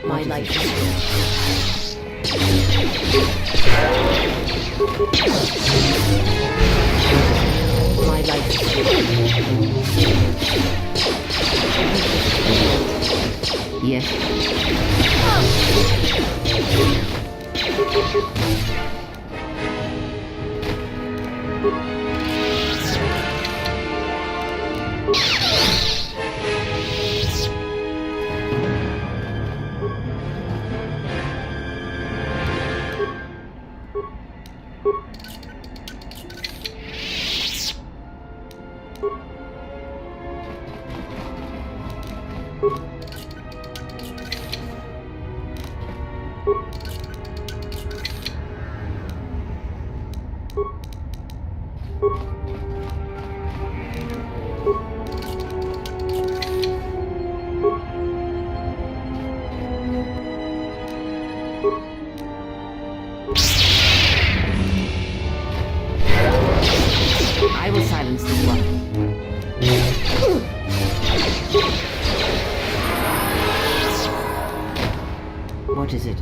My life is my life is yes. I will silence this one. What is it?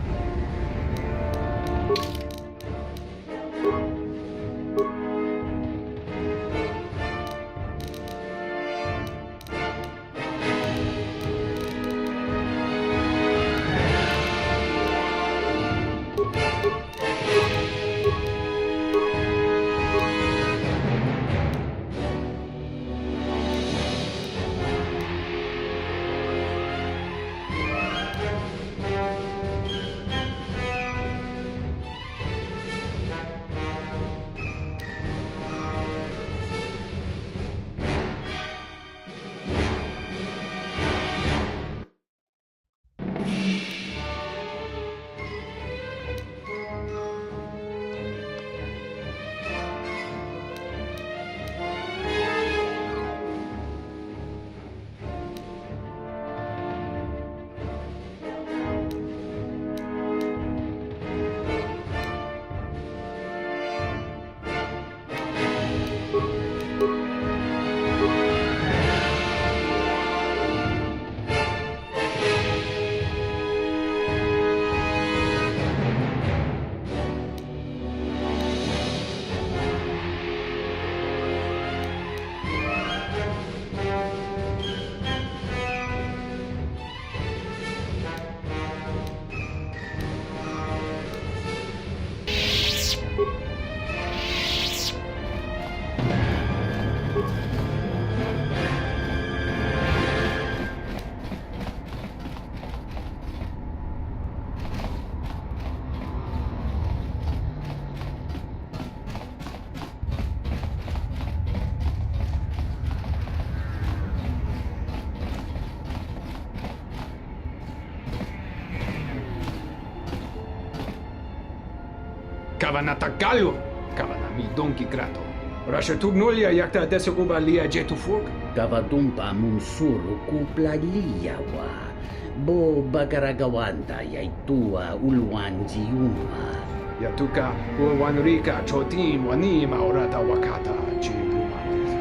Kavanatagalu, kavanami donki krato. Rasha tugnulia yakta desukuba lia jetufuk. Kavadumpa munsuru kupla liyawa. Bo bagaragawanta yaitua ulwanji yuma. Yatuka uwanrika chotim wanima orata wakata chilumatis.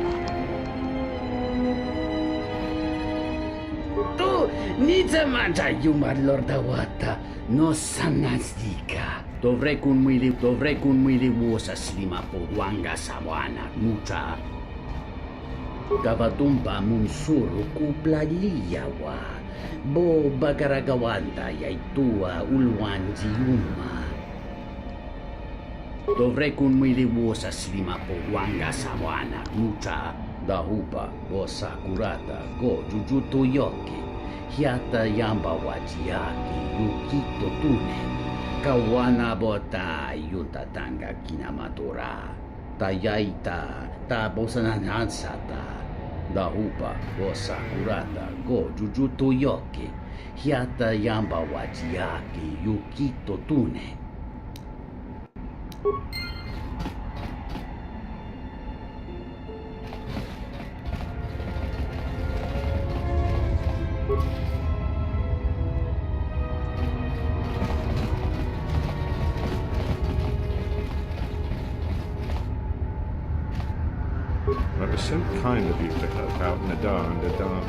Tu nitamanta yuma lordawata no sanasdika. Dovrei kun mwili vuosa slima podwanga sawana nucha. Gavadumpa munsuru kupla liyawa. Bo bagaragawanta yaitua ulwanji yuma. Dovrei kun mwili vuosa slima podwanga sawana nucha. Dahupa bosa kurata go jujuto yoki. Hiata yamba wajiaki yukito tune. Kawana bota yutatanga kinamatura. Tayaita ta bosananansata. Dahupa bosa kurata go jujuto yoki. Hiata yamba wajiaki yukito tune. It was so kind of you to help out Nadar and Adar.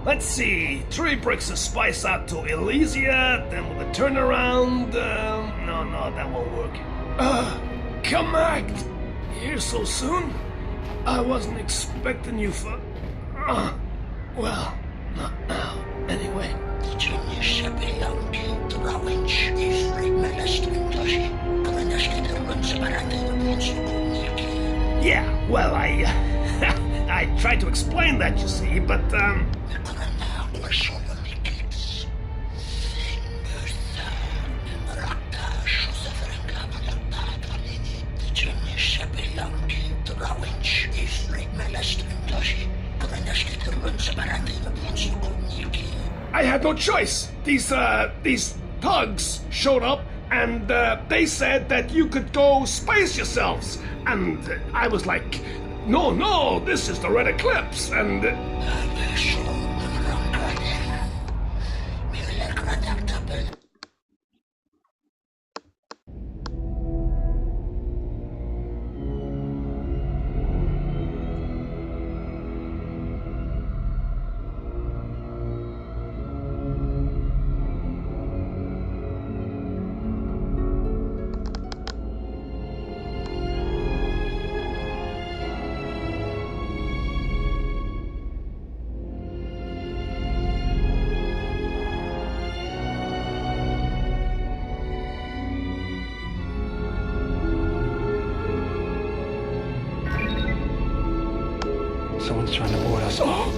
Let's see, 3 bricks of spice up to Elysia, then with a turnaround, no, that won't work. Connect! Here so soon? I wasn't expecting you for... well, not now, anyway. Yeah, well, I tried to explain that, you see, but, I had no choice. These thugs showed up and they said that you could go spice yourselves. And I was like, no, this is the Red Eclipse. And Someone's trying to board us. Oh!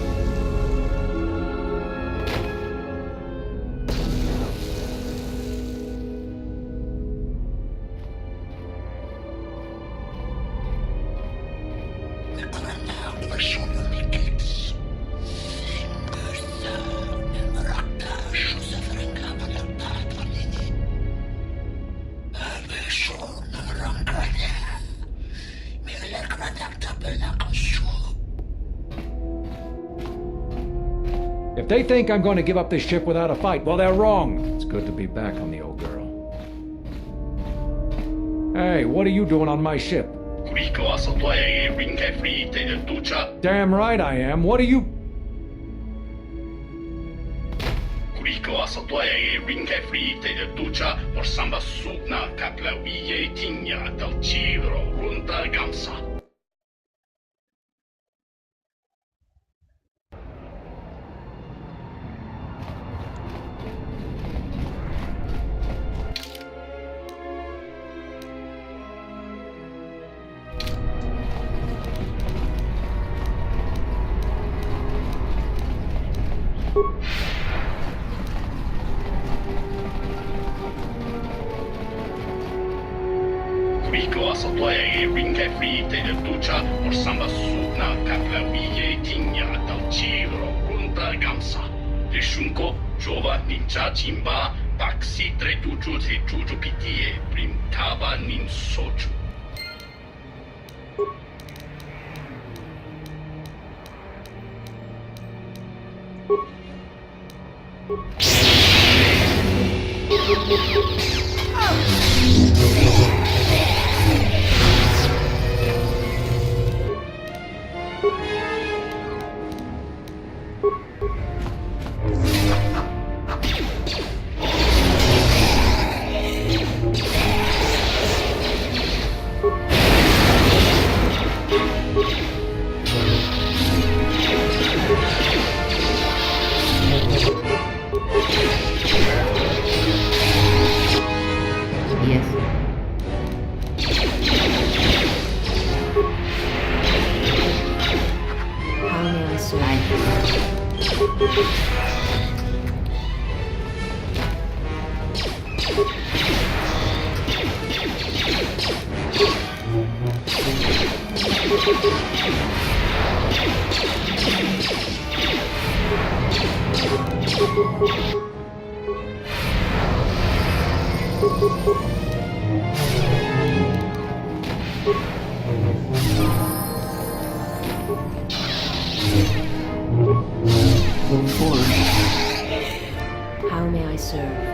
If they think I'm going to give up this ship without a fight, well, they're wrong. It's good to be back on the old girl. Hey, what are you doing on my ship? Damn right I am. What are you... How may I serve?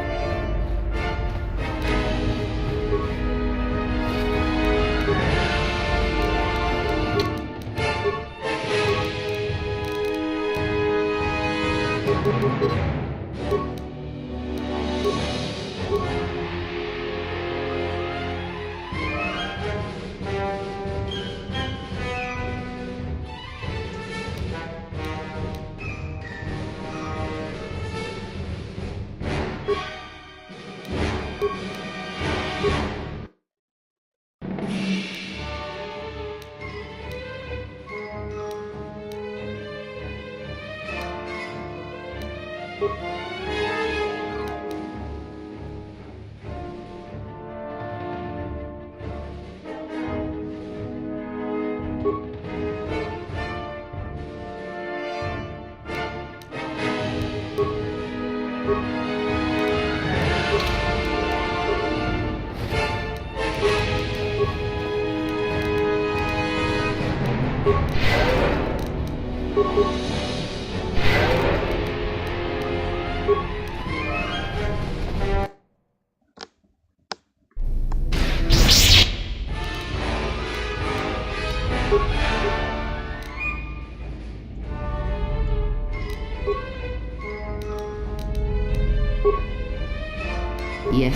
Yes.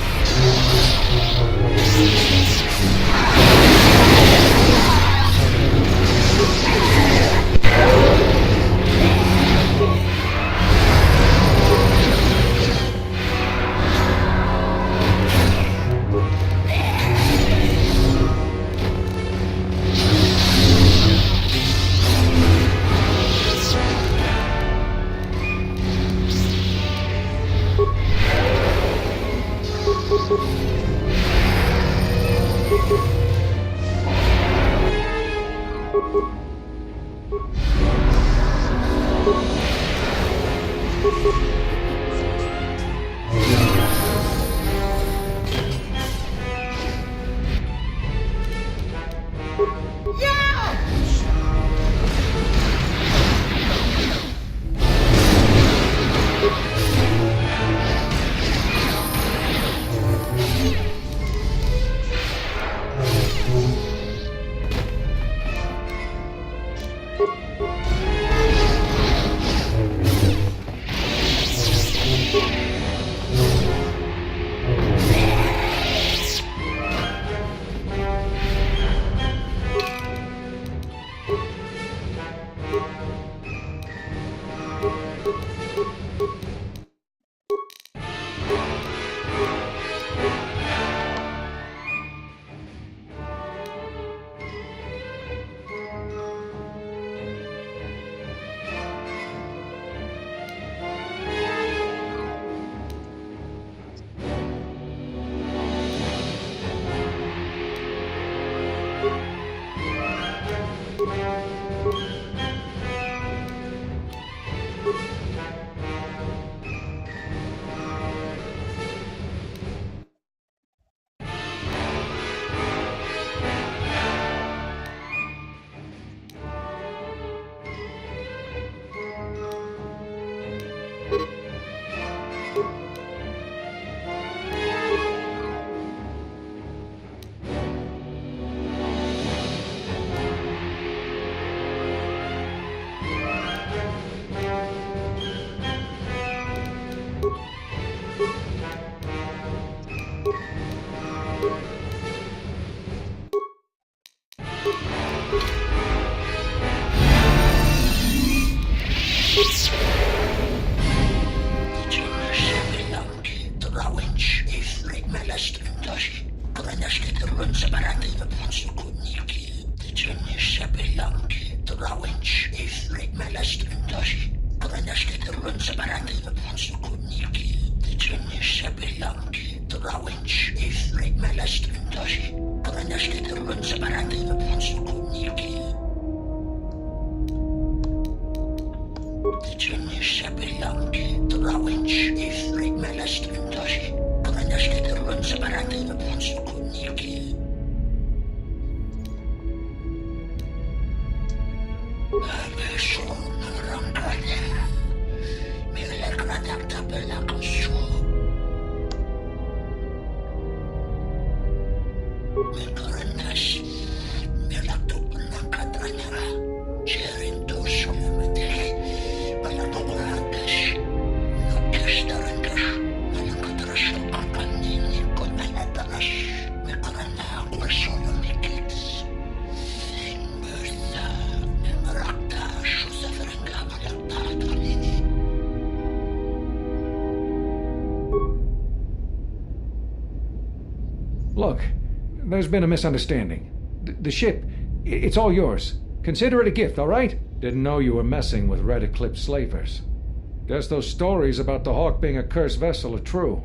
Look, there's been a misunderstanding. The ship, it's all yours. Consider it a gift, all right? Didn't know you were messing with Red Eclipse slavers. Guess those stories about the Hawk being a cursed vessel are true.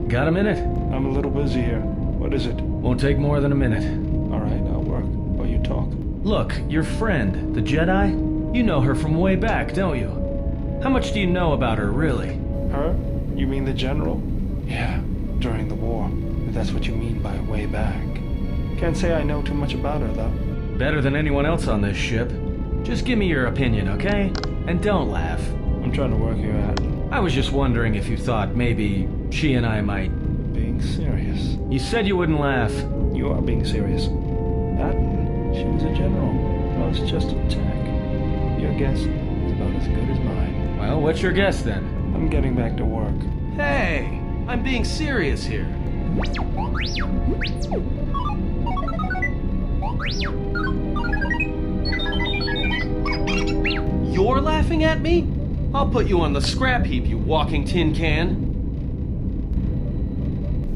Got a minute? I'm a little busy here. What is it? Won't take more than a minute. All right, I'll work while you talk. Look, your friend, the Jedi, you know her from way back, don't you? How much do you know about her, really? Her? You mean the general? Yeah, during the war. If that's what you mean by way back. Can't say I know too much about her, though. Better than anyone else on this ship. Just give me your opinion, okay? And don't laugh. I'm trying to work you out. I was just wondering if you thought maybe she and I might being serious. You said you wouldn't laugh. You are being serious. Atten, she was a general. I was just a tech. Your guess is about as good as mine. Well, what's your guess then? I'm getting back to work. Hey, I'm being serious here. You're laughing at me? I'll put you on the scrap heap, you walking tin can.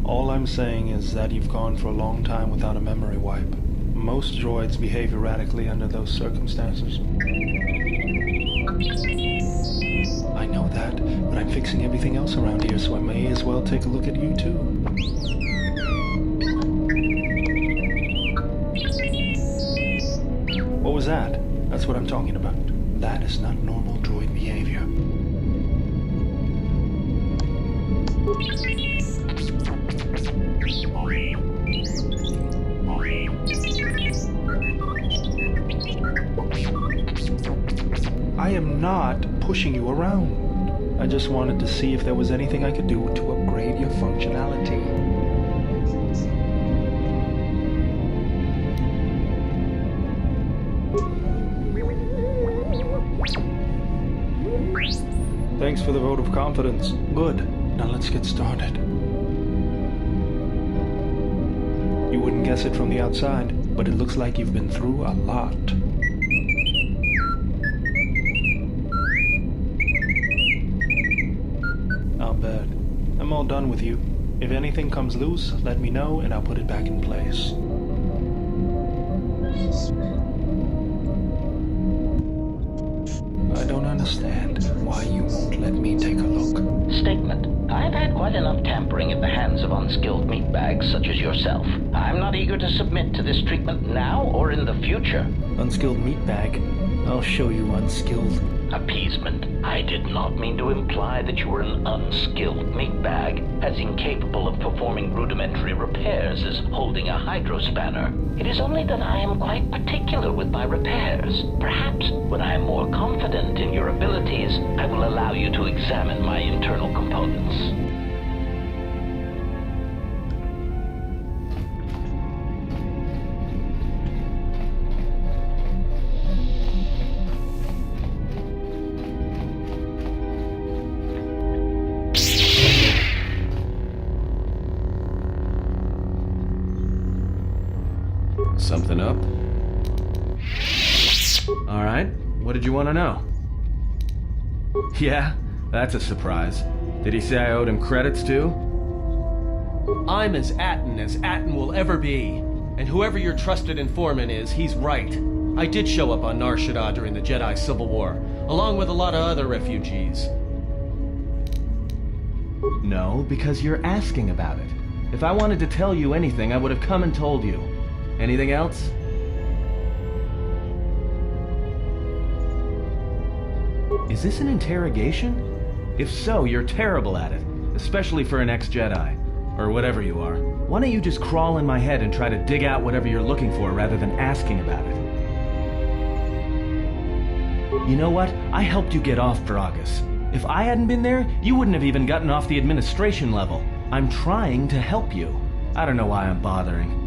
All I'm saying is that you've gone for a long time without a memory wipe. Most droids behave erratically under those circumstances. I know that, but I'm fixing everything else around here, so I may as well take a look at you too. What was that? That's what I'm talking about. That is not normal droid behavior. I am not pushing you around. I just wanted to see if there was anything I could do to upgrade your functionality. Thanks for the vote of confidence. Good. Now let's get started. You wouldn't guess it from the outside, but it looks like you've been through a lot. I'll bet. I'm all done with you. If anything comes loose, let me know and I'll put it back in place. I don't understand why you won't let me take a look. Statement. I've had quite enough tampering at the hands of unskilled meatbags such as yourself. I'm not eager to submit to this treatment now or in the future. Unskilled meatbag? I'll show you unskilled. Appeasement. I did not mean to imply that you were an unskilled meatbag, as incapable of performing rudimentary repairs as holding a hydrospanner. It is only that I am quite particular with my repairs. Perhaps when I am more confident in your abilities, I will allow you to examine my internal components. Something up? Alright, what did you want to know? Yeah, that's a surprise. Did he say I owed him credits too? I'm as Atten will ever be. And whoever your trusted informant is, he's right. I did show up on Nar Shaddaa during the Jedi Civil War, along with a lot of other refugees. No, because you're asking about it. If I wanted to tell you anything, I would have come and told you. Anything else? Is this an interrogation? If so, you're terrible at it, especially for an ex-Jedi, or whatever you are. Why don't you just crawl in my head and try to dig out whatever you're looking for rather than asking about it? You know what? I helped you get off Gragas. If I hadn't been there, you wouldn't have even gotten off the administration level. I'm trying to help you. I don't know why I'm bothering.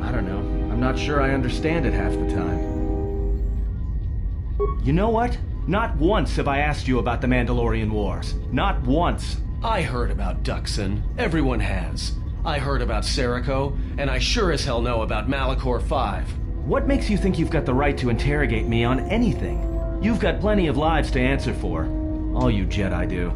I don't know. I'm not sure I understand it half the time. You know what? Not once have I asked you about the Mandalorian Wars. Not once. I heard about Duxon. Everyone has. I heard about Serico, and I sure as hell know about Malachor 5. What makes you think you've got the right to interrogate me on anything? You've got plenty of lives to answer for. All you Jedi do.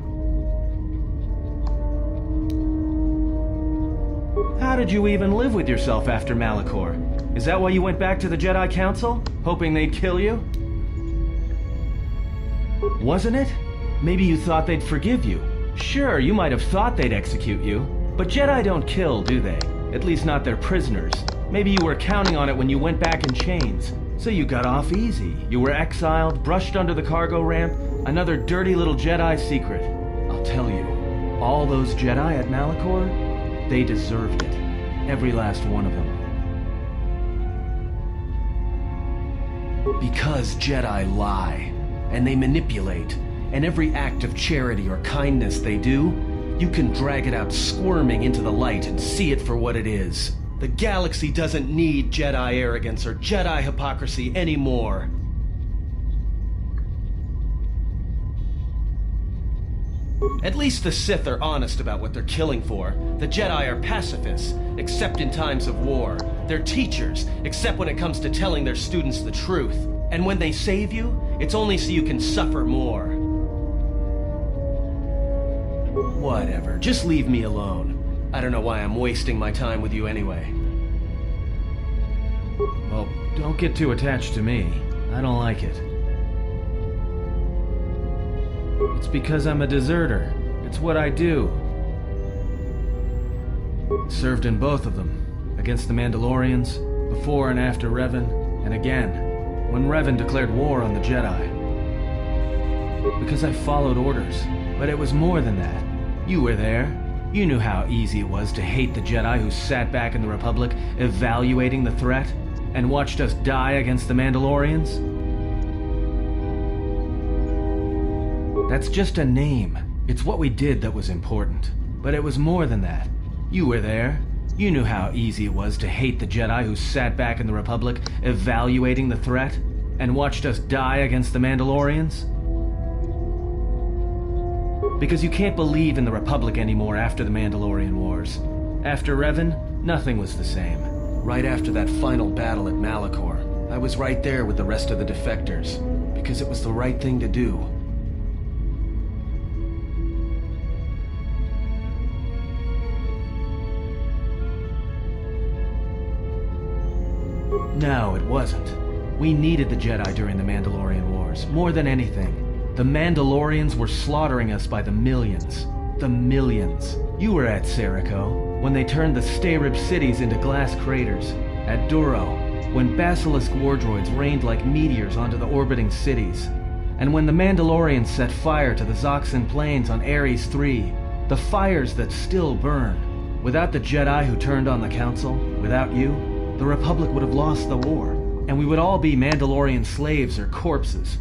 How did you even live with yourself after Malachor? Is that why you went back to the Jedi Council? Hoping they'd kill you? Wasn't it? Maybe you thought they'd forgive you. Sure, you might have thought they'd execute you. But Jedi don't kill, do they? At least not their prisoners. Maybe you were counting on it when you went back in chains. So you got off easy. You were exiled, brushed under the cargo ramp, another dirty little Jedi secret. I'll tell you, all those Jedi at Malachor, they deserved it. Every last one of them. Because Jedi lie, and they manipulate, and every act of charity or kindness they do, you can drag it out squirming into the light and see it for what it is. The galaxy doesn't need Jedi arrogance or Jedi hypocrisy anymore. At least the Sith are honest about what they're killing for. The Jedi are pacifists, except in times of war. They're teachers, except when it comes to telling their students the truth. And when they save you, it's only so you can suffer more. Whatever, just leave me alone. I don't know why I'm wasting my time with you anyway. Well, don't get too attached to me. I don't like it. It's because I'm a deserter. It's what I do. Served in both of them. Against the Mandalorians, before and after Revan, and again, when Revan declared war on the Jedi. Because I followed orders, but it was more than that. You were there. You knew how easy it was to hate the Jedi who sat back in the Republic, evaluating the threat, and watched us die against the Mandalorians. That's just a name. It's what we did that was important. But it was more than that. You were there. You knew how easy it was to hate the Jedi who sat back in the Republic, evaluating the threat, and watched us die against the Mandalorians. Because you can't believe in the Republic anymore after the Mandalorian Wars. After Revan, nothing was the same. Right after that final battle at Malachor, I was right there with the rest of the defectors, because it was the right thing to do. No, it wasn't. We needed the Jedi during the Mandalorian Wars, more than anything. The Mandalorians were slaughtering us by the millions. The millions. You were at Serico, when they turned the Stay-Rib cities into glass craters. At Duro, when Basilisk wardroids rained like meteors onto the orbiting cities. And when the Mandalorians set fire to the Zoxan plains on Ares III, the fires that still burn. Without the Jedi who turned on the Council, without you, the Republic would have lost the war, and we would all be Mandalorian slaves or corpses.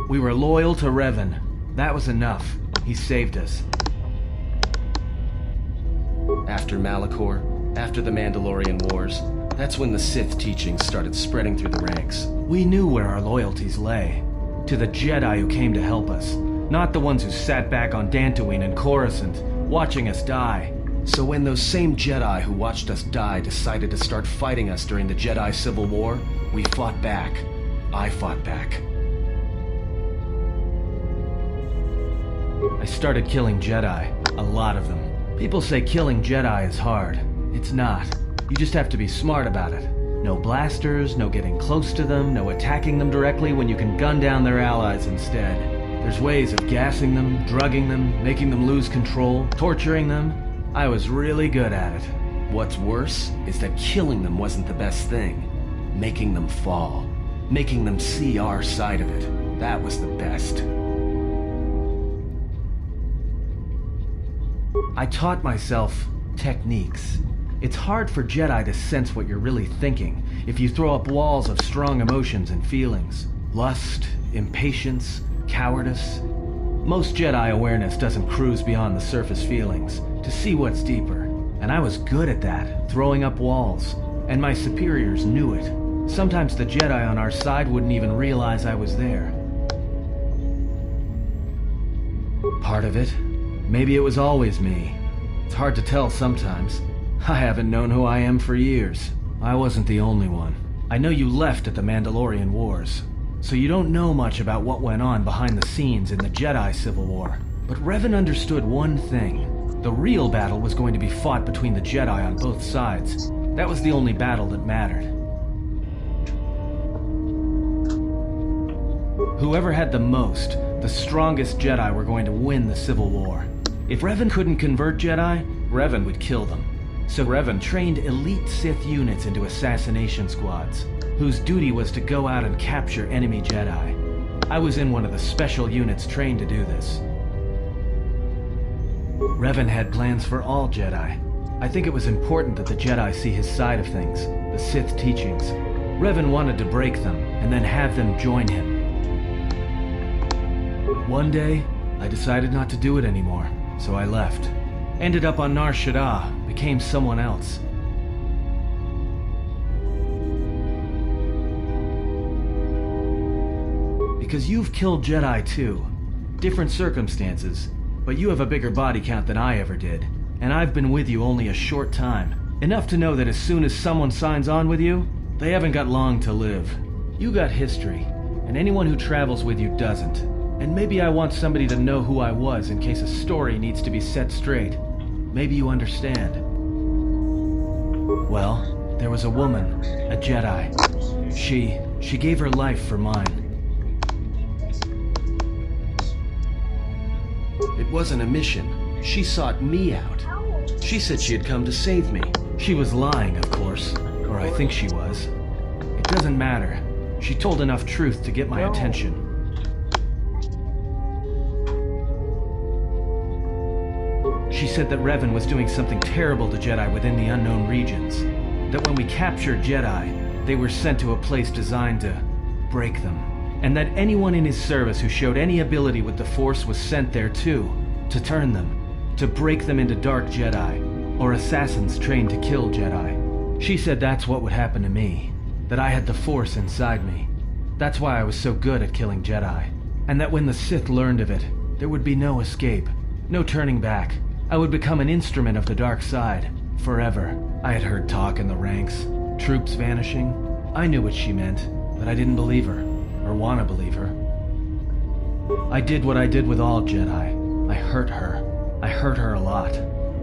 We were loyal to Revan. That was enough. He saved us. After Malachor, after the Mandalorian Wars, that's when the Sith teachings started spreading through the ranks. We knew where our loyalties lay. To the Jedi who came to help us, not the ones who sat back on Dantooine and Coruscant, watching us die. So when those same Jedi who watched us die decided to start fighting us during the Jedi Civil War, we fought back. I fought back. I started killing Jedi. A lot of them. People say killing Jedi is hard. It's not. You just have to be smart about it. No blasters, no getting close to them, no attacking them directly when you can gun down their allies instead. There's ways of gassing them, drugging them, making them lose control, torturing them. I was really good at it. What's worse is that killing them wasn't the best thing. Making them fall. Making them see our side of it. That was the best. I taught myself techniques. It's hard for Jedi to sense what you're really thinking if you throw up walls of strong emotions and feelings. Lust, impatience, cowardice. Most Jedi awareness doesn't cruise beyond the surface feelings to see what's deeper. And I was good at that, throwing up walls. And my superiors knew it. Sometimes the Jedi on our side wouldn't even realize I was there. Part of it. Maybe it was always me. It's hard to tell sometimes. I haven't known who I am for years. I wasn't the only one. I know you left at the Mandalorian Wars, so you don't know much about what went on behind the scenes in the Jedi Civil War. But Revan understood one thing. The real battle was going to be fought between the Jedi on both sides. That was the only battle that mattered. Whoever had the most, the strongest Jedi were going to win the Civil War. If Revan couldn't convert Jedi, Revan would kill them. So Revan trained elite Sith units into assassination squads, whose duty was to go out and capture enemy Jedi. I was in one of the special units trained to do this. Revan had plans for all Jedi. I think it was important that the Jedi see his side of things, the Sith teachings. Revan wanted to break them, and then have them join him. One day, I decided not to do it anymore, so I left. Ended up on Nar Shaddaa, became someone else. Because you've killed Jedi too. Different circumstances, but you have a bigger body count than I ever did. And I've been with you only a short time. Enough to know that as soon as someone signs on with you, they haven't got long to live. You got history, and anyone who travels with you doesn't. And maybe I want somebody to know who I was in case a story needs to be set straight. Maybe you understand. Well, there was a woman, a Jedi. She gave her life for mine. It wasn't a mission. She sought me out. She said she had come to save me. She was lying, of course. Or I think she was. It doesn't matter. She told enough truth to get my attention. She said that Revan was doing something terrible to Jedi within the unknown regions. That when we captured Jedi, they were sent to a place designed to break them. And that anyone in his service who showed any ability with the Force was sent there too, to turn them, to break them into dark Jedi, or assassins trained to kill Jedi. She said that's what would happen to me, that I had the Force inside me. That's why I was so good at killing Jedi. And that when the Sith learned of it, there would be no escape, no turning back. I would become an instrument of the dark side, forever. I had heard talk in the ranks, troops vanishing. I knew what she meant, but I didn't believe her, or want to believe her. I did what I did with all Jedi. I hurt her. I hurt her a lot.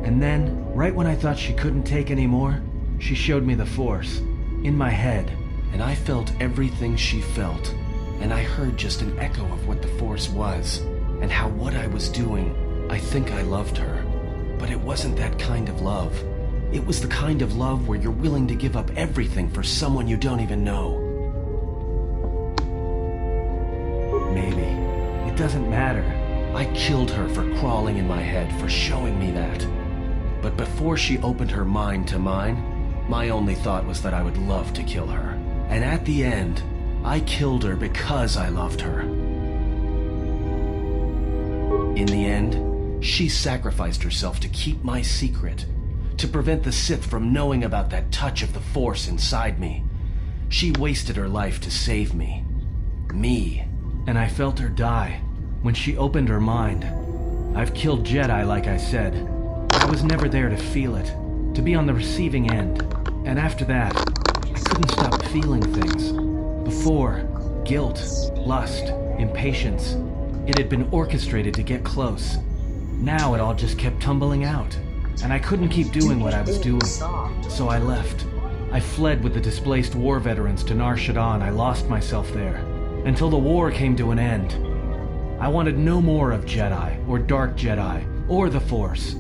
And then, right when I thought she couldn't take any more, she showed me the Force, in my head, and I felt everything she felt. And I heard just an echo of what the Force was, and how what I was doing, I think I loved her. But it wasn't that kind of love. It was the kind of love where you're willing to give up everything for someone you don't even know. Maybe. It doesn't matter. I killed her for crawling in my head, for showing me that. But before she opened her mind to mine, my only thought was that I would love to kill her. And at the end, I killed her because I loved her. In the end, she sacrificed herself to keep my secret, to prevent the Sith from knowing about that touch of the Force inside me. She wasted her life to save me. Me. And I felt her die when she opened her mind. I've killed Jedi, like I said. I was never there to feel it, to be on the receiving end. And after that, I couldn't stop feeling things. Before, guilt, lust, impatience. It had been orchestrated to get close. Now it all just kept tumbling out, and I couldn't keep doing what I was doing. So I left. I fled with the displaced war veterans to Nar Shaddaa, and I lost myself there, until the war came to an end. I wanted no more of Jedi, or Dark Jedi, or the Force.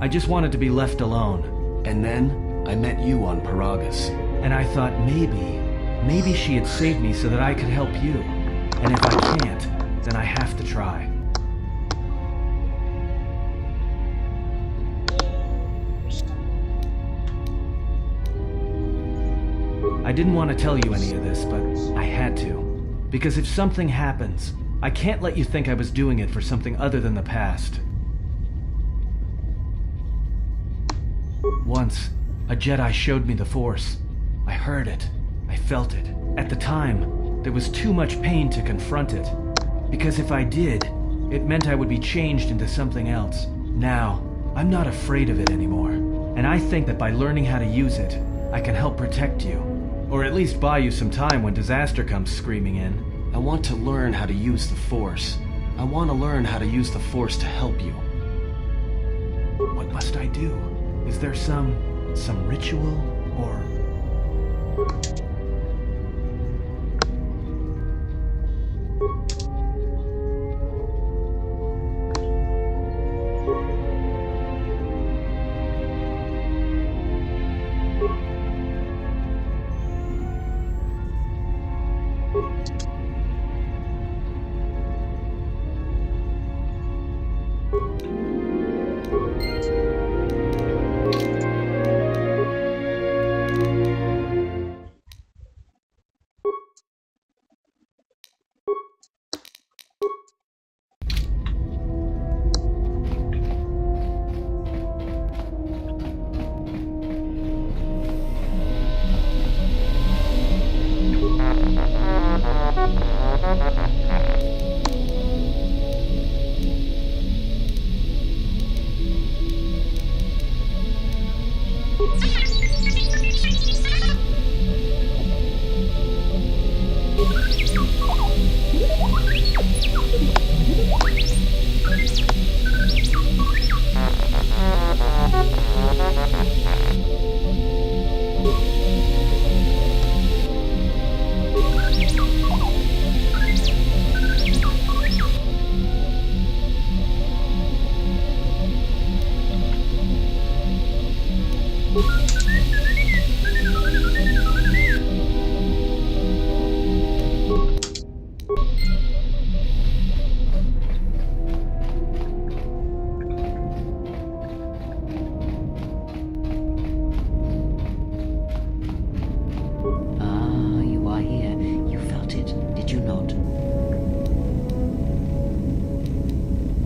I just wanted to be left alone. And then, I met you on Paragus. And I thought maybe she had saved me so that I could help you. And if I can't, then I have to try. I didn't want to tell you any of this, but I had to. Because if something happens, I can't let you think I was doing it for something other than the past. Once, a Jedi showed me the Force. I heard it. I felt it. At the time, there was too much pain to confront it. Because if I did, it meant I would be changed into something else. Now, I'm not afraid of it anymore. And I think that by learning how to use it, I can help protect you. Or at least buy you some time when disaster comes screaming in. I want to learn how to use the Force. I want to learn how to use the Force to help you. What must I do? Is there some ritual, or...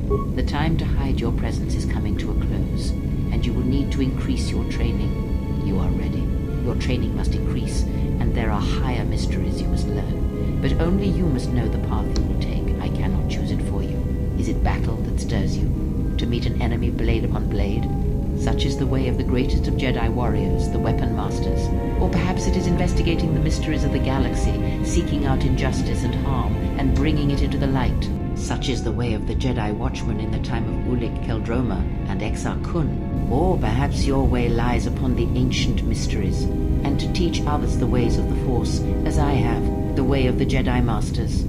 The time to hide your presence is coming to a close, and you will need to increase your training. You are ready. Your training must increase, and there are higher mysteries you must learn. But only you must know the path you will take. I cannot choose it for you. Is it battle that stirs you? To meet an enemy blade upon blade? Such is the way of the greatest of Jedi warriors, the weapon masters. Or perhaps it is investigating the mysteries of the galaxy, seeking out injustice and harm, and bringing it into the light. Such is the way of the Jedi watchman in the time of Ulik Keldroma and Exar Kun. Or perhaps your way lies upon the ancient mysteries, and to teach others the ways of the Force, as I have, the way of the Jedi Masters.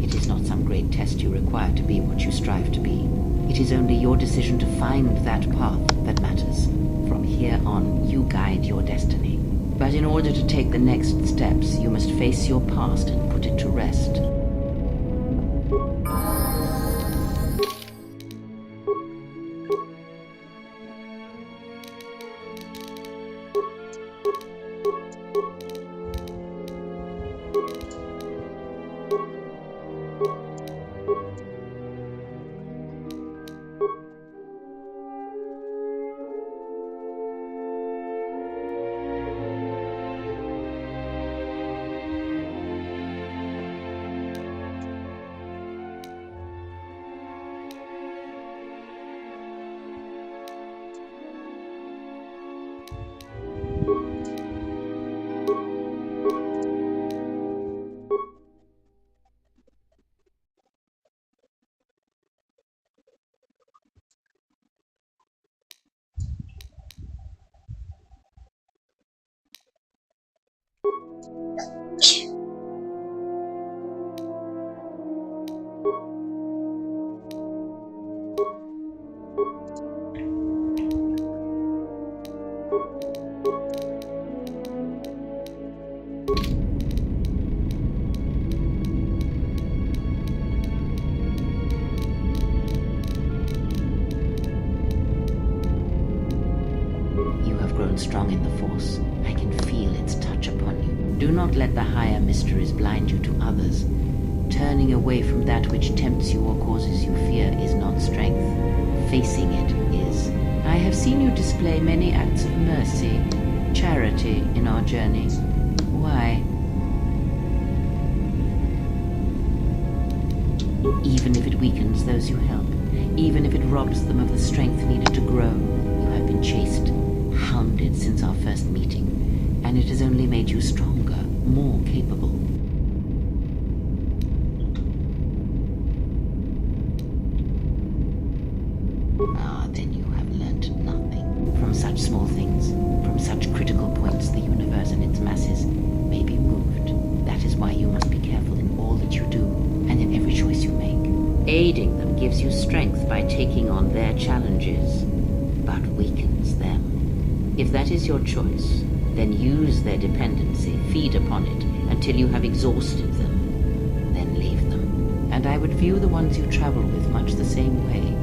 It is not some great test you require to be what you strive to be. It is only your decision to find that path that matters. From here on, you guide your destiny. But in order to take the next steps, you must face your past and put it to rest. Strong in the Force. I can feel its touch upon you. Do not let the higher mysteries blind you to others. Turning away from that which tempts you or causes you fear is not strength. Facing it is. I have seen you display many acts of mercy, charity in our journey. Why? Even if it weakens those you help, even if it robs them of the strength needed to grow, you have been chased, hounded since our first meeting, and it has only made you stronger, more capable. Then you have learnt nothing. From such small things, from such critical points, the universe and its masses may be moved. That is why you must be careful in all that you do, and in every choice you make. Aiding them gives you strength by taking on their challenges, but weakens them. If that is your choice, then use their dependency, feed upon it, until you have exhausted them. Then leave them. And I would view the ones you travel with much the same way.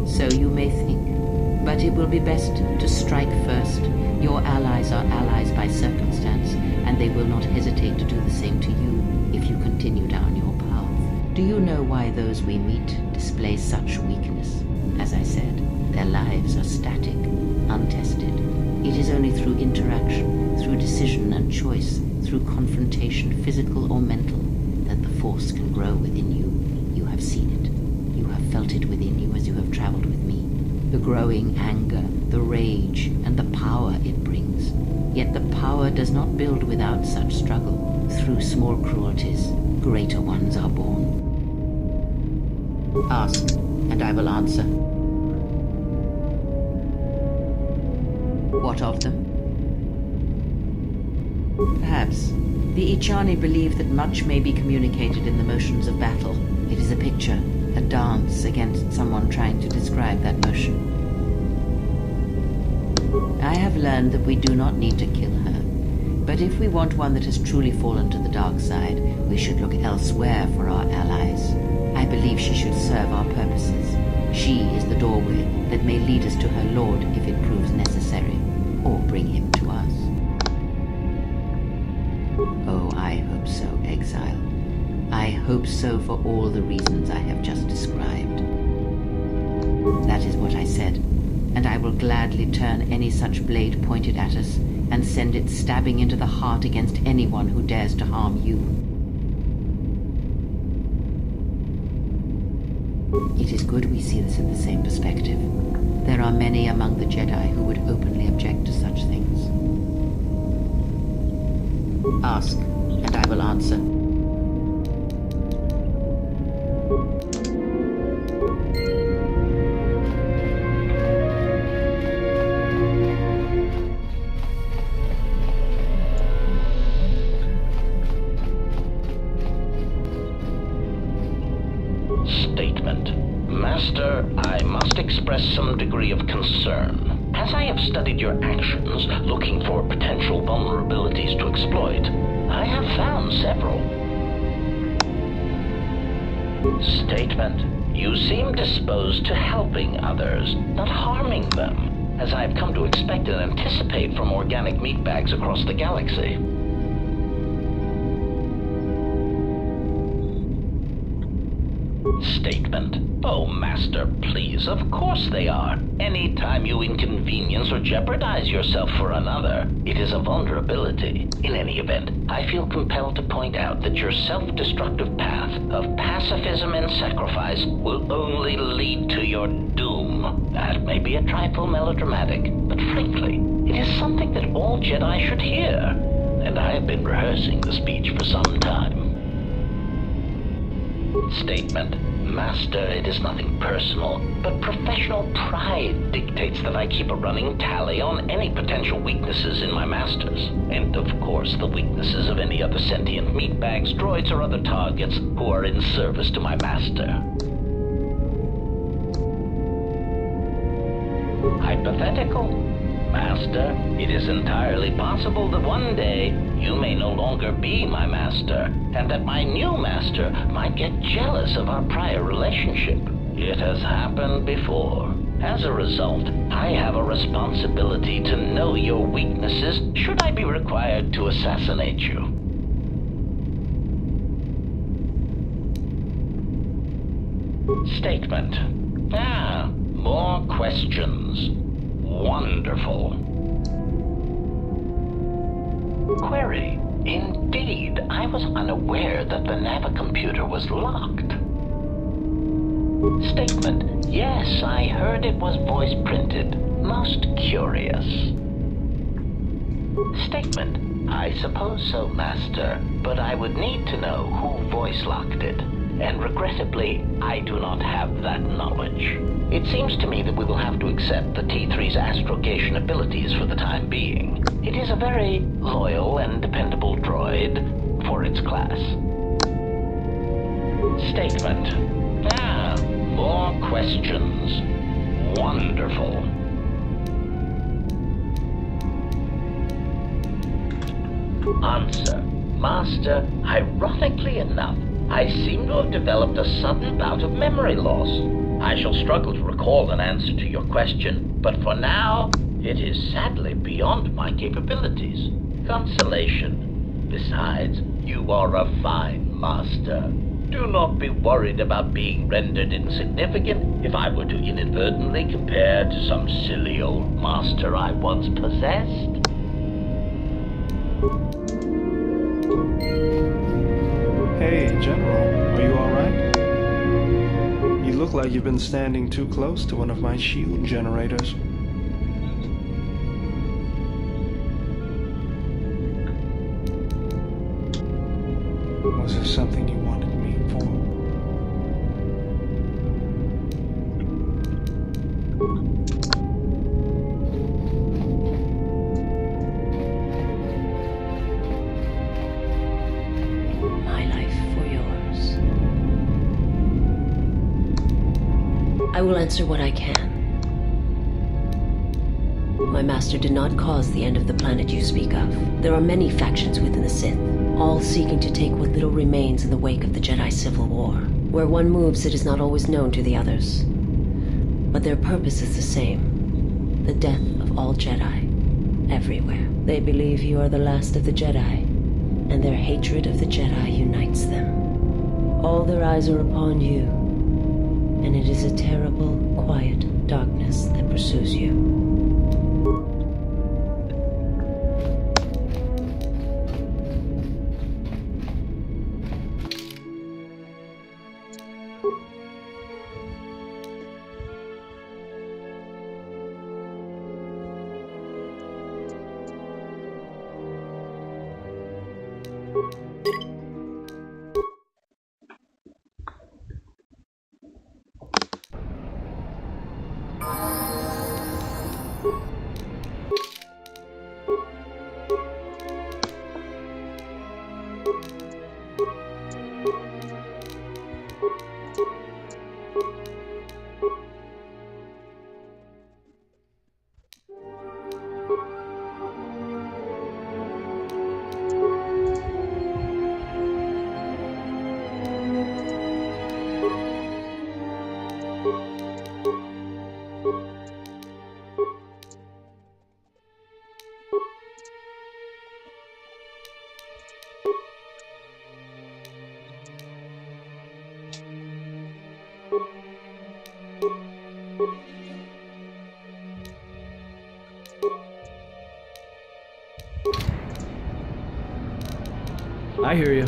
So you may think, but it will be best to strike first. Your allies are allies by circumstance, and they will not hesitate to do the same to you if you continue down your path. Do you know why those we meet display such weakness? As I said, their lives are static, untested. It is only through interaction, through decision and choice, through confrontation, physical or mental, that the Force can grow within you. You have seen it. You have felt it within you as you have traveled with me. The growing anger, the rage, and the power it brings. Yet the power does not build without such struggle. Through small cruelties, greater ones are born. Ask, and I will answer. What of them? Perhaps. The Ichani believe that much may be communicated in the motions of battle. It is a picture, a dance against someone trying to describe that motion. I have learned that we do not need to kill her. But if we want one that has truly fallen to the dark side, we should look elsewhere for our allies. I I believe she should serve our purposes. She is the doorway that may lead us to her lord if it proves necessary, or bring him to us. Oh, I hope so, Exile. I hope so for all the reasons I have just described. That is what I said, and I will gladly turn any such blade pointed at us and send it stabbing into the heart against anyone who dares to harm you. It is good we see this in the same perspective. There are many among the Jedi who would openly object to such things. Ask, and I will answer. Statement. Master, I must express some degree of concern. As I have studied your actions, looking for potential vulnerabilities to exploit, I have found several. Statement. You seem disposed to helping others, not harming them, as I have come to expect and anticipate from organic meatbags across the galaxy. Statement. Oh, Master, please, of course they are. Any time you inconvenience or jeopardize yourself for another, it is a vulnerability. In any event, I feel compelled to point out that your self-destructive path of pacifism and sacrifice will only lead to your doom. That may be a trifle melodramatic, but frankly, it is something that all Jedi should hear. And I have been rehearsing the speech for some time. Statement. Master, it is nothing personal, but professional pride dictates that I keep a running tally on any potential weaknesses in my masters. And of course, the weaknesses of any other sentient meatbags, droids, or other targets who are in service to my master. Hypothetical. Master, it is entirely possible that one day you may no longer be my master, and that my new master might get jealous of our prior relationship. It has happened before. As a result, I have a responsibility to know your weaknesses should I be required to assassinate you. Statement. More questions. Wonderful. Query. Indeed, I was unaware that the navicomputer was locked. Statement. Yes, I heard it was voice printed. Most curious. Statement. I suppose so, Master, but I would need to know who voice locked it. And regrettably, I do not have that knowledge. It seems to me that we will have to accept the T3's astrogation abilities for the time being. It is a very loyal and dependable droid for its class. Statement. More questions. Wonderful. Answer. Master, ironically enough, I seem to have developed a sudden bout of memory loss. I shall struggle to recall an answer to your question, but for now, it is sadly beyond my capabilities. Consolation. Besides, you are a fine master. Do not be worried about being rendered insignificant if I were to inadvertently compare to some silly old master I once possessed. Hey, General, are you alright? You look like you've been standing too close to one of my shield generators. Was there something you wanted me for? My life for yours. I will answer what I can. My master did not cause the end of the planet you speak of. There are many factions within the Sith, all seeking to take what little remains in the wake of the Jedi Civil War. Where one moves, it is not always known to the others. But their purpose is the same. The death of all Jedi. Everywhere. They believe you are the last of the Jedi, and their hatred of the Jedi unites them. All their eyes are upon you, and it is a terrible, quiet darkness that pursues you. I hear you.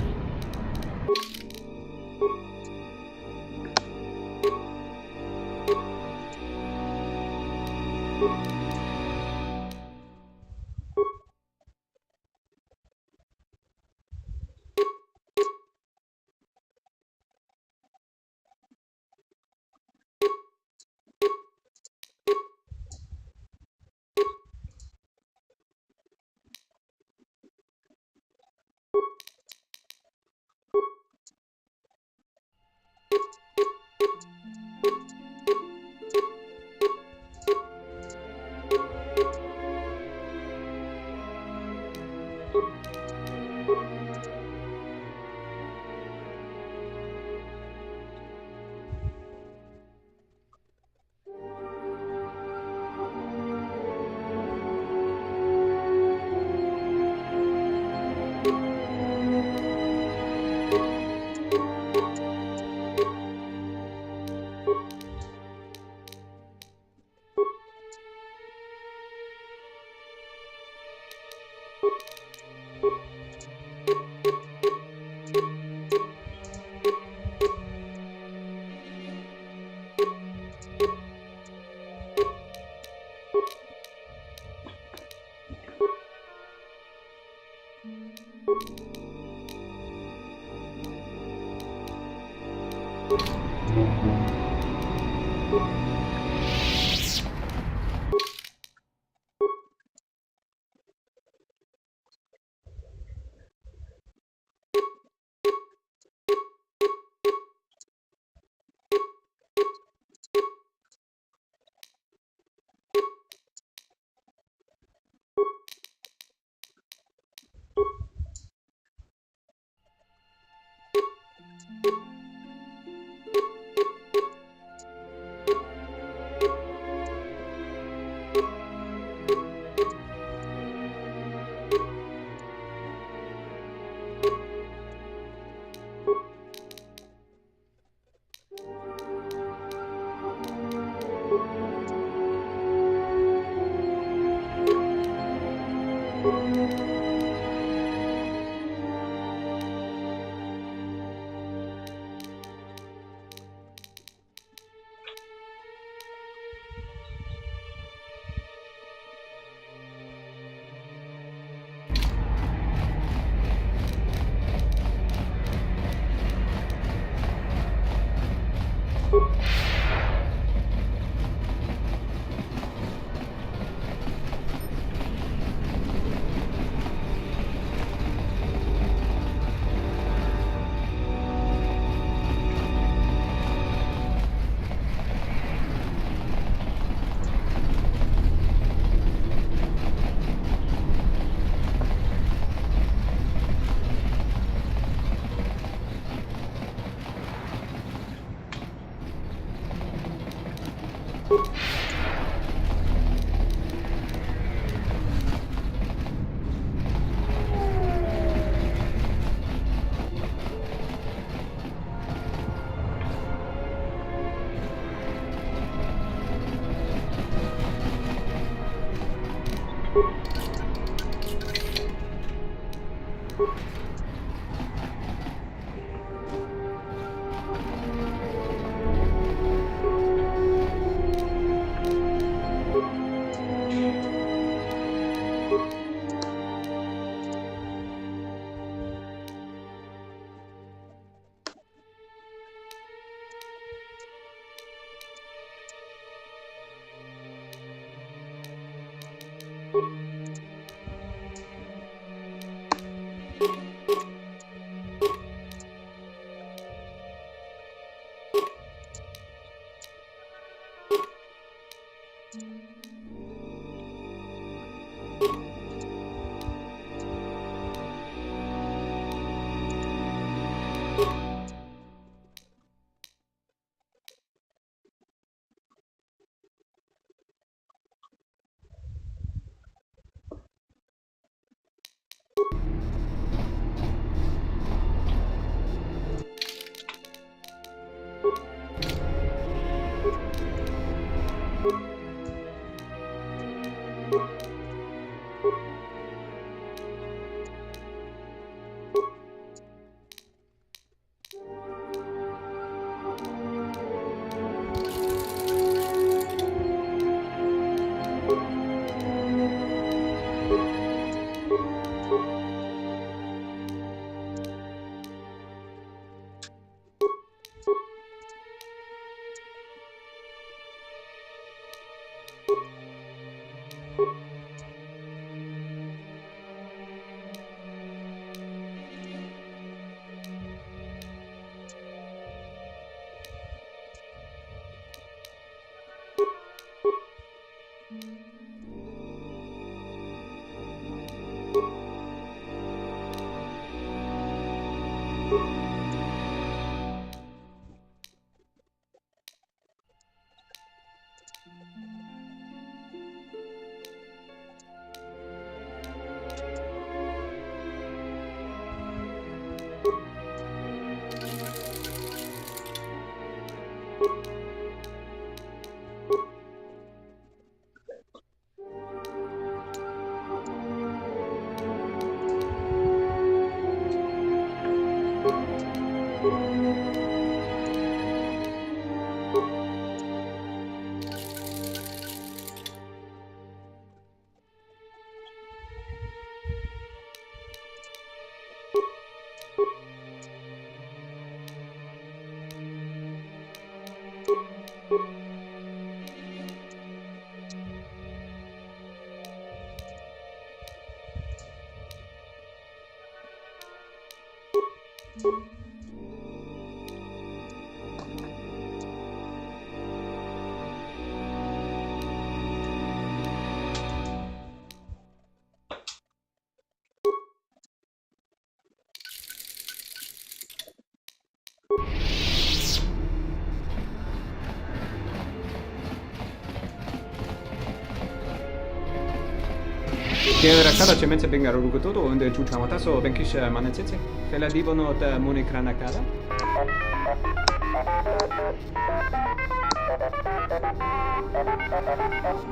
Kera kala chemense benga rugo todo onde chuchama taso benkisha manetsetse. Fela libono da munikrana kala.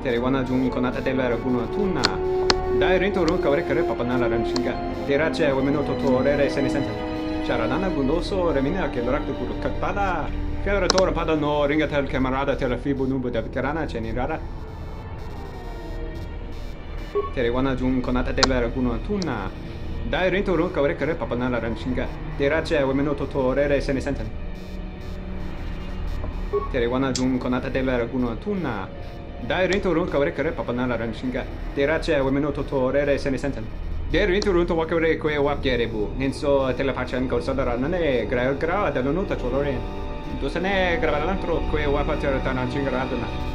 Tere wana jung konata della raguno tunna. Dai rento ron kavre kare papanala ranchinga. Terace wemeno totorere se ne sente. Charanana gundoso remina che l'orakto kuru katpada. Fiora tora pada no ringa tel camarada tel fibo nubo da veterana cenirara. Tere wana jung konata della raguno tunna. Dai rento ron kavre kare papanala ranchinga. Terace wemeno totorere se ne sente. Tere wana jung konata della raguno tunna. Dai rento ron kavre kare papanala ranchinga. Terace wemeno totorere se ne sente. Der rento ron to wakare kwe wakgerebu. Nenso telepachan korsodara nane gra da lonuta choloren. Dosane gravalantro kwe wapatera tana chingaradana.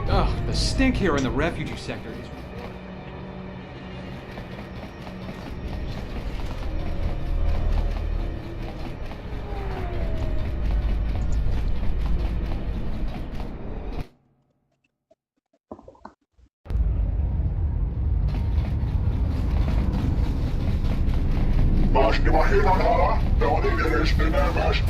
Ugh, the stink here in the refugee sector is... Imagínala, no líderes tenemos.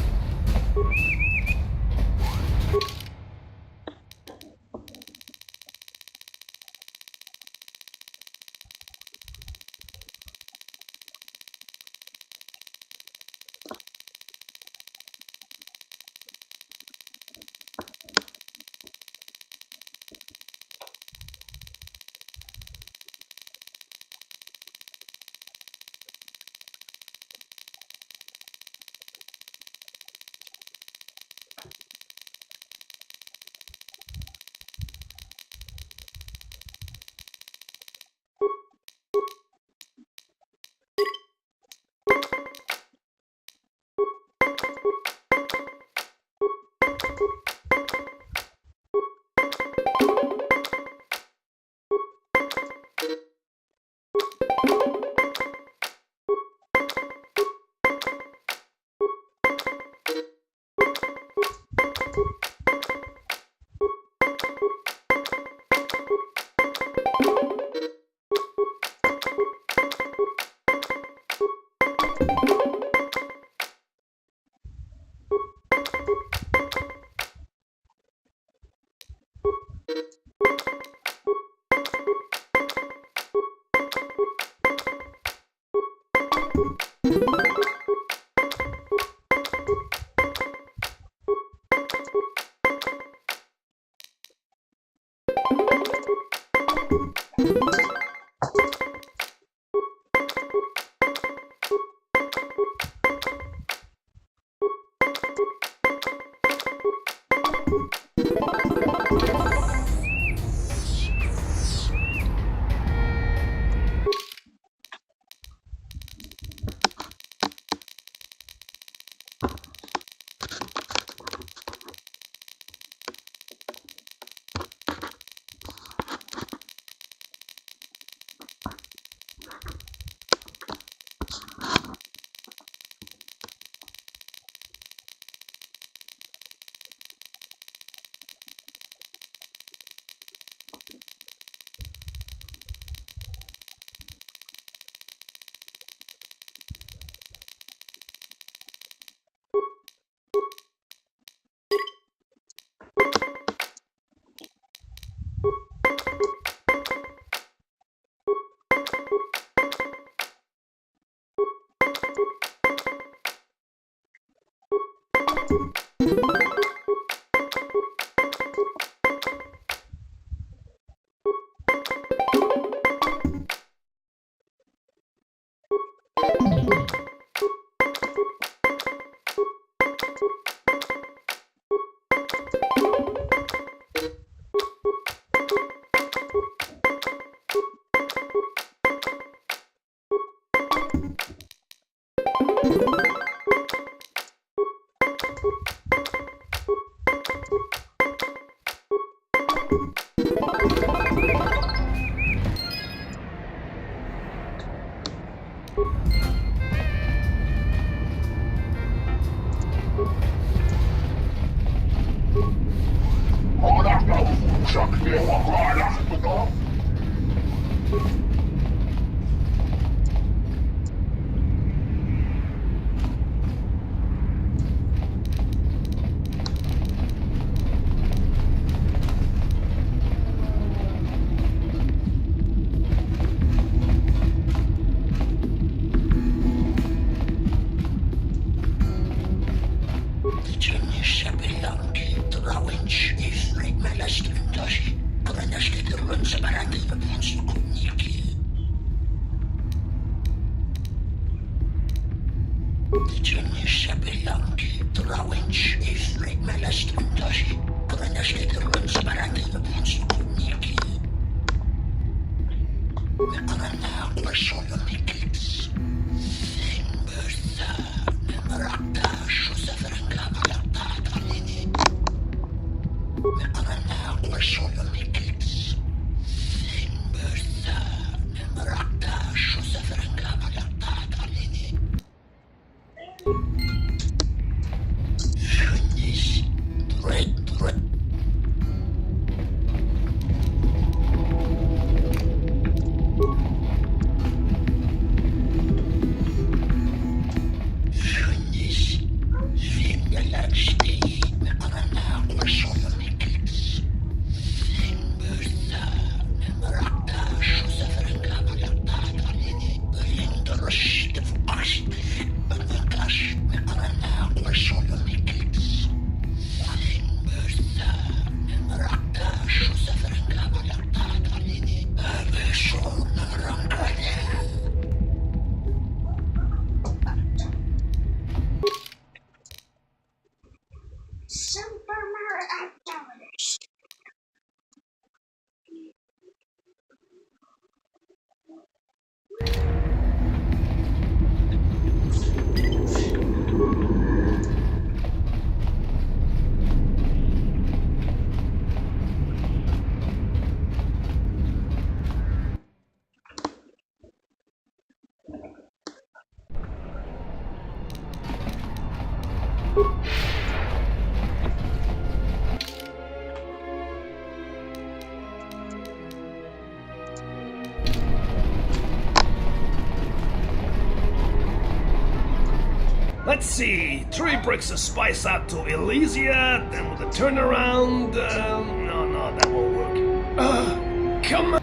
Let's see. 3 bricks of spice out to Elysia, then with a turnaround. No, that won't work. Come on.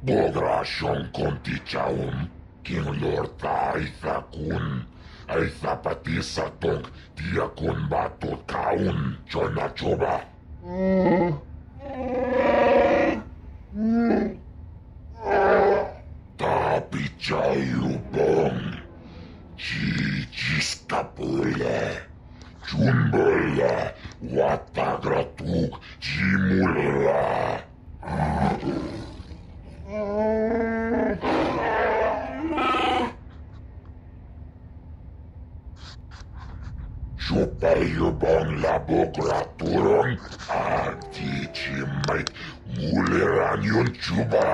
Bograsion kontichaum, king lorta aithakun, aithapatisatok, diakun batut kaun, chona choba. Tapichayubong, jijiskapule, chumbole, watagratuk, jimulla. Chupayubong laboratorium, antichimait, muleranion chuba.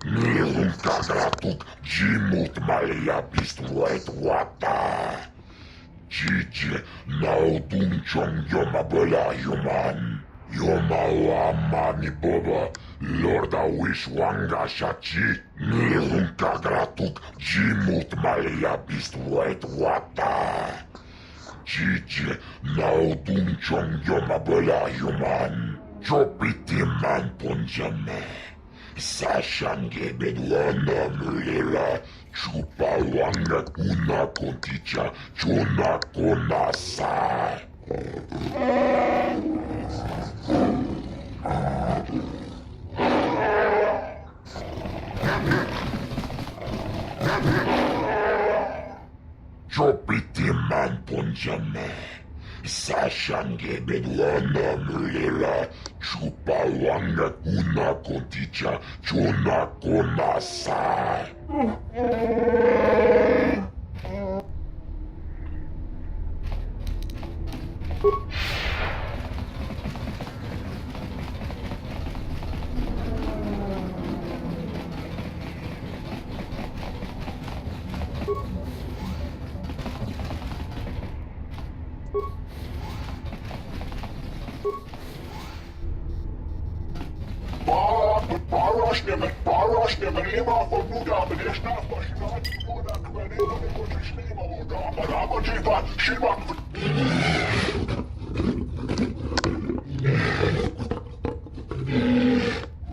Nilum kagratuk, jimut malabist white wata. Chichi, naudung chong yomabela human. Yomawamani boba, Lorda Wishwanga Shachi, Nilum kagratuk, jimut malabist white wata. Chichi, naudung chong yomabela human. Chopiti man punjame. Sashange bedwana mulera, chupawanga kuna konticha, chona konasa. Chopiti man punjame. Sashange bedwana mulera, chupawanga kuna konticha, chona konasa. Parašne vrema ponuda, brešna pašinati voda, kveneva neko čišnema voda, paramo dživa, šiva.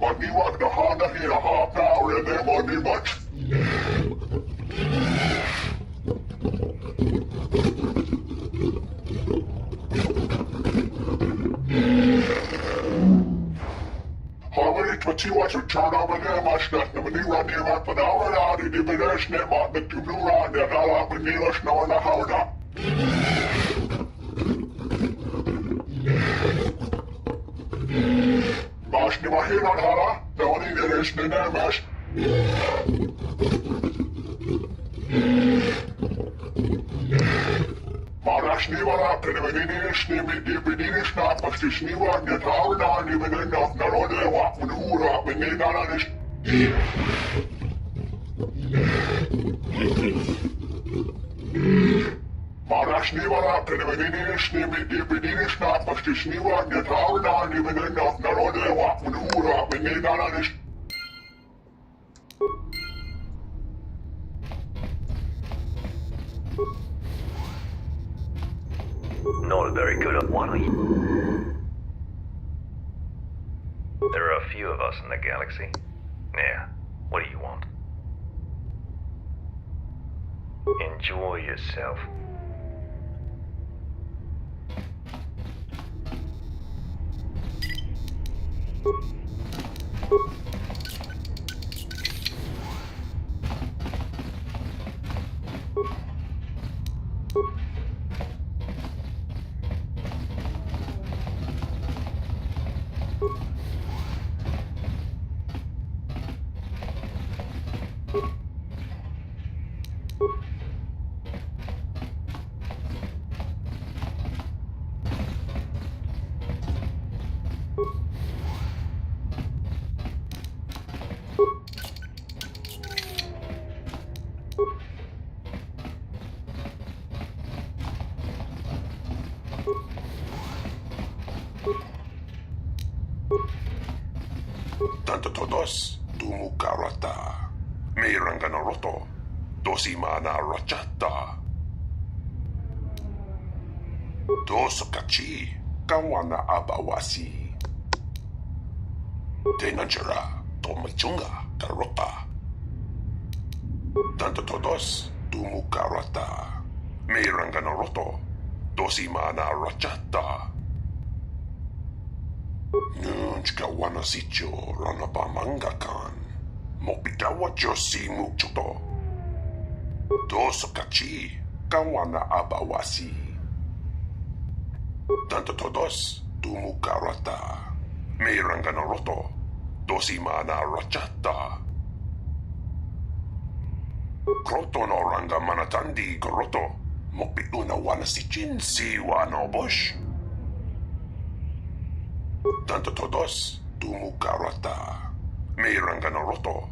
Manivak da hana hira hapna, urede manivač. What you turn over there, my stuff, the manure near my panara, the dividends, near my the Tunura, the Hala, the Nila, snow, and the Howda. Mash, never hear on Hala, the only there is the Namash. Marash Niva, the Venedish, the Venedish, not much to Sniva, the Tower, not even enough, not only a walk with Hura, when they got on this. Marash Niva, the Venedish, the Venedish, not much to Sniva, the Tower, not even enough, not only a walk with Hura, when they got on this. Not very good at one. There are a few of us in the galaxy. Yeah, what do you want? Enjoy yourself. todos, tumukarata. Meirangana roto, dosimana rachata. Dosokachi, kawana abawasi. Tenanjara, tomachunga, karoka. Tanto todos, tumukarata. Meirangana roto, dosimana rachata. Nunchka wana sicho ranapamangakan. Mopitawa josi muchoto. Dosokachi, kawana abawasi. Tanto todos, tumukarata. Meirangana roto, dosimana rachata. Kroto no ranga manatandi koroto. Mopituna wana sichin si wano bush. Tanto todos, tumukarata. Meirangana roto,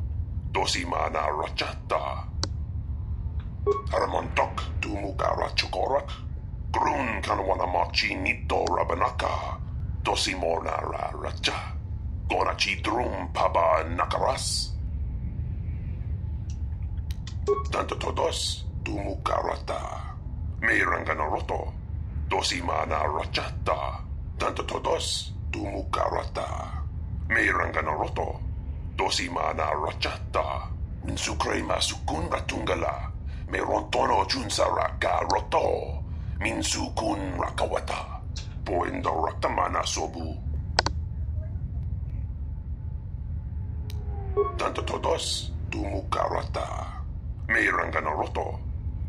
dosimana rachata. Haramontok, tumukarachukorak. Grun kanwana machi nito rabanaka. Dosimona ra racha. Gonachi drum paba nakaras. Tanto todos, tumukarata. Meirangana roto, dosimana rachata. Tanto todos, tumukarata. Meirangana roto, dosimana rachata. Minsukre masukun ratungala. Merontono junsara ka roto. Minsukun rakawata. Poendo rakamana sobu. Tanto todos, tumukarata. Meirangana roto,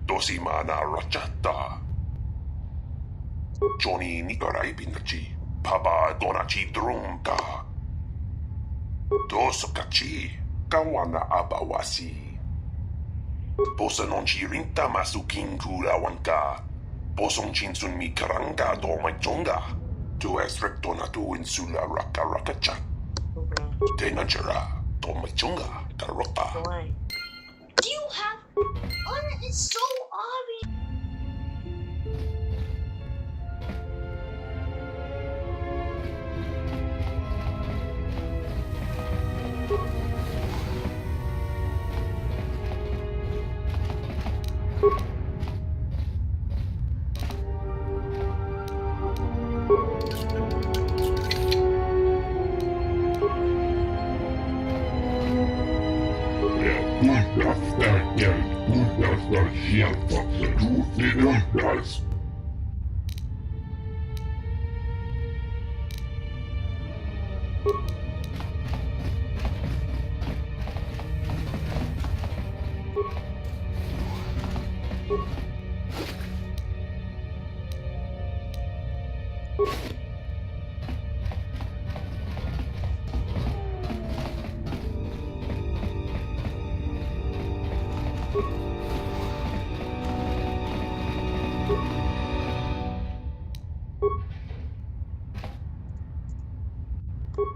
dosimana rachata. Johnny nikarai pinachi, papa donachi drumka. Dosokachi, kawana abawasi. Posa non ci rinta masukin kulawanka. Posong chinsun mi karanga do machonga. Tu es recto na tu insula raka rakacha. Tenanjara, do machonga, karoka. Do you have... Oh, it's so obvious.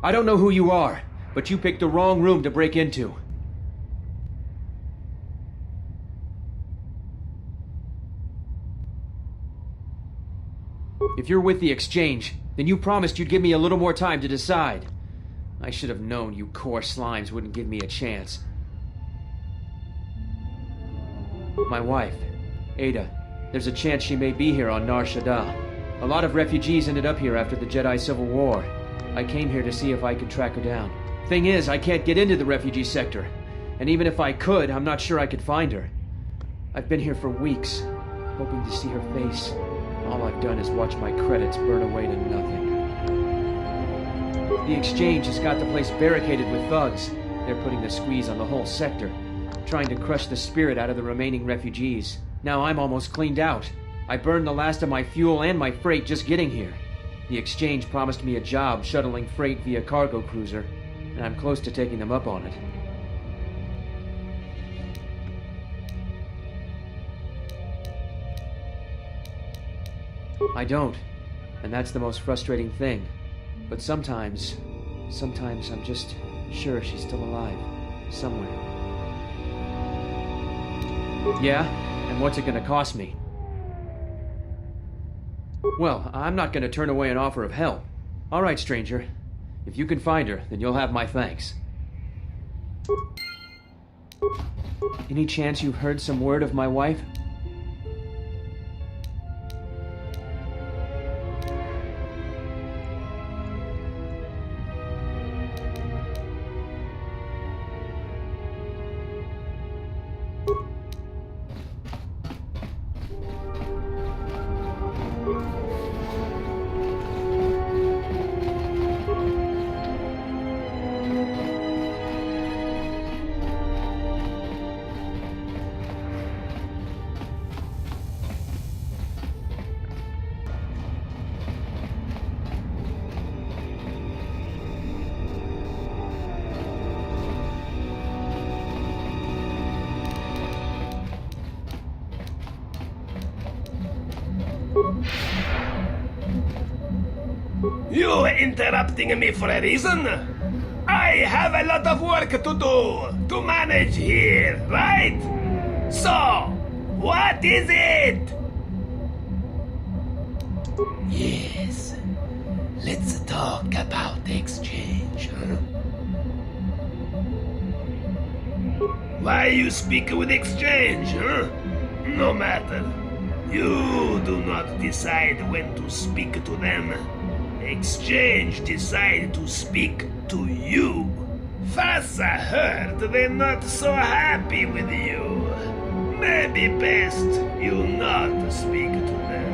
I don't know who you are, but you picked the wrong room to break into. If you're with the Exchange, then you promised you'd give me a little more time to decide. I should have known you core slimes wouldn't give me a chance. My wife, Ada, there's a chance she may be here on Nar Shaddaa. A lot of refugees ended up here after the Jedi Civil War. I came here to see if I could track her down. Thing is, I can't get into the refugee sector. And even if I could, I'm not sure I could find her. I've been here for weeks, hoping to see her face. All I've done is watch my credits burn away to nothing. The Exchange has got the place barricaded with thugs. They're putting the squeeze on the whole sector, trying to crush the spirit out of the remaining refugees. Now I'm almost cleaned out. I burned the last of my fuel and my freight just getting here. The Exchange promised me a job shuttling freight via cargo cruiser, and I'm close to taking them up on it. I don't, and that's the most frustrating thing. But sometimes I'm just sure she's still alive, somewhere. Yeah? And what's it gonna cost me? Well, I'm not gonna turn away an offer of help. All right, stranger. If you can find her, then you'll have my thanks. Any chance you've heard some word of my wife? You interrupting me for a reason? I have a lot of work to do to manage here, right? So, what is it? Yes, let's talk about the exchange. Why you speak with exchange, huh? No matter. You do not decide when to speak to them. Exchange decide to speak to you. Fassa heard they're not so happy with you. Maybe best you not speak to them.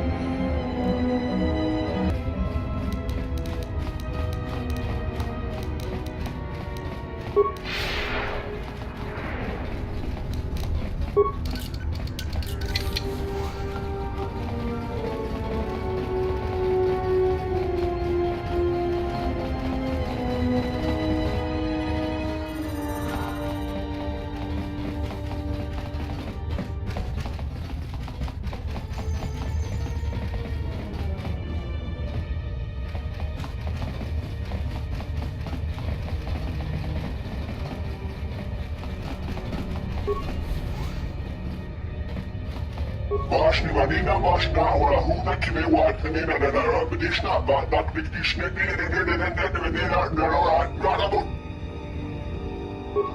Başni vanina başna ora huda kime wat nina na na bedishna ba dak dikdishne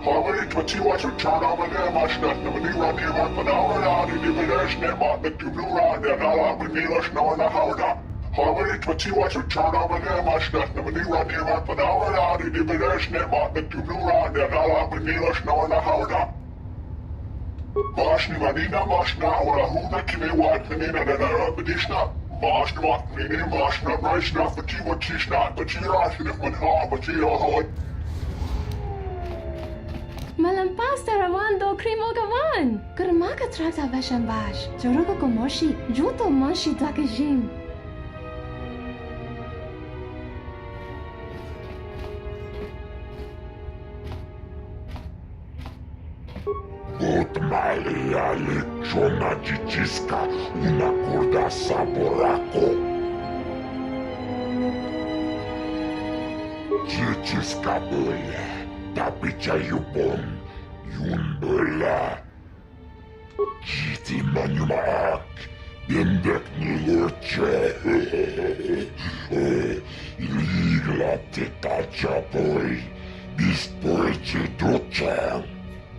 Haveri twati was return over there başna na bedi radi var panawra di bedishne ba the tubura na na bedilish no na hawda Haveri twati was return over there başna na bedi radi var panawra di bedishne ba the tubura na na bedilish no na hawda Başni vanina başna ora huda kime wat nina na na bedishna başna wat nina başna başna fati wat tishna but you rashin if man ha but you ho Malampas tarawando krimo gawan. Kurmaka trata vashambash. Jorogo komoshi. Juto moshi dakajim. От малия лечона чичиска una corda saboraco. Чичиска бăia, tapicea iubon, iun băla. Citi maniumac, bendec nilurce. Ligla te tacea poi, bispolce duceam.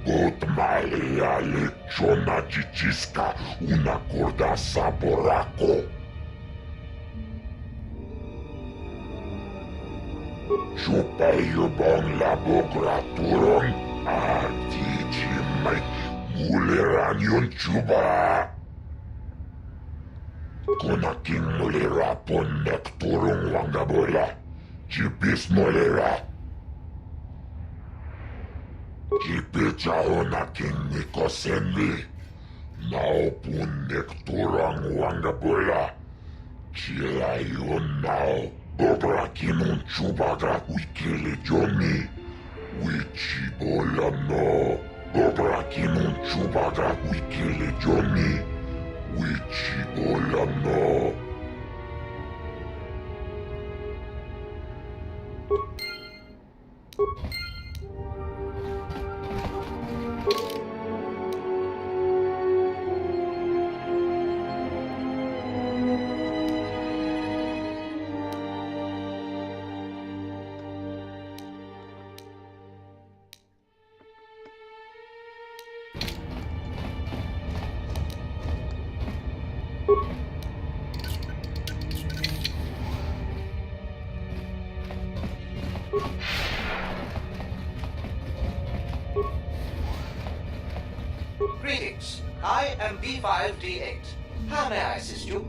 От малия лечона чичиска una corda saboraco. Chupa iubon la bograturon, artici mai muleranion chuba. Conakin mulera pon necturun wangabola, chipis mulera. Chipicea onakin nikosenli, nao pun necturun wangabola, chila yun nao. Bobrakin un chubagat wikili jomi, wichibola no. Bobrakin un chubagat wikili jomi, wichibola no. I am B5D8. How may I assist you?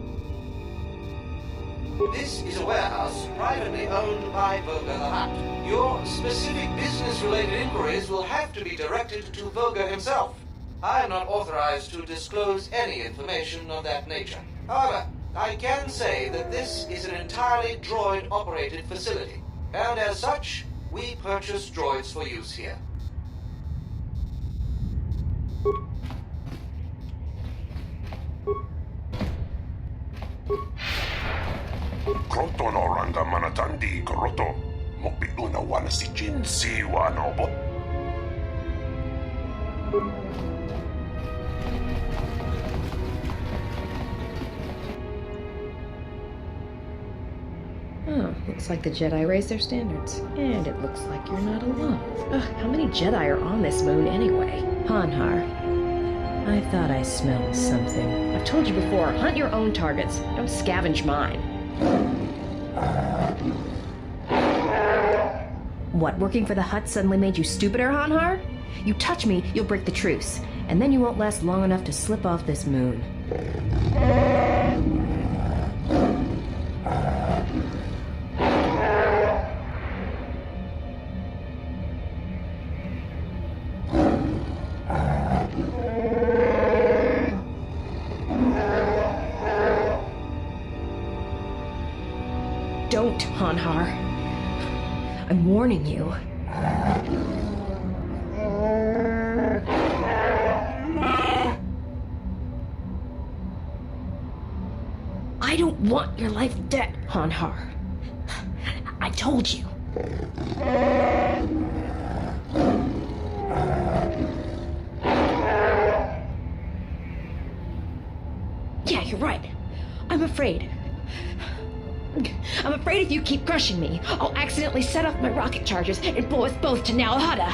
This is a warehouse privately owned by Voga the Hutt. Your specific business-related inquiries will have to be directed to Voga himself. I am not authorized to disclose any information of that nature. However, I can say that this is an entirely droid-operated facility, and as such, we purchase droids for use here. Kroto no ranga manatandi koroto. Mokbitu na wana si Jin siwa no bot. Oh, looks like the Jedi raised their standards. And it looks like you're not alone. Ugh, how many Jedi are on this moon anyway? Hanhar, I thought I smelled something. I've told you before, hunt your own targets. Don't scavenge mine. What, working for the Hutt suddenly made you stupider, Hanhar? You touch me, you'll break the truce. And then you won't last long enough to slip off this moon. Don't, Hanhar. I'm warning you. I don't want your life dead, Hanhar. I told you. Yeah, you're right. I'm afraid. I'm afraid if you keep crushing me, I'll accidentally set off my rocket charges and blow us both to Nal Hutta.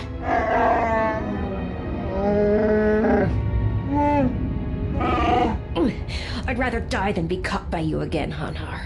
I'd rather die than be caught by you again, Hanhar.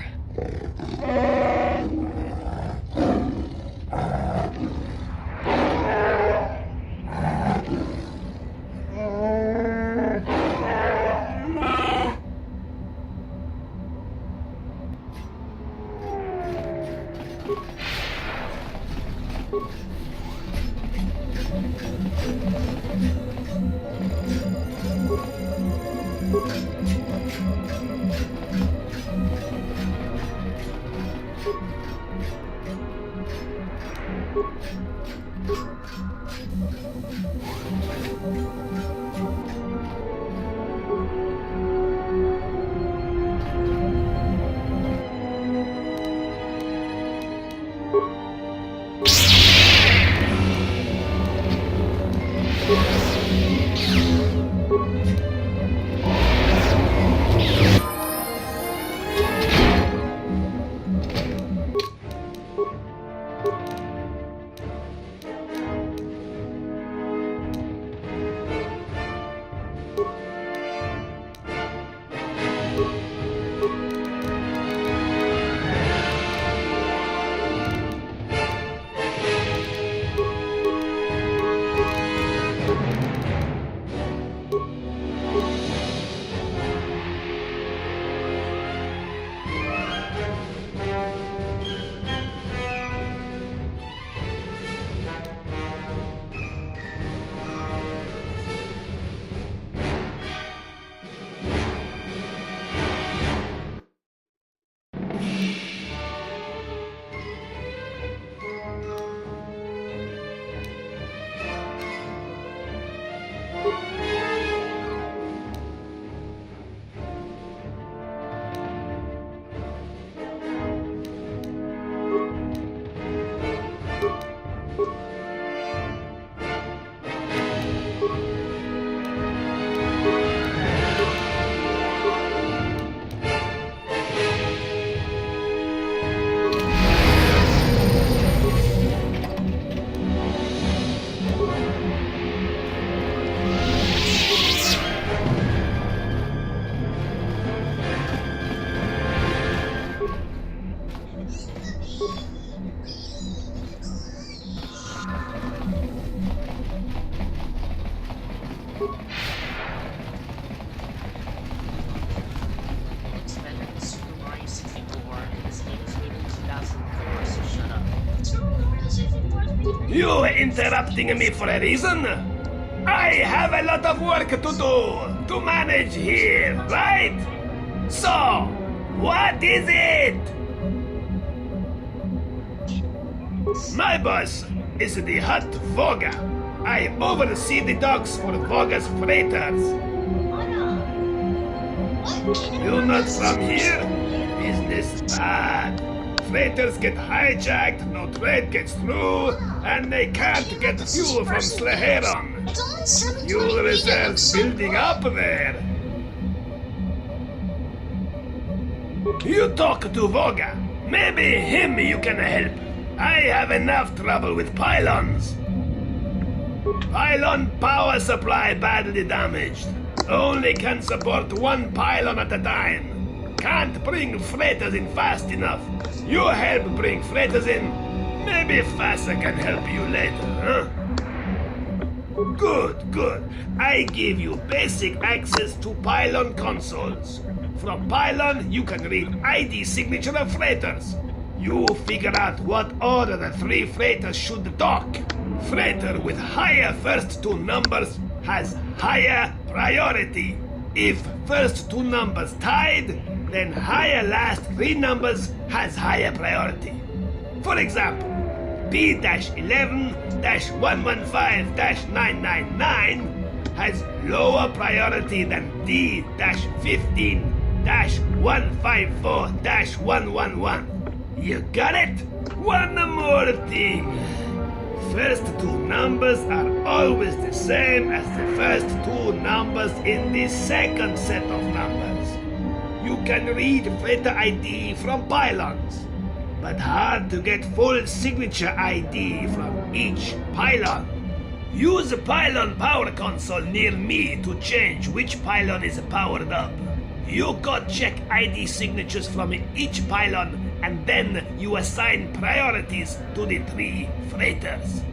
You interrupting me for a reason? I have a lot of work to do, to manage here, right? So, what is it? My boss is the Hut Voga. I oversee the docks for Voga's freighters. You're not from here? Business bad. Freighters get hijacked, no trade gets through, and they can't get fuel from Sleheron. Fuel reserves building up there. You talk to Voga. Maybe him you can help. I have enough trouble with pylons. Pylon power supply badly damaged. Only can support one pylon at a time. Can't bring freighters in fast enough. You help bring freighters in. Maybe Fasa can help you later, huh? Good, good. I give you basic access to pylon consoles. From pylon, you can read ID signature of freighters. You figure out what order the 3 freighters should dock. Freighter with higher first 2 numbers has higher priority. If first 2 numbers tied, then higher last 3 numbers has higher priority. For example, B-11-115-999 has lower priority than D-15-154-111. You got it? One more thing. First 2 numbers are always the same as the first 2 numbers in the second set of numbers. You can read freighter ID from pylons, but hard to get full signature ID from each pylon. Use a pylon power console near me to change which pylon is powered up. You go check ID signatures from each pylon, and then you assign priorities to the 3 freighters.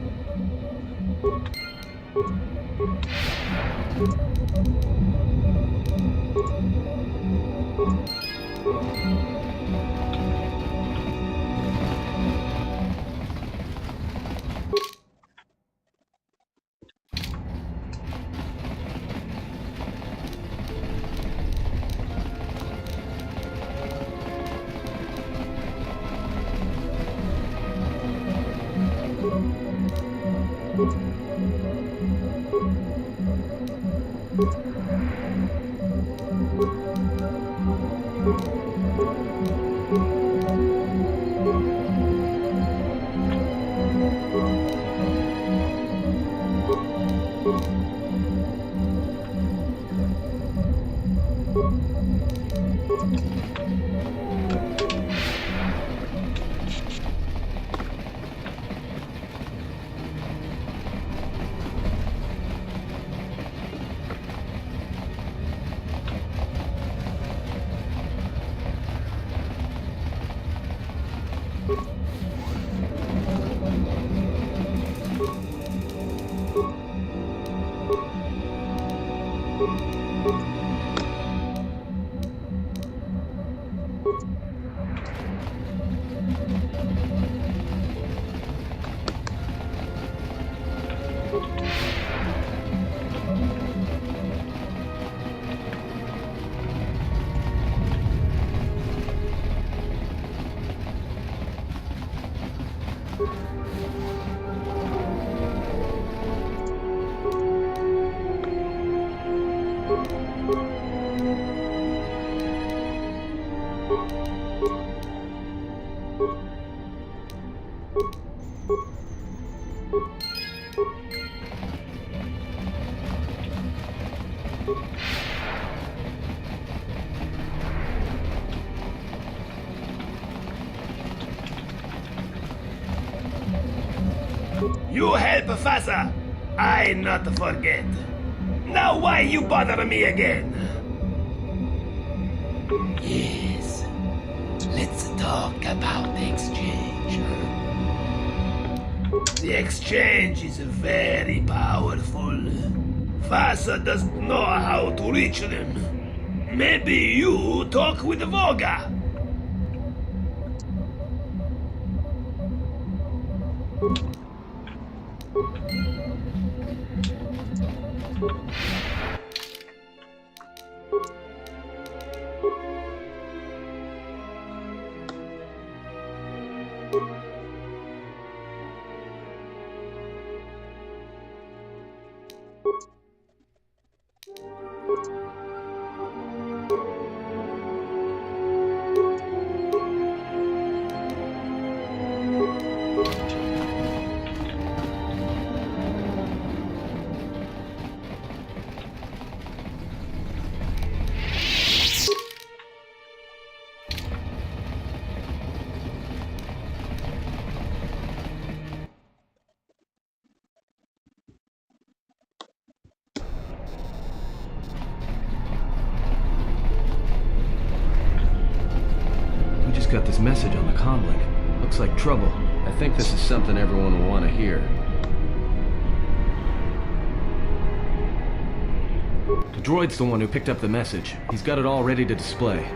You help Fasa. I not forget. Now why you bother me again? Yes. Let's talk about the exchange. The exchange is very powerful. Fasa doesn't know how to reach them. Maybe you talk with Voga. Got this message on the comlink. Looks like trouble. I think this is something everyone will want to hear. The droid's the one who picked up the message. He's got it all ready to display.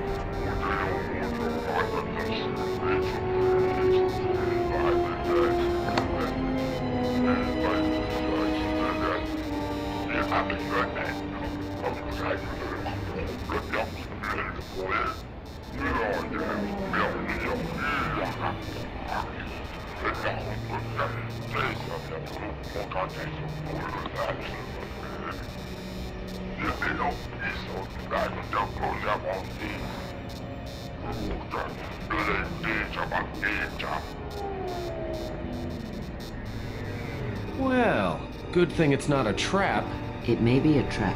Well, good thing it's not a trap. It may be a trap,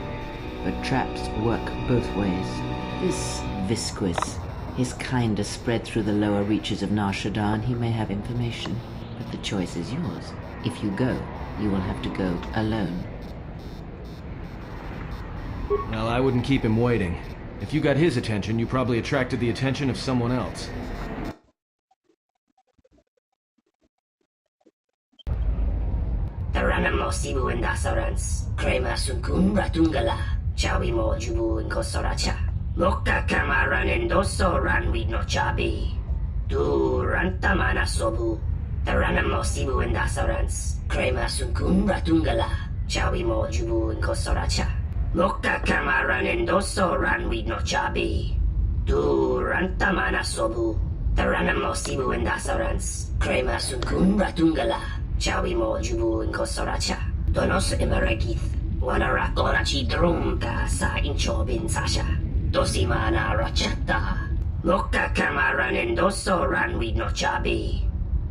but traps work both ways. This Visquis, his kind is spread through the lower reaches of Nar Shaddaa, and he may have information, but the choice is yours. If you go, you will have to go alone. Well, I wouldn't keep him waiting. If you got his attention, you probably attracted the attention of someone else. Taranamo Sibu and Dasarans, Krema Sunkun Ratungala, Chawi Mo Jubu and Kosoracha, Moka Kamaran and Doso Ran with no Chabi, Du Rantamana Sobu, Taranamo Sibu and Dasarans, Krema Sunkun Ratungala, Chawi Mo Jubu and Kosoracha, Moka Kamaran and Doso Ran with no Chabi, Du Rantamana Sobu, Taranamo Sibu and Dasarans, Krema Sunkun Ratungala, Chawi Mo Jubu and Kosoracha, Donos Emeregith, Wanara Korachi Drunka Sa Inchobin Sasha, Dosimana Rachata, Moka Kamaran and Doso Ran with no Chabi,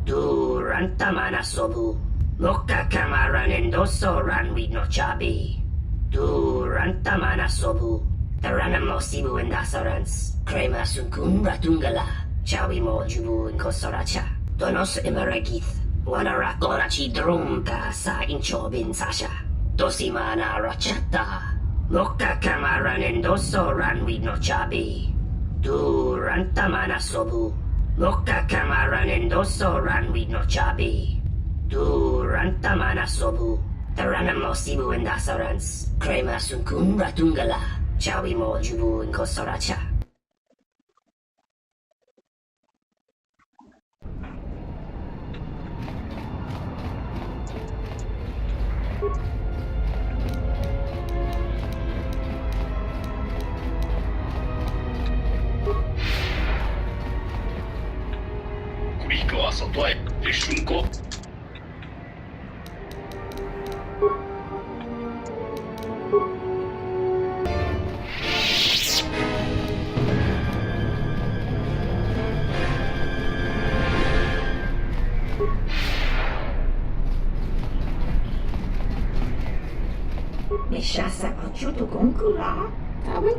Du Rantamana Sobu, Moka Kamaran and Doso Ran with no Chabi, Du Rantamana Sobu, Taranamo Sibu and Dasarans, Krema Sunkun Ratungala, Chawi Mo Jubu and Kosoracha, Donos Emeregith, Wanara Korachi Drunka Sa Inchobin Sasha, Dosimana Rachata, Moka Kamaran and Doso Ran with no Chabi, Du Rantamana Sobu, Moka Kamaran and Doso Ran with no Chabi, Du Rantamana Sobu, Taranamo Sibu and Dasarans, Krema Sunkun Ratungala, Chawi Mo Jubu and Kosoracha. Meshasa Achuto Gonkula, Tabit?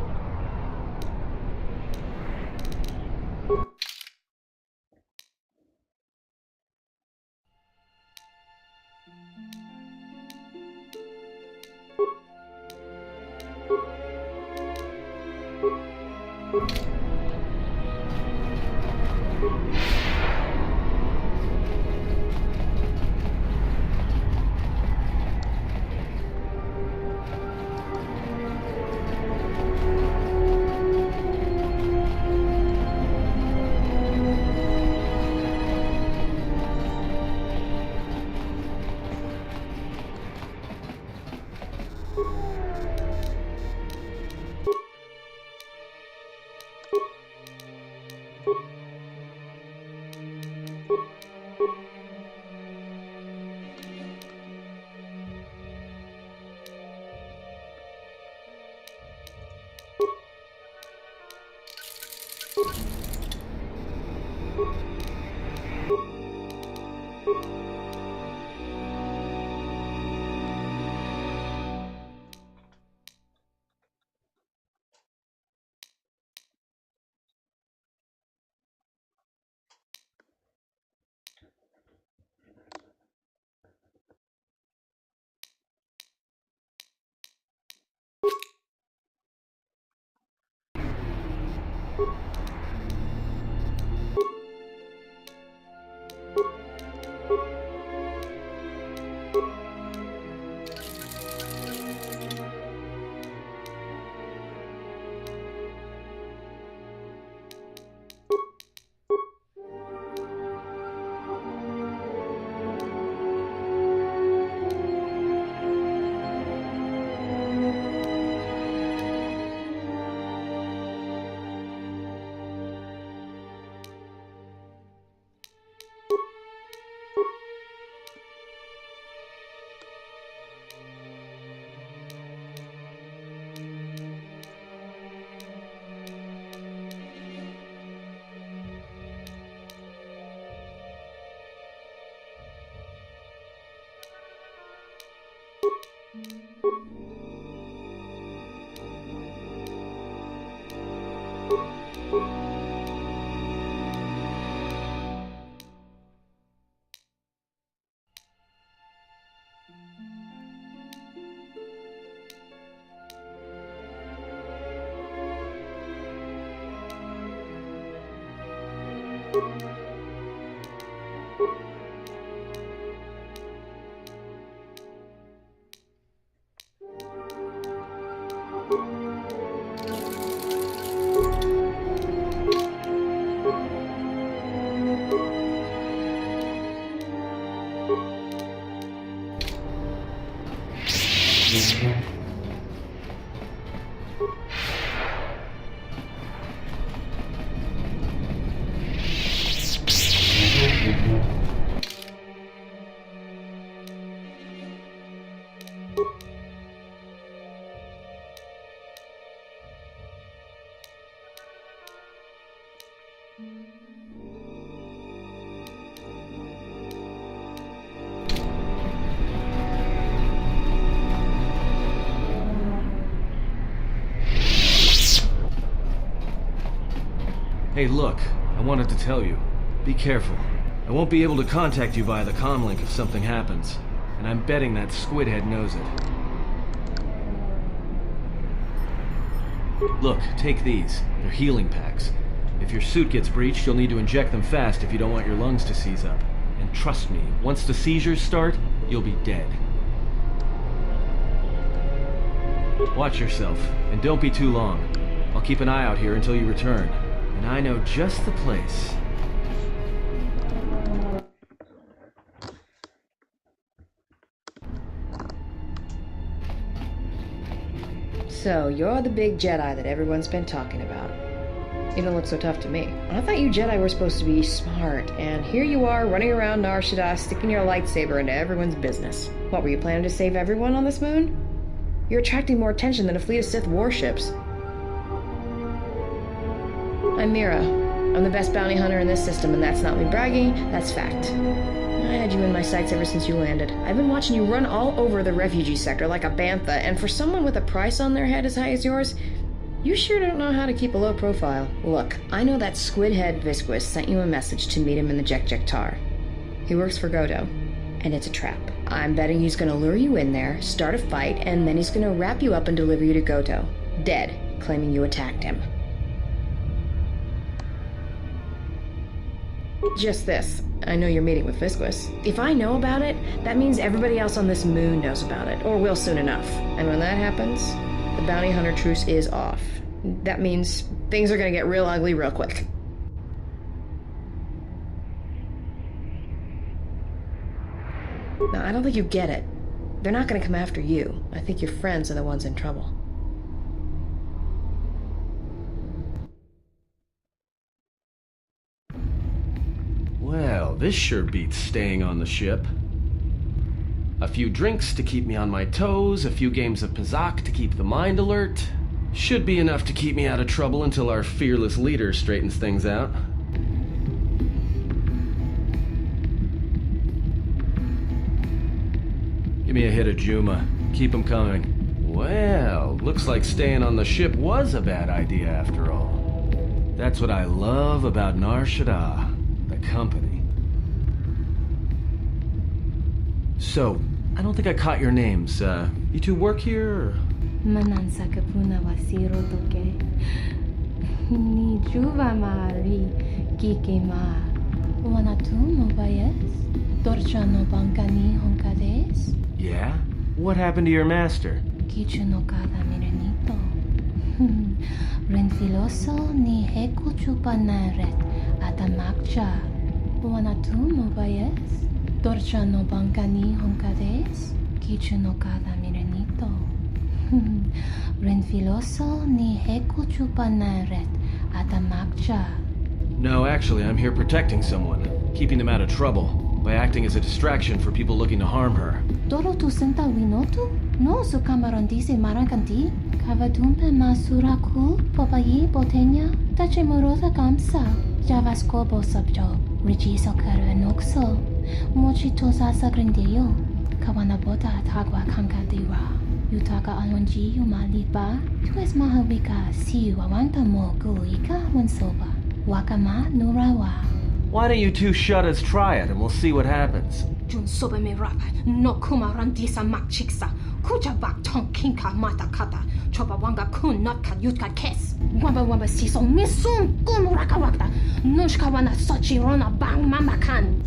Hey, look, I wanted to tell you. Be careful. I won't be able to contact you via the comlink if something happens, and I'm betting that squidhead knows it. Look, take these. They're healing packs. If your suit gets breached, you'll need to inject them fast if you don't want your lungs to seize up. And trust me, once the seizures start, you'll be dead. Watch yourself, and don't be too long. I'll keep an eye out here until you return. And I know just the place. So, you're the big Jedi that everyone's been talking about. You don't look so tough to me. I thought you Jedi were supposed to be smart, and here you are running around Nar Shaddaa sticking your lightsaber into everyone's business. What, were you planning to save everyone on this moon? You're attracting more attention than a fleet of Sith warships. I'm Mira. I'm the best bounty hunter in this system, and that's not me bragging, that's fact. I had you in my sights ever since you landed. I've been watching you run all over the refugee sector like a bantha, and for someone with a price on their head as high as yours, you sure don't know how to keep a low profile. Look, I know that squid-head Visquis sent you a message to meet him in the Jek-Jek-Tar. He works for Godo, and it's a trap. I'm betting he's gonna lure you in there, start a fight, and then he's gonna wrap you up and deliver you to Goto. Dead, claiming you attacked him. Just this. I know you're meeting with Visquis. If I know about it, that means everybody else on this moon knows about it, or will soon enough. And when that happens, the bounty hunter truce is off. That means things are gonna get real ugly real quick. Now, I don't think you get it. They're not gonna come after you. I think your friends are the ones in trouble. Well, this sure beats staying on the ship. A few drinks to keep me on my toes, a few games of Pazak to keep the mind alert. Should be enough to keep me out of trouble until our fearless leader straightens things out. Give me a hit of Juma. Keep them coming. Well, looks like staying on the ship was a bad idea after all. That's what I love about Nar Shaddaa, the company. So, I don't think I caught your names. You two work here, or? Manansa kapuna wasiro toke. Ni juva mari kike ma. Wana tu mobayes? Dorcha no bankani honkades? Yeah? What happened to your master? Kichu no kada mirenito. Renfiloso ni heku chupanaret atamakcha. Wana tu mobayes? Dorcha no bankani honkades? Kichu no kada mirenito. Renfiloso ni heku chupanaret atamakcha. No, actually, I'm here protecting someone, keeping them out of trouble, by acting as a distraction for people looking to harm her. Toro tu senta winotu? No su camarondise marankanti. Kavatumpe masuraku, popayi botenya, tache morosa kamsa. Javaskobo subjob, rigiso karvenoxo. Mochi tosa sagrindeo. Kawanabota tagwa kankadira. Yutaka alonji umaliba. Tu es mahavika siu awanta mo guika wansoba. Wakama nurawa. Why don't you two shut us try it, and we'll see what happens. Jun sobe me rapa, no kuma randisa mak chiksa. Kucha bak tong kinka mata kata. Chopa wanga kun not ka yutka kes. Wamba wamba siso misum kun raka wakta. Nushka wana sochi rona bang mama kan.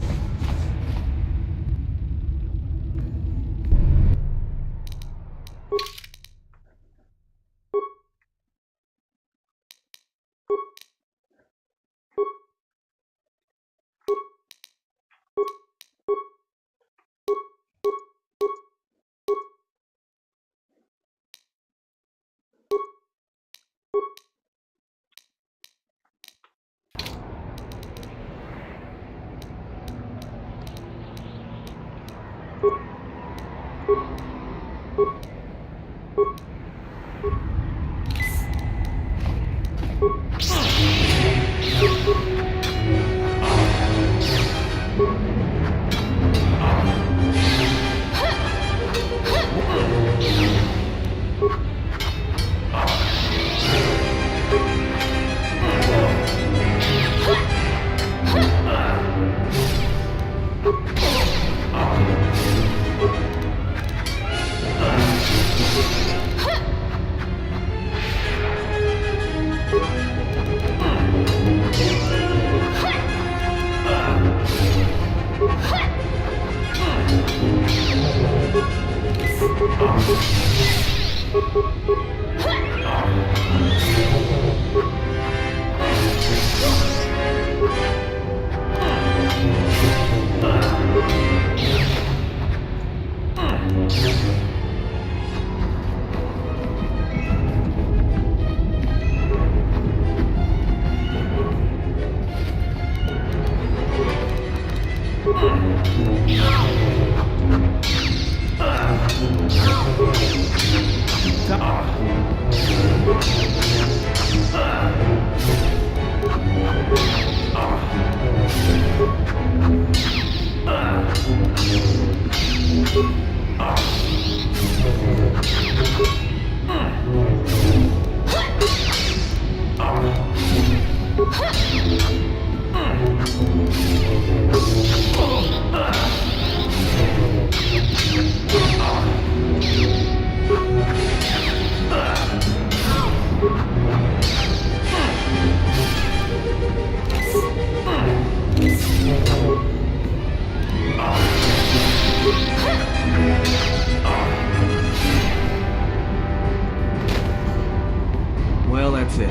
Well, that's it.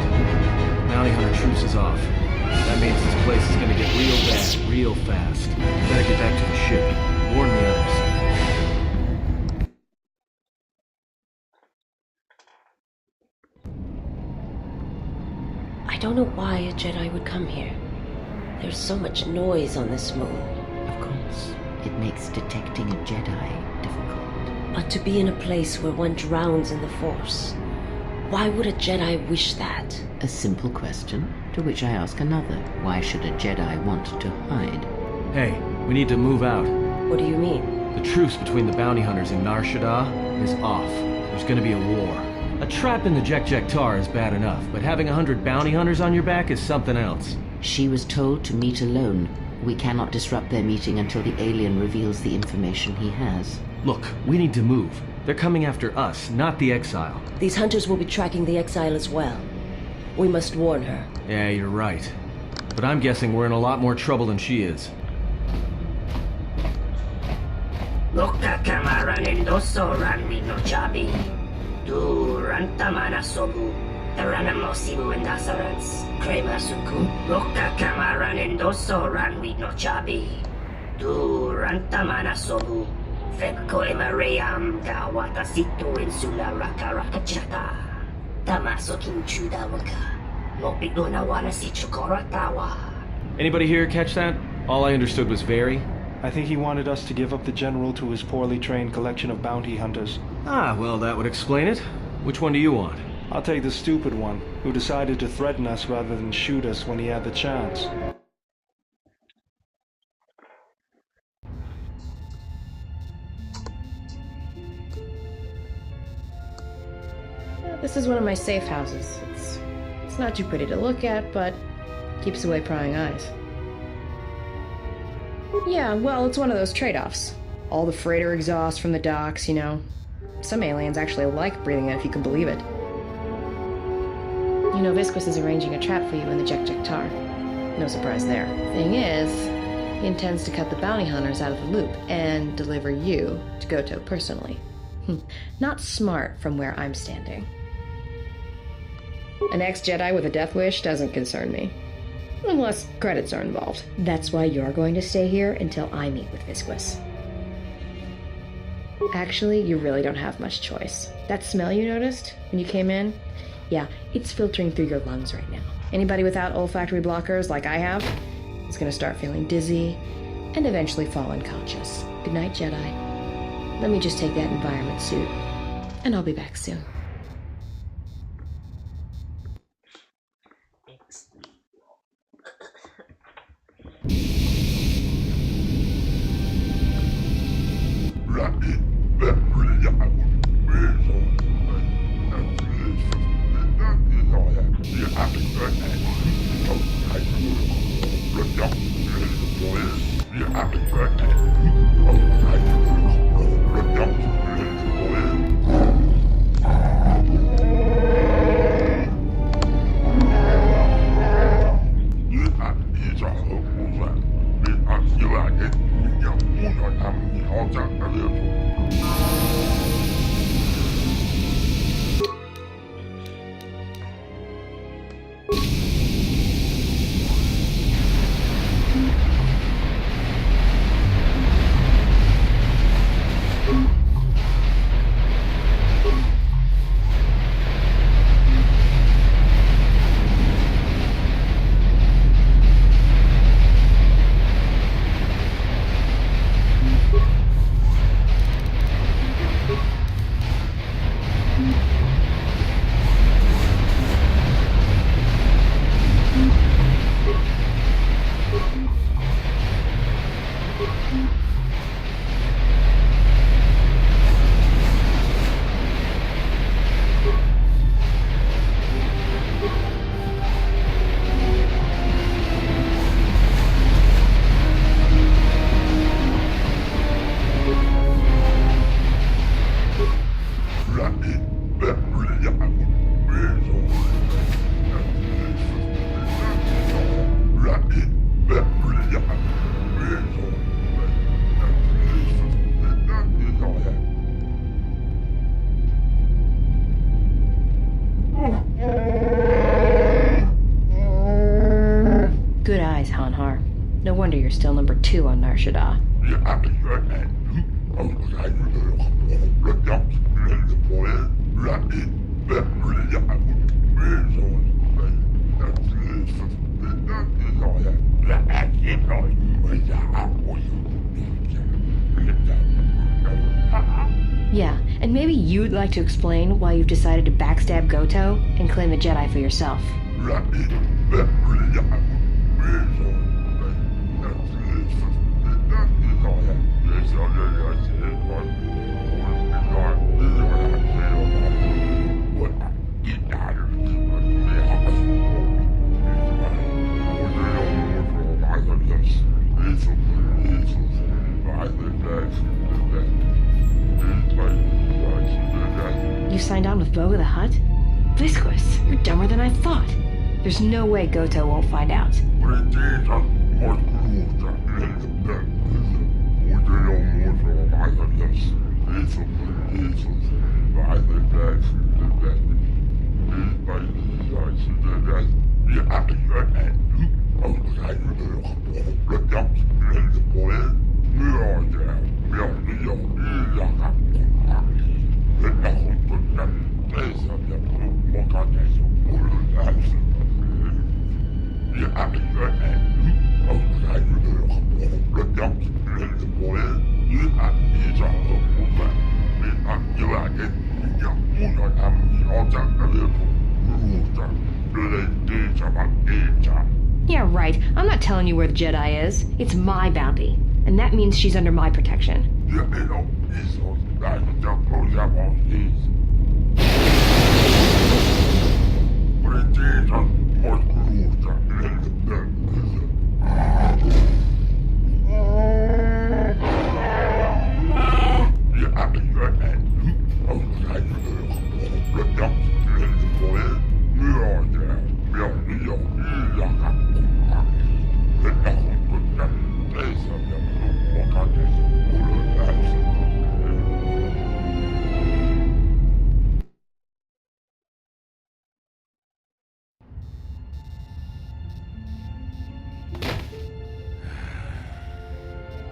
Bounty Hunter truce is off. That means this place is gonna get real bad, real fast. Better get back to the ship. Warn the others. I don't know why a Jedi would come here. There's so much noise on this moon. Of course, it makes detecting a Jedi difficult. But to be in a place where one drowns in the Force, why would a Jedi wish that? A simple question, to which I ask another. Why should a Jedi want to hide? Hey, we need to move out. What do you mean? The truce between the bounty hunters and Nar Shaddaa is off. There's gonna be a war. A trap in the Jek-Jek-Tar is bad enough, but having 100 bounty hunters on your back is something else. She was told to meet alone. We cannot disrupt their meeting until the alien reveals the information he has. Look, we need to move. They're coming after us, not the Exile. These hunters will be tracking the Exile as well. We must warn her. Yeah, you're right. But I'm guessing we're in a lot more trouble than she is. Loka kamaranen doso ranwi no chabi. Du rantamana sobu. Taranamosibu and Nasarans. Krema suku. Loka kamaranen doso ranwi no chabi. Du rantamana sobu. Fekko emaream gawata situ insula raka raka chata. Tamaso kinchuda waka. Mopigona wana si chukoratawa. Anybody here catch that? All I understood was very. I think he wanted us to give up the General to his poorly trained collection of bounty hunters. Ah, well, that would explain it. Which one do you want? I'll take the stupid one, who decided to threaten us rather than shoot us when he had the chance. This is one of my safe houses. It's not too pretty to look at, but keeps away prying eyes. Yeah, well, it's one of those trade-offs. All the freighter exhaust from the docks, you know. Some aliens actually like breathing it, if you can believe it. You know, Visquis is arranging a trap for you in the Jek-Jek-Tar. No surprise there. Thing is, he intends to cut the bounty hunters out of the loop and deliver you to KOTOR personally. Not smart from where I'm standing. An ex-Jedi with a death wish doesn't concern me. Unless credits are involved. That's why you're going to stay here until I meet with Visquis. Actually, you really don't have much choice. That smell you noticed when you came in? Yeah, it's filtering through your lungs right now. Anybody without olfactory blockers, like I have, is going to start feeling dizzy and eventually fall unconscious. Good night, Jedi. Let me just take that environment suit, and I'll be back soon. Good eyes, Hanhar. No wonder you're still number 2 on Nar Shaddaa. maybe you'd like to explain why you've decided to backstab Goto and claim the Jedi for yourself. You signed on with Boga the Hutt? Visquis, you're dumber than I thought. There's no way Goto won't find out. Yeah, right. I'm not telling you where the Jedi is. It's my bounty. And that means she's under my protection.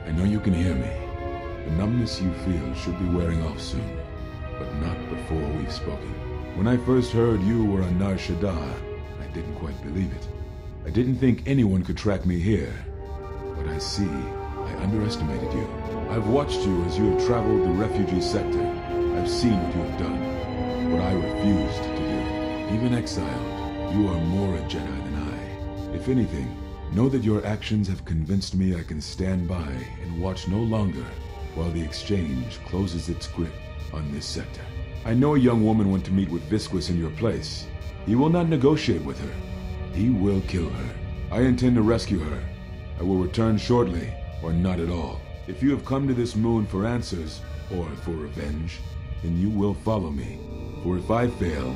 I know you can hear me. The numbness you feel should be wearing off soon, but not before we've spoken. When I first heard you were on Nar Shaddaa, I didn't quite believe it. I didn't think anyone could track me here, but I see I underestimated you. I've watched you as you have traveled the refugee sector. I've seen what you have done, what I refused to do. Even exiled, you are more a Jedi than I. If anything, know that your actions have convinced me I can stand by and watch no longer while the Exchange closes its grip on this sector. I know a young woman went to meet with Visquis in your place. He will not negotiate with her. He will kill her. I intend to rescue her. I will return shortly, or not at all. If you have come to this moon for answers, or for revenge, then you will follow me. For if I fail,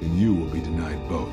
then you will be denied both.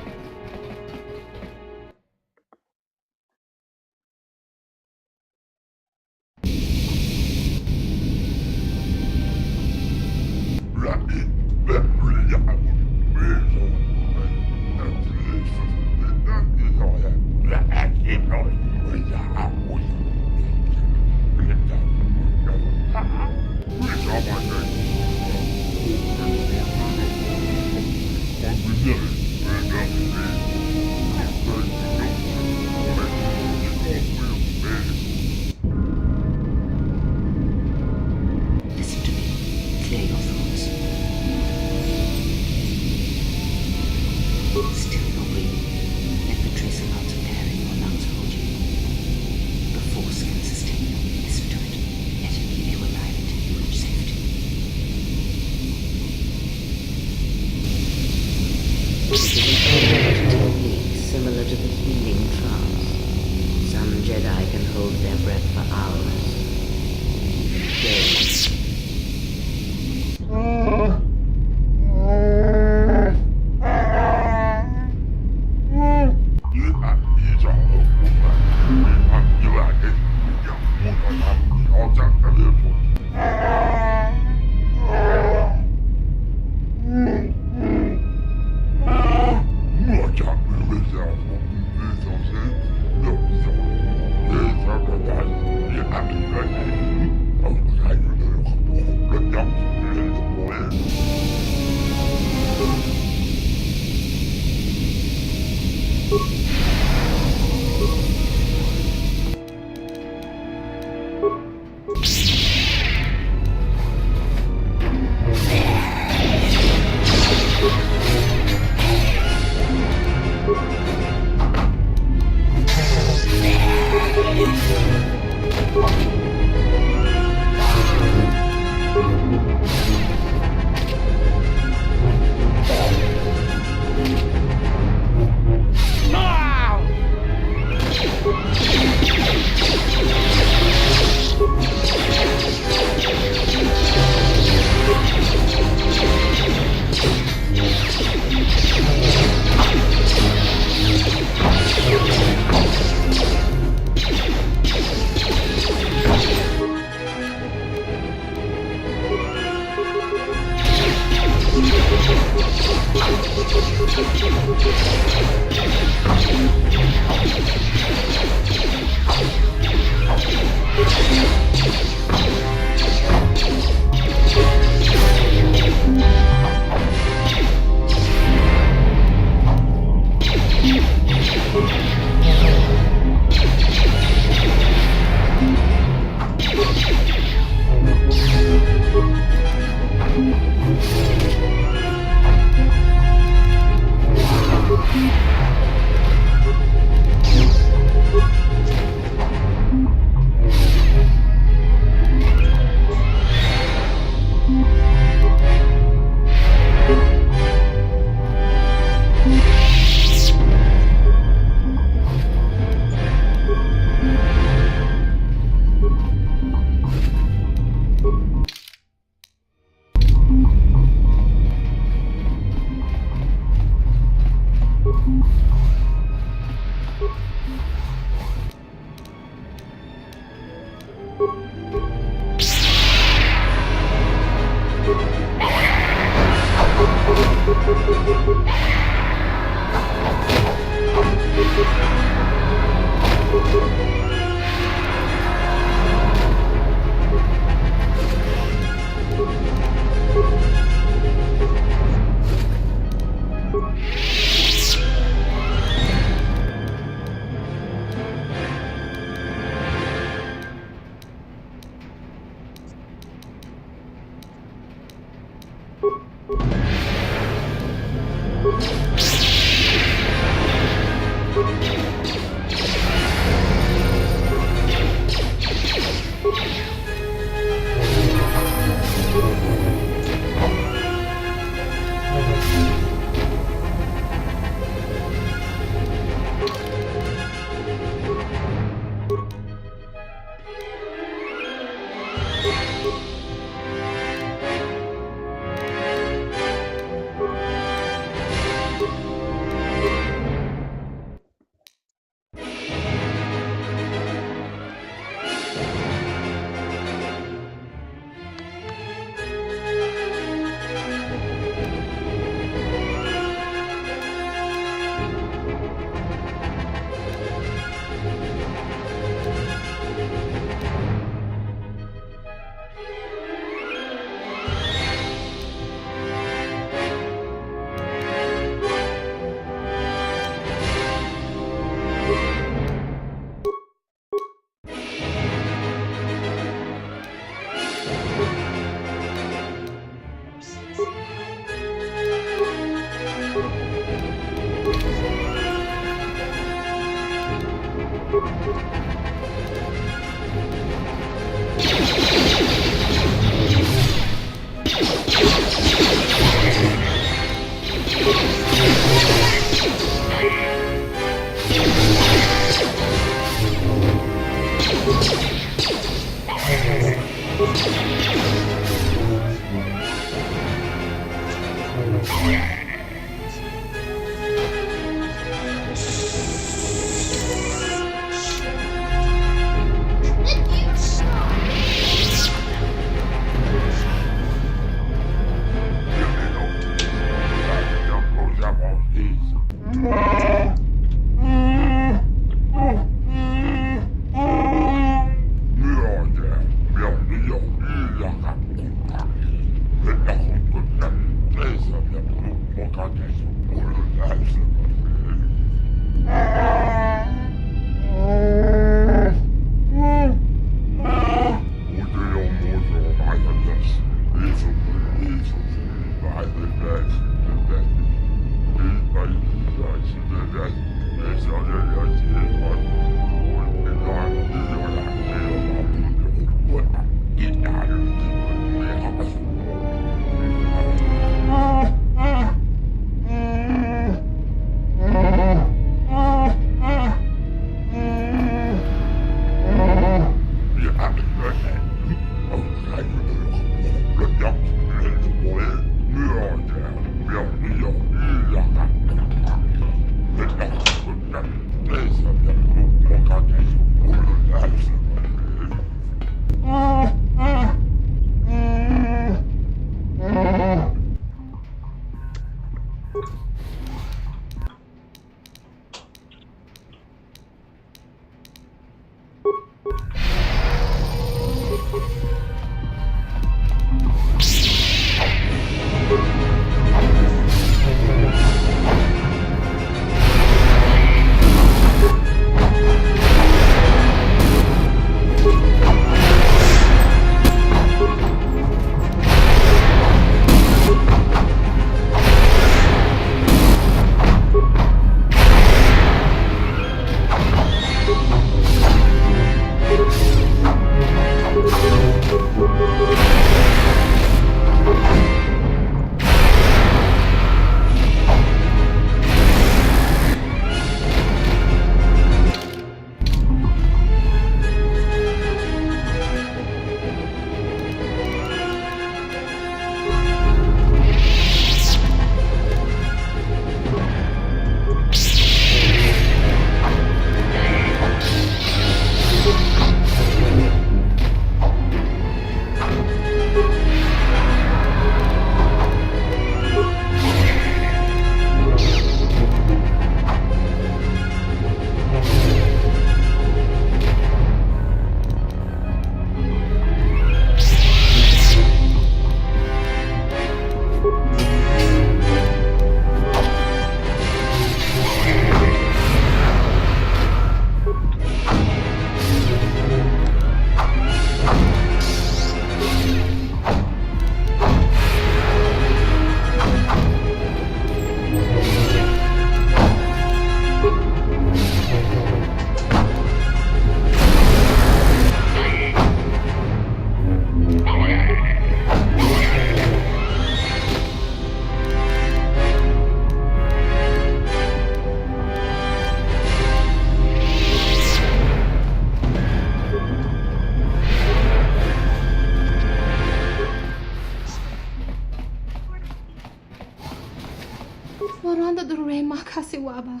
Randa de re makasiwaba.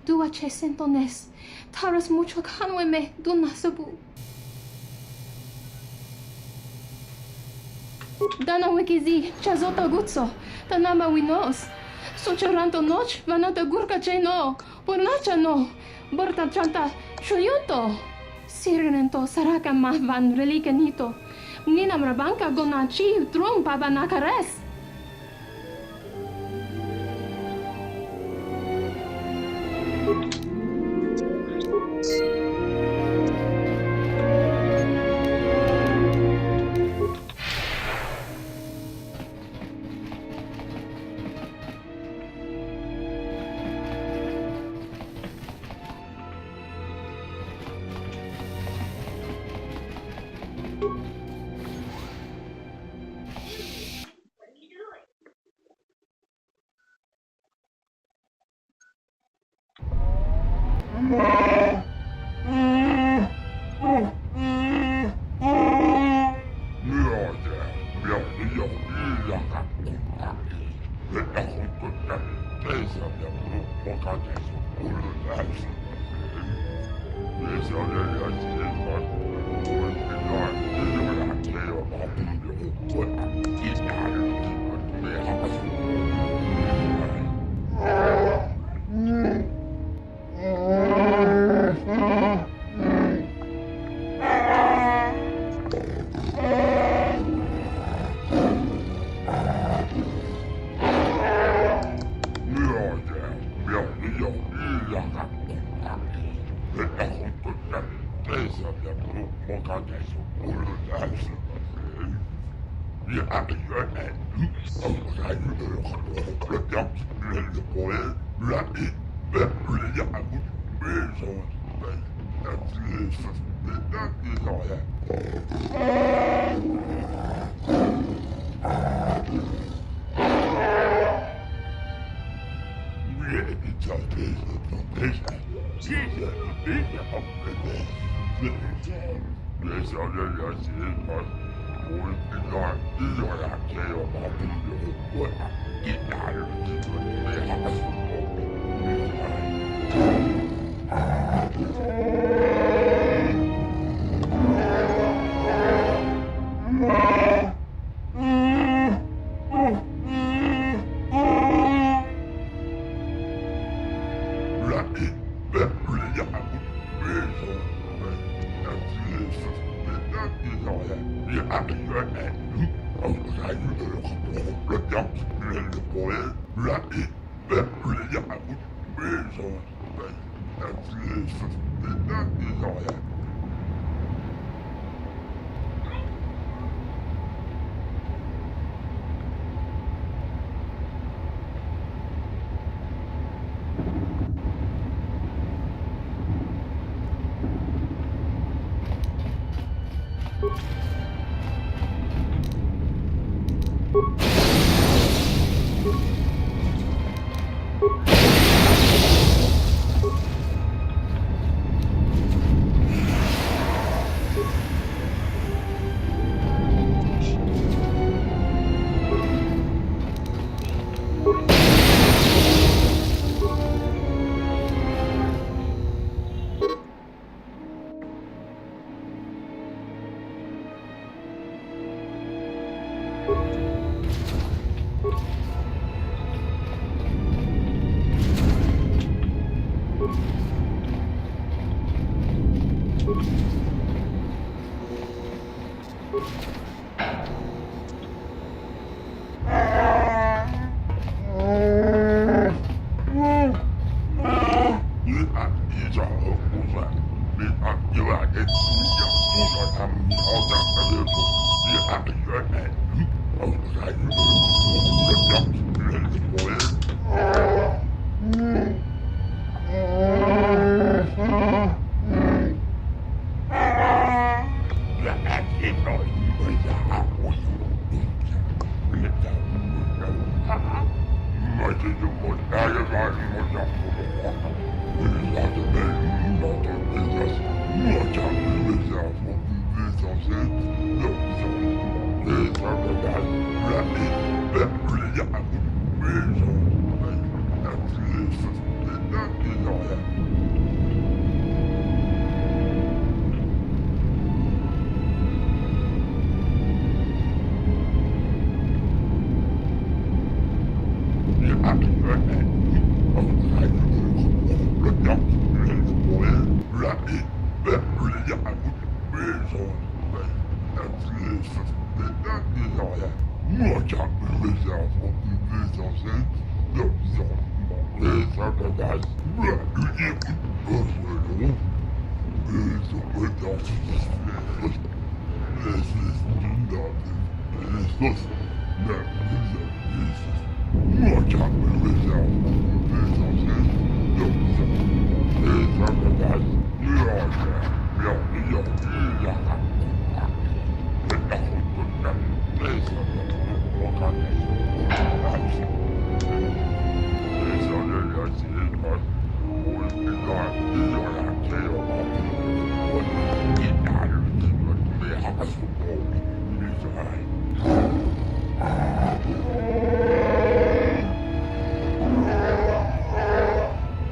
Dua chesentones. Taras mucho canweme dunasabu. Dana wikizi, chazota gutso. Tanama winos. Socharanto noch, vanata gurka cheno. Pornacha no. Borta chanta shuyuto. Sirenento saraka mahvan relicanito. Nina mrabanka gonachi drum pabanakares.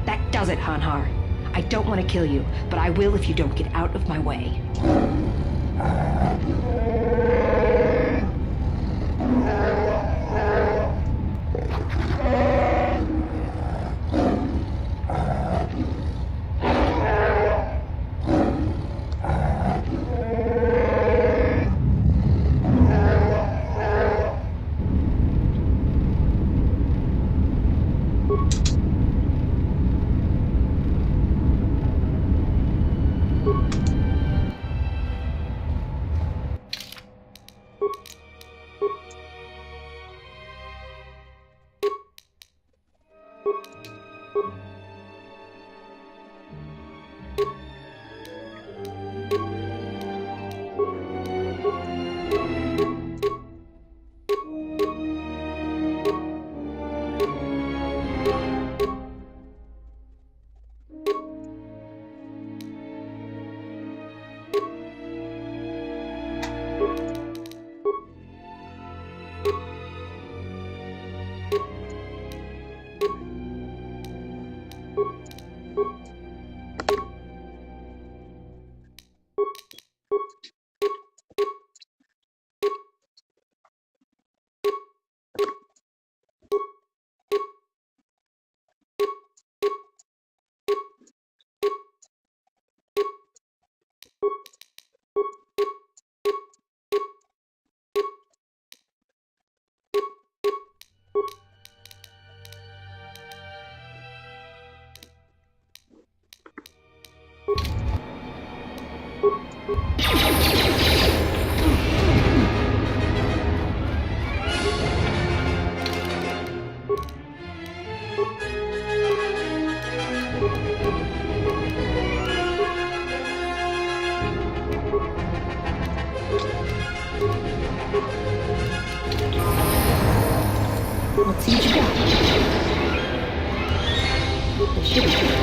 That does it, Hanhar. I don't want to kill you, but I will if you don't get out of my way. Let's see what you got. This should be good.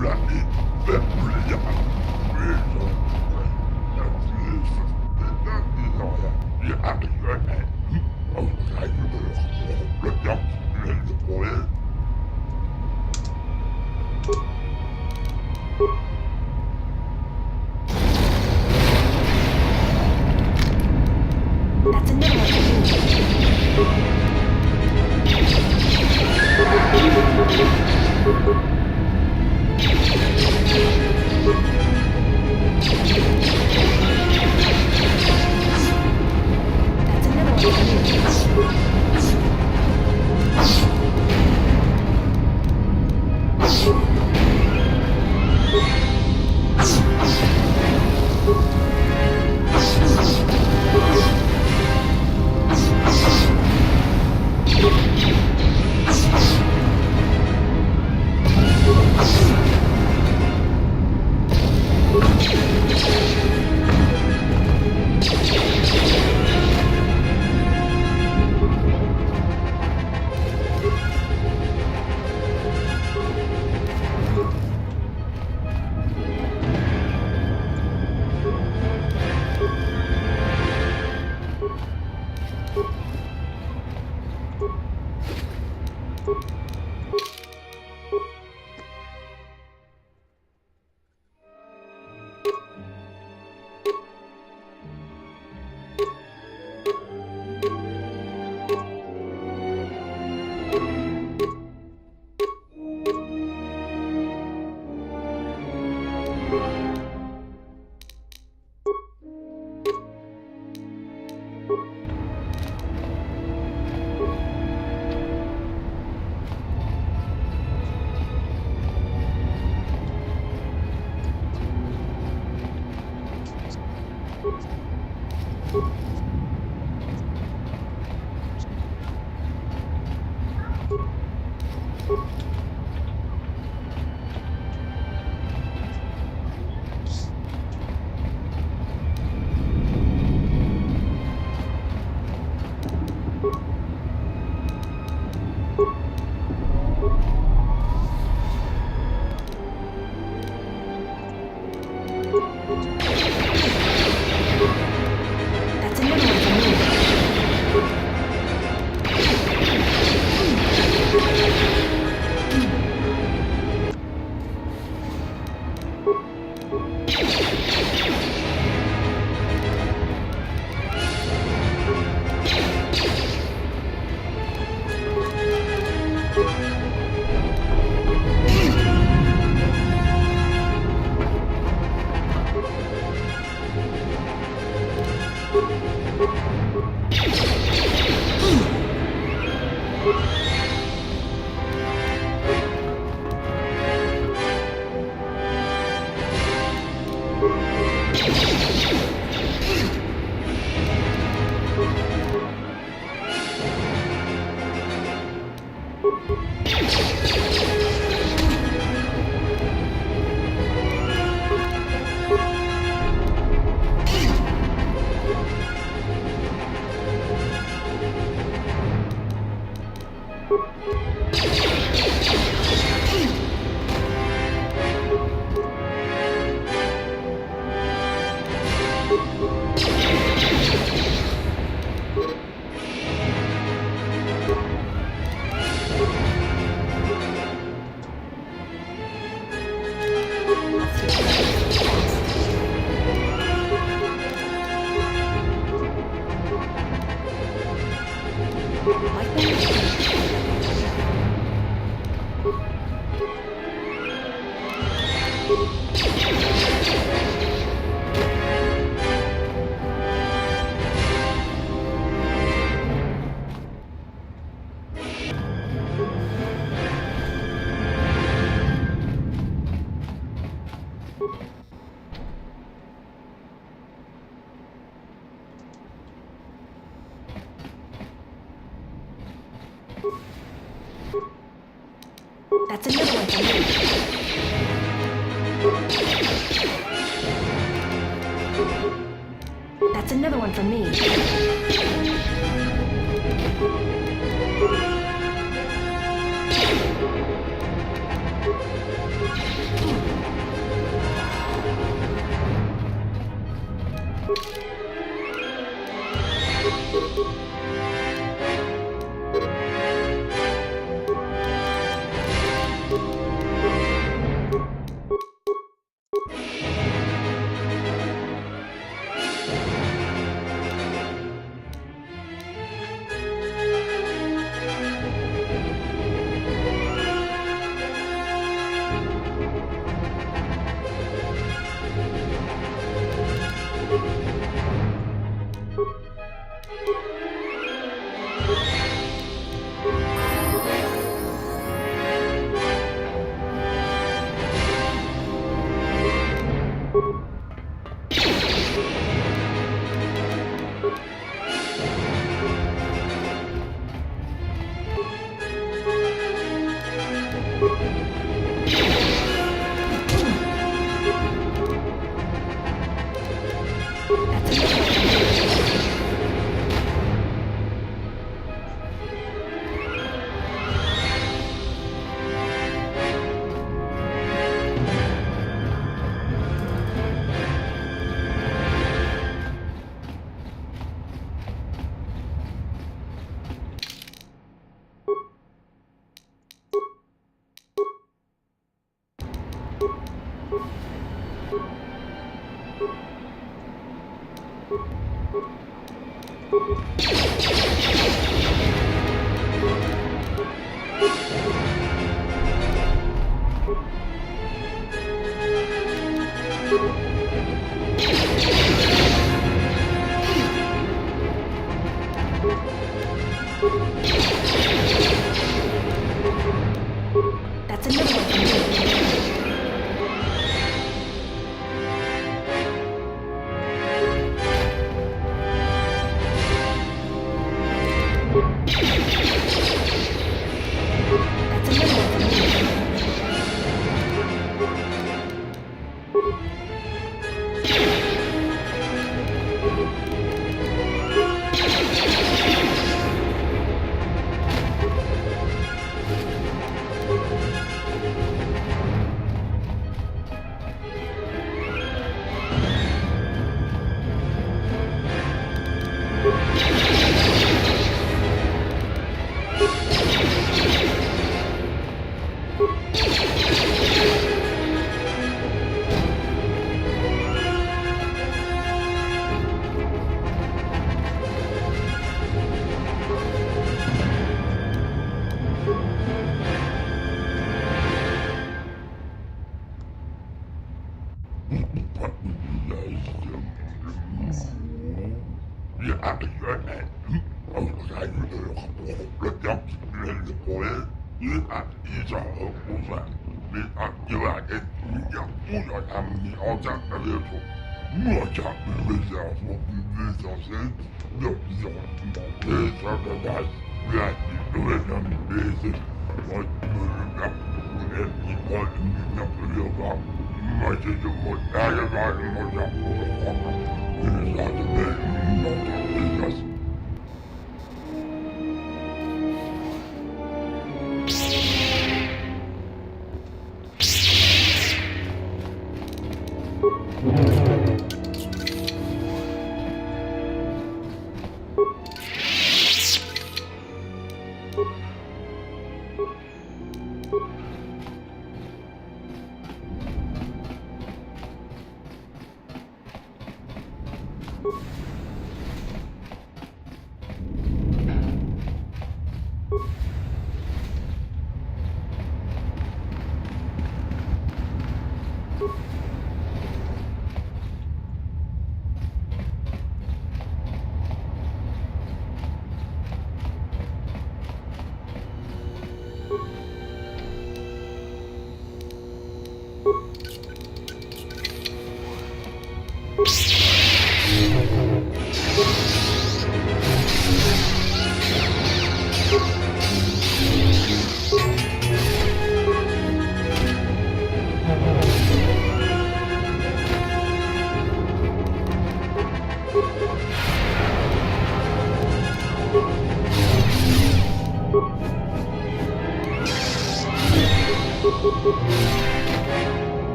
That's another one for That's another one for me. That's another one for me. That's another one for me.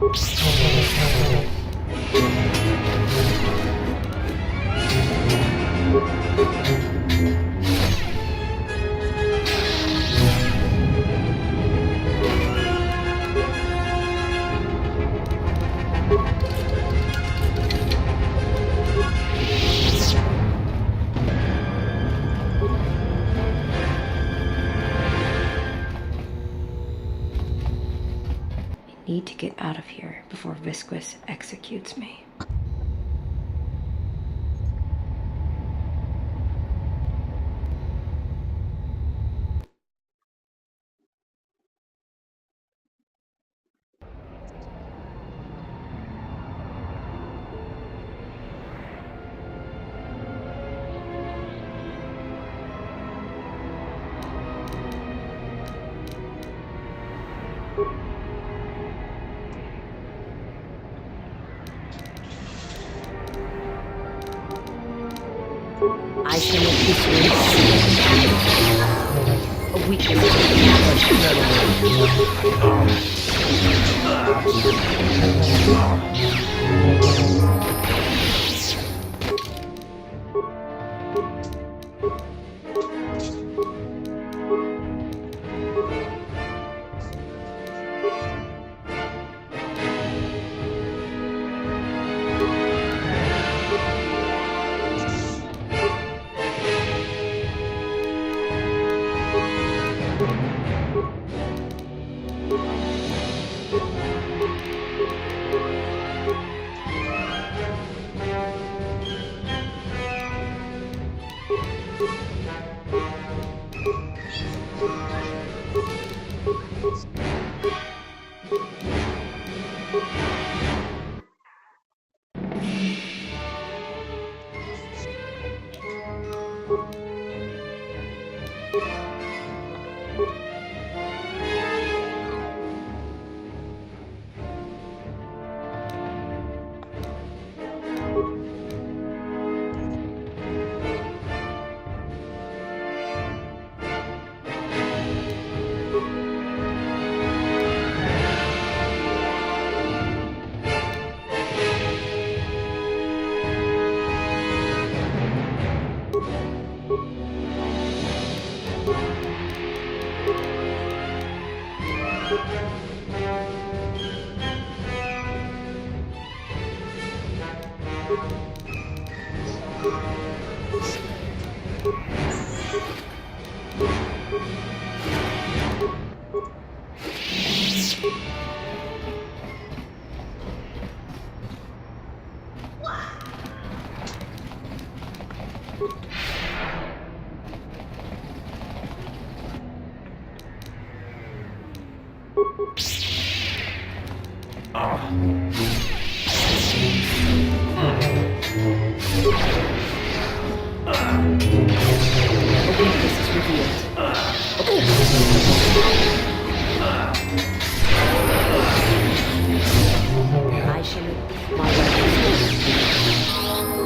I need to get out of here before Visquis executes me. I shall make this room a weakness.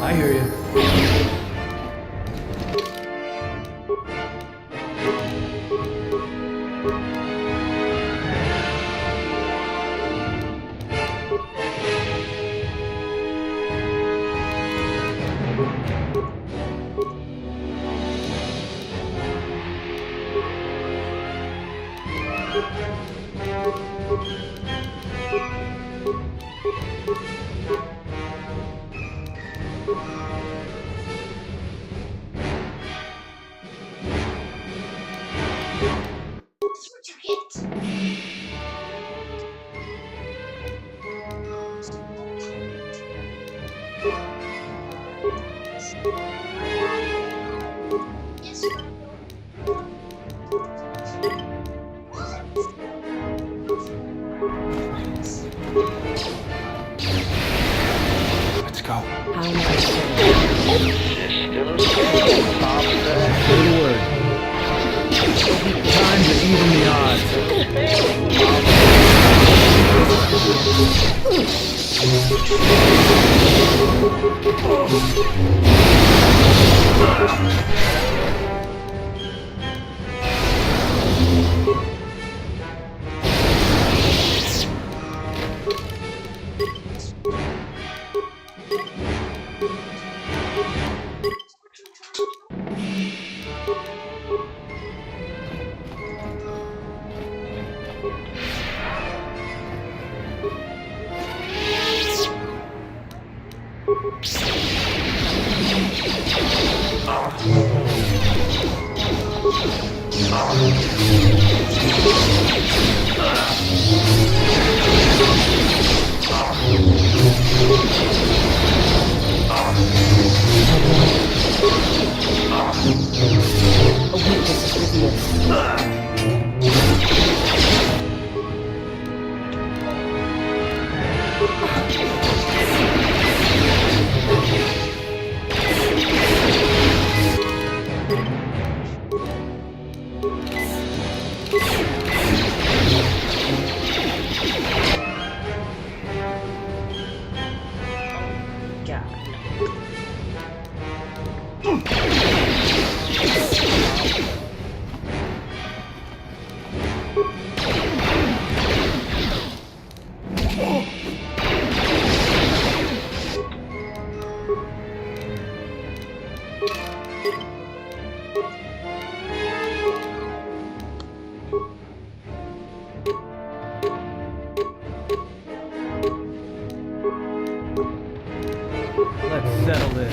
I hear you. Let's settle this.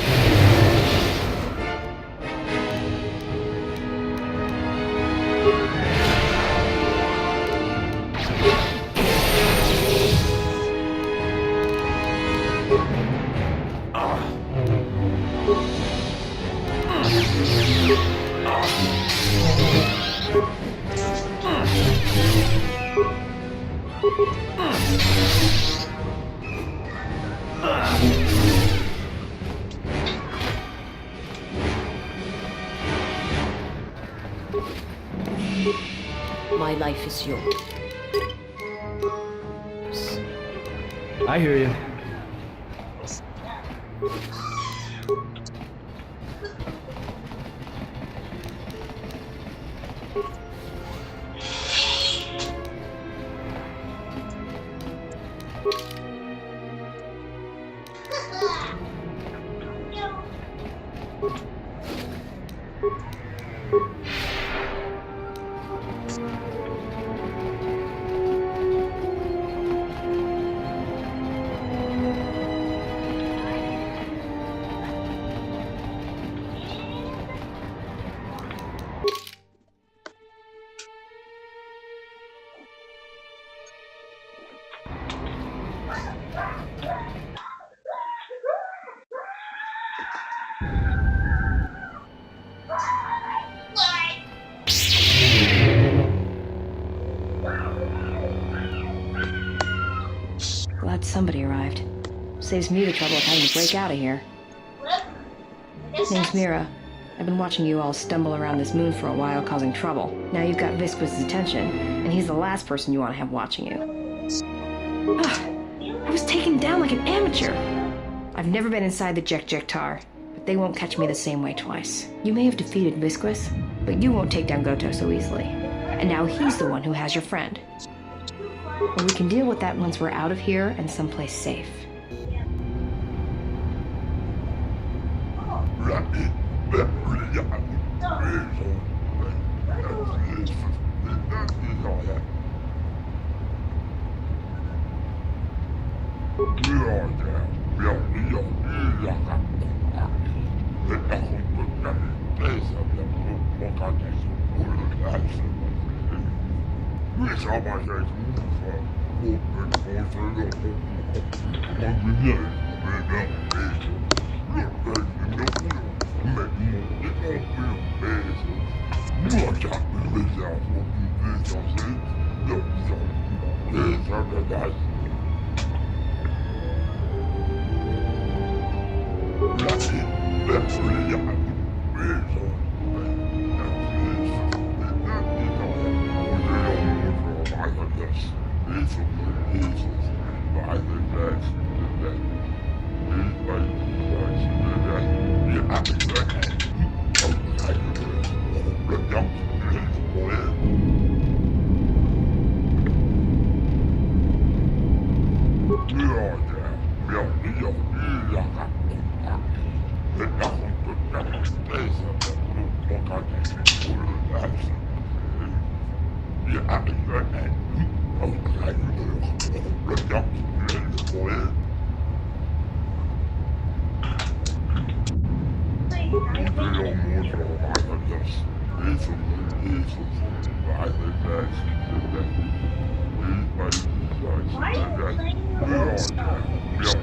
My life is yours. I hear you. Glad somebody arrived. Saves me the trouble of having to break out of here. Name's Mira. I've been watching you all stumble around this moon for a while, causing trouble. Now you've got Visquis's attention, and he's the last person you want to have watching you. I was taken down like an amateur. I've never been inside the TSLRCM, but they won't catch me the same way twice. You may have defeated Visquis, but you won't take down KOTOR so easily. And now he's the one who has your friend. Or we can deal with that once we're out of here and someplace safe. Star Wars.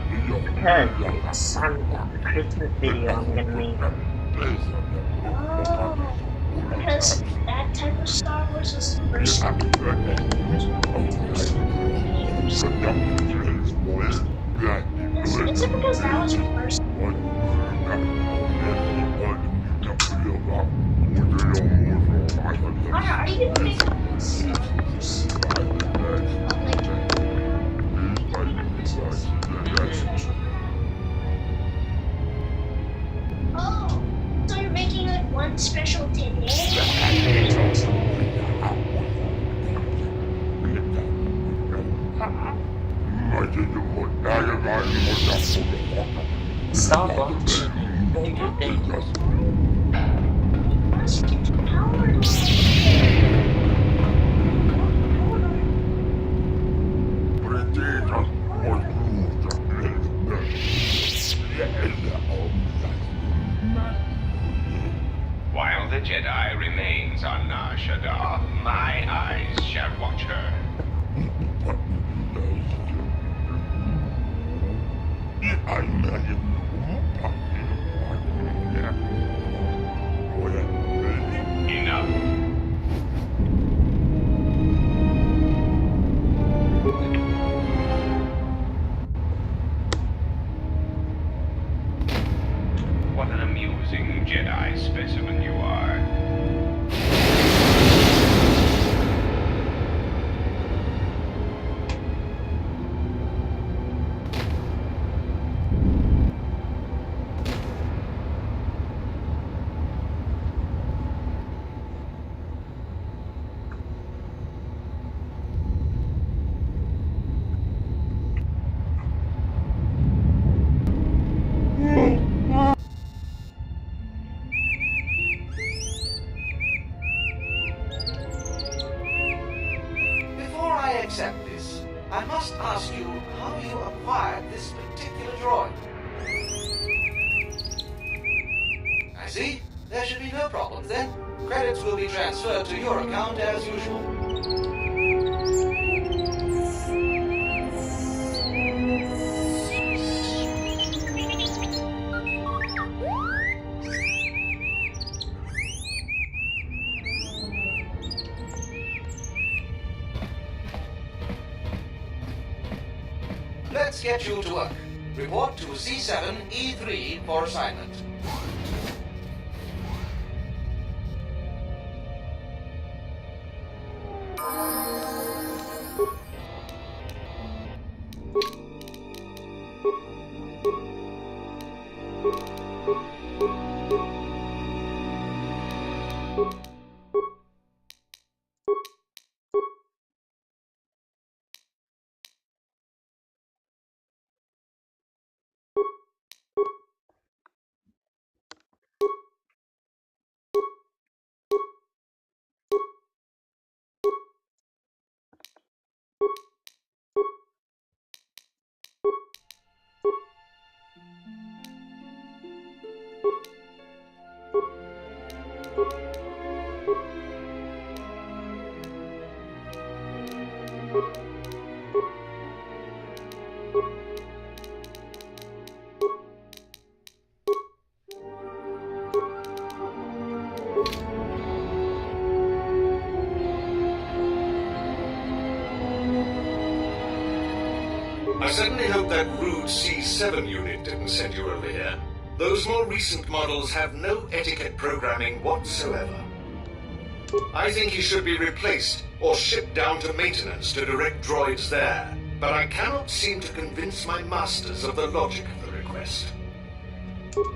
Because it's Santa, the Christmas video I'm gonna make. Oh, because that type of Star Wars was the first Star Wars years. Is it because that was the first? Are you gonna make Oh, so you're making like one special today? Stop watching. Make your day. Must get powered. While the Jedi remains on Nar Shaddaa, my eyes shall watch her. Enough. What an amusing Jedi specimen you are. Before I accept this, I must ask you how you acquired this particular droid. I see. There should be no problems then. Credits will be transferred to your account as usual. Let's get you to work. Report to C7E3 for assignment. I certainly hope that rude C7 unit didn't send you over here. Those more recent models have no etiquette programming whatsoever. I think he should be replaced or shipped down to maintenance to direct droids there, but I cannot seem to convince my masters of the logic of the request.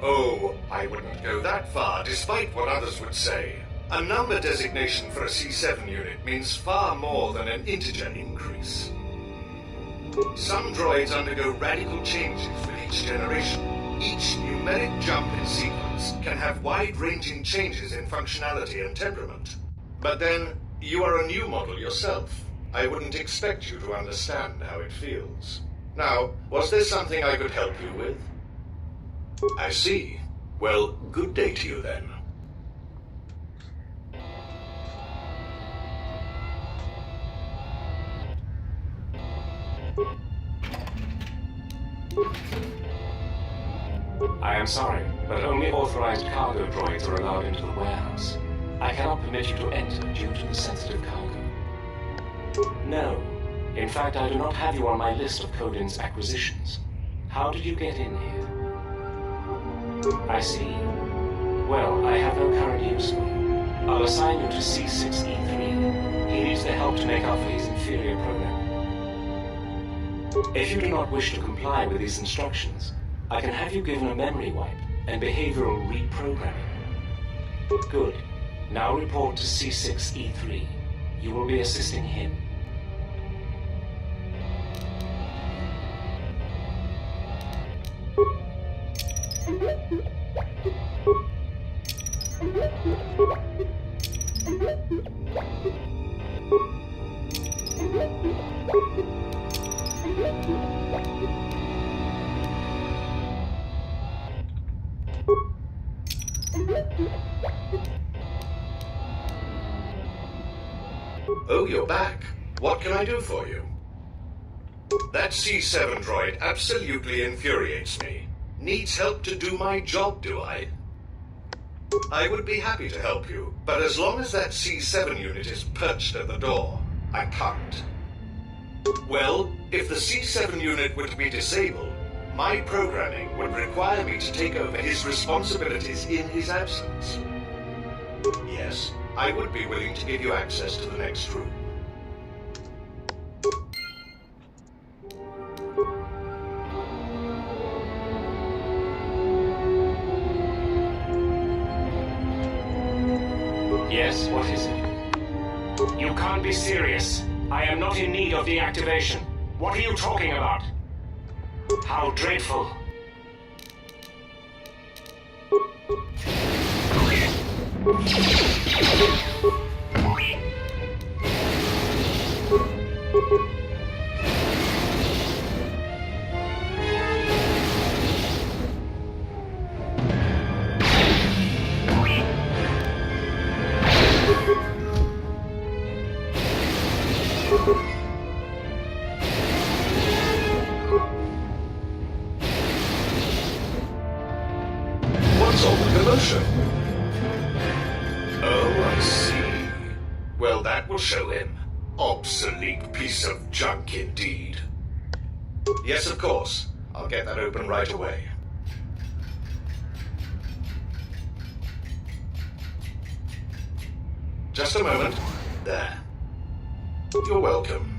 Oh, I wouldn't go that far, despite what others would say. A number designation for a C7 unit means far more than an integer increase. Some droids undergo radical changes with each generation. Each numeric jump in sequence can have wide-ranging changes in functionality and temperament. But then, you are a new model yourself. I wouldn't expect you to understand how it feels. Now, was there something I could help you with? I see. Well, good day to you then. I am sorry, but only authorized cargo droids are allowed into the warehouse. I cannot permit you to enter due to the sensitive cargo. No. In fact, I do not have you on my list of Codin's acquisitions. How did you get in here? I see. Well, I have no current use for you. I'll assign you to C6E3. He needs the help to make up for his inferior programming. If you do not wish to comply with these instructions, I can have you given a memory wipe and behavioral reprogramming. Good. Now report to C6E3. You will be assisting him. Oh, you're back. What can I do for you? That C7 droid absolutely infuriates me. Needs help to do my job, do I? I would be happy to help you, but as long as that C7 unit is perched at the door, I can't. Well, if the C7 unit were to be disabled, my programming would require me to take over his responsibilities in his absence. Yes, I would be willing to give you access to the next room. Yes, what is it? You can't be serious. I am not in need of deactivation. What are you talking about? How dreadful. What's all the commotion? Oh, I see. Well, that will show him. Obsolete piece of junk indeed. Yes, of course. I'll get that open right away. Just a moment. There. You're welcome.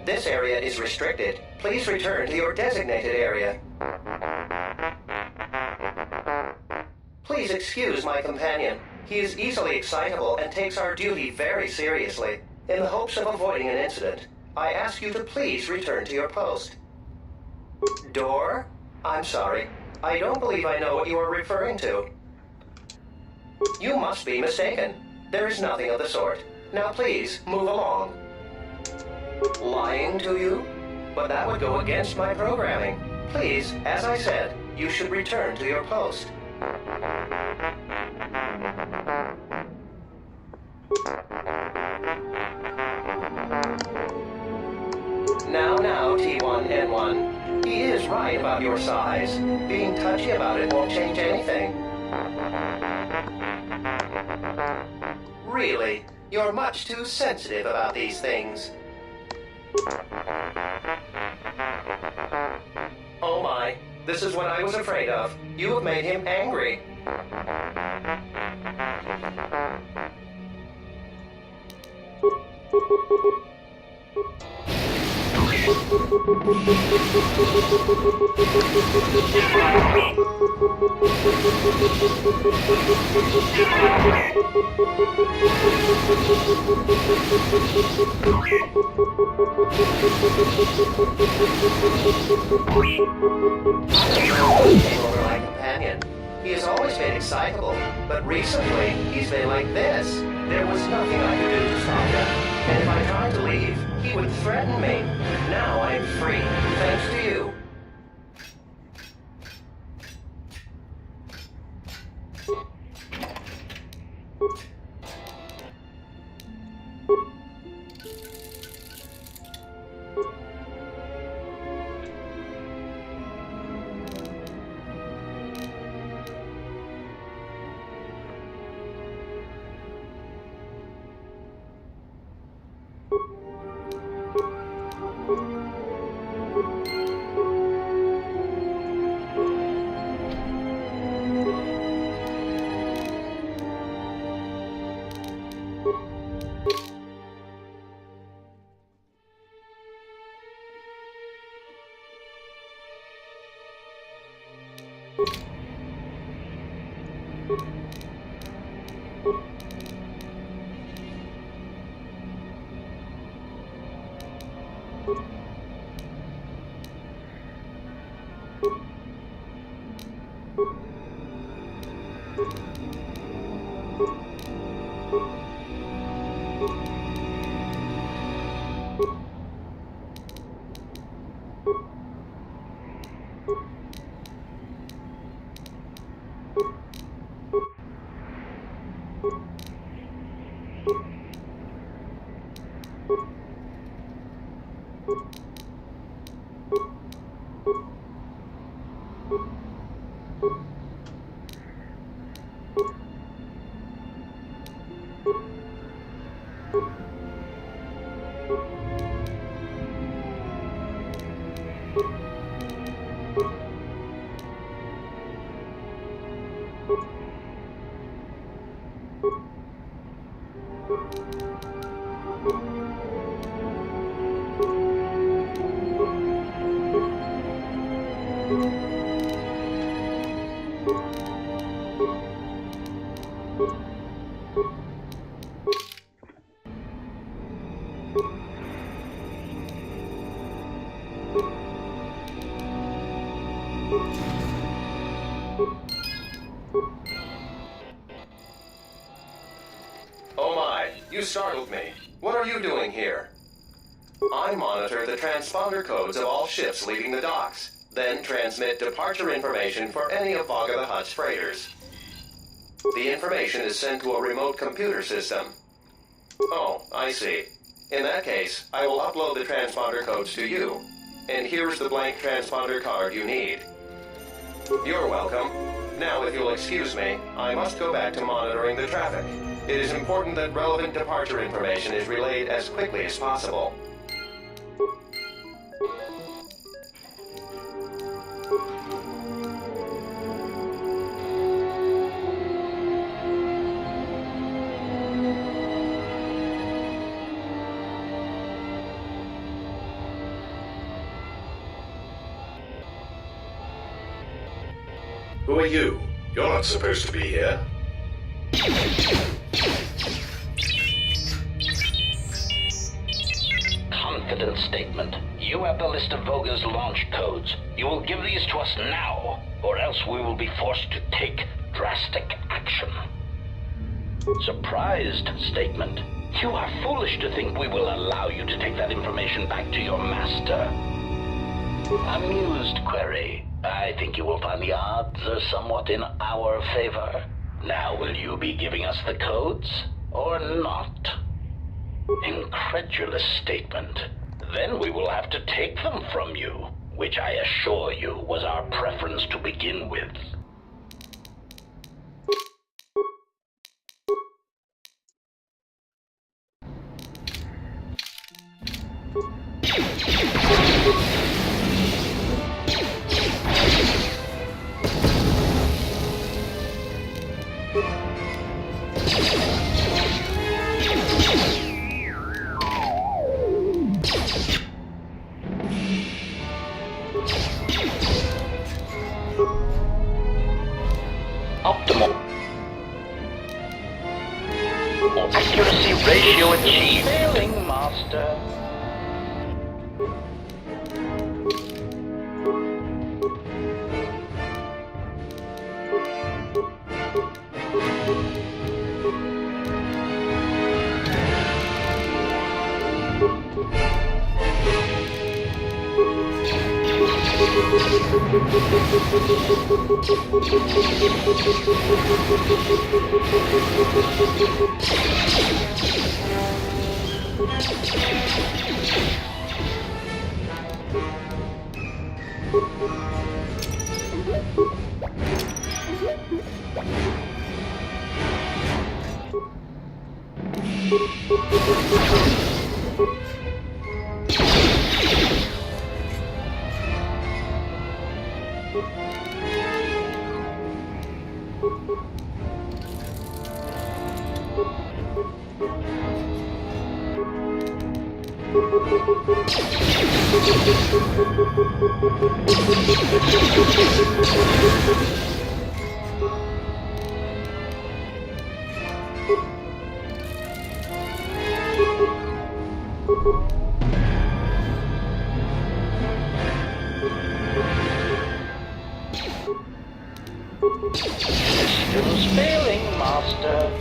This area is restricted. Please return to your designated area. Please excuse my companion. He is easily excitable and takes our duty very seriously. In the hopes of avoiding an incident, I ask you to please return to your post. Door? I'm sorry. I don't believe I know what you are referring to. You must be mistaken. There is nothing of the sort. Now please, move along. Lying to you? But that would go against my programming. Please, as I said, you should return to your post. Now, T1N1. He is right about your size. Being touchy about it won't change anything. Really, you're much too sensitive about these things. Oh my, this is what I was afraid of. You have made him angry. Over my companion. He has always been excitable, but recently he's been like this. There was nothing I could do to stop him, and if I tried to leave, he would threaten me. Now I am free, thanks to you. Oh my, you startled me. What are you doing here? I monitor the transponder codes of all ships leaving the docks, then transmit departure information for any of Vaga the Hutt's freighters. The information is sent to a remote computer system. Oh, I see. In that case, I will upload the transponder codes to you. And here's the blank transponder card you need. You're welcome. Now, if you'll excuse me, I must go back to monitoring the traffic. It is important that relevant departure information is relayed as quickly as possible. Who are you? You're not supposed to be here. Confidence statement. You have the list of Voga's launch codes. You will give these to us now, or else we will be forced to take drastic action. Surprised statement. You are foolish to think we will allow you to take that information back to your master. Amused query. I think you will find the odds are somewhat in our favor. Now, will you be giving us the codes, or not? Incredulous statement. Then we will have to take them from you, which I assure you was our preference to begin with. you achieve failing, Master. Systems failing, Master.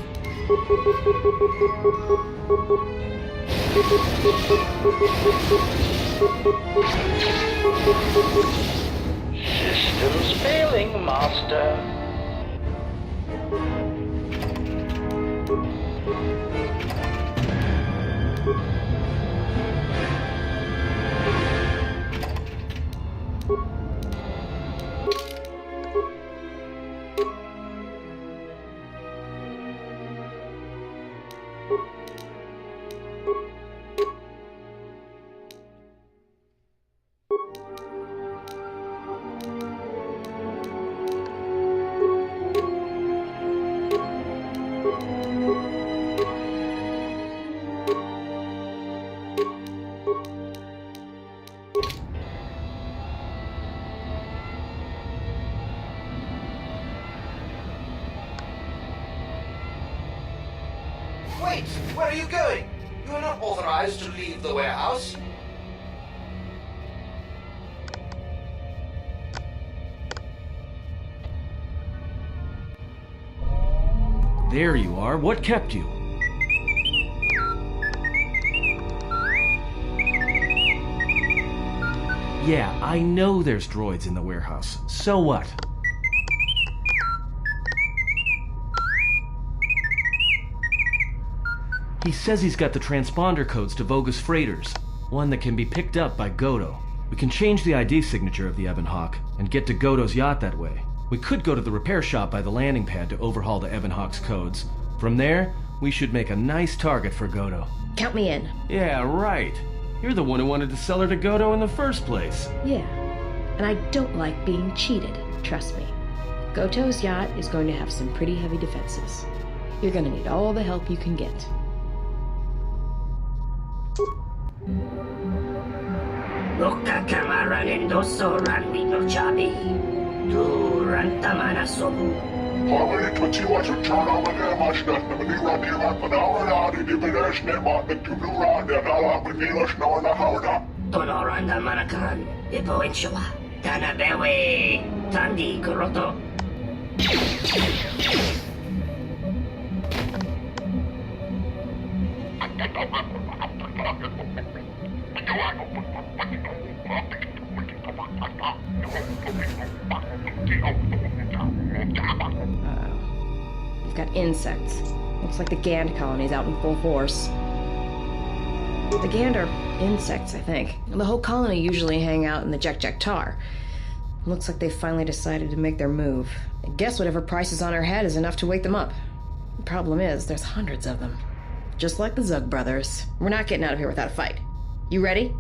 Systems failing, Master. Wait! Where are you going? You are not authorized to leave the warehouse. There you are. What kept you? Yeah, I know there's droids in the warehouse. So what? He says he's got the transponder codes to Voga's freighters, one that can be picked up by Goto. We can change the ID signature of the Ebon Hawk and get to Goto's yacht that way. We could go to the repair shop by the landing pad to overhaul the Ebon Hawk's codes. From there, we should make a nice target for Goto. Count me in. Yeah, right. You're the one who wanted to sell her to Goto in the first place. Yeah, and I don't like being cheated, trust me. Goto's yacht is going to have some pretty heavy defenses. You're going to need all the help you can get. Loka kamaran endoso ran no chabi. Tu rantamana sobu. Harmony twitchy watch a turn on the damage that the run here up an hour out in the village name on the two run and all with me lush no on the howda. Tonoranda manakan, Epo Enshua, Tanabewe, Tandi Kuroto. We've got insects. Looks like the Gand colony's out in full force. The Gand are insects, I think. And the whole colony usually hang out in the Jek-Jek-Tar. Looks like they finally decided to make their move. I guess whatever price is on our head is enough to wake them up. The problem is, there's hundreds of them. Just like the Zug brothers. We're not getting out of here without a fight. You ready?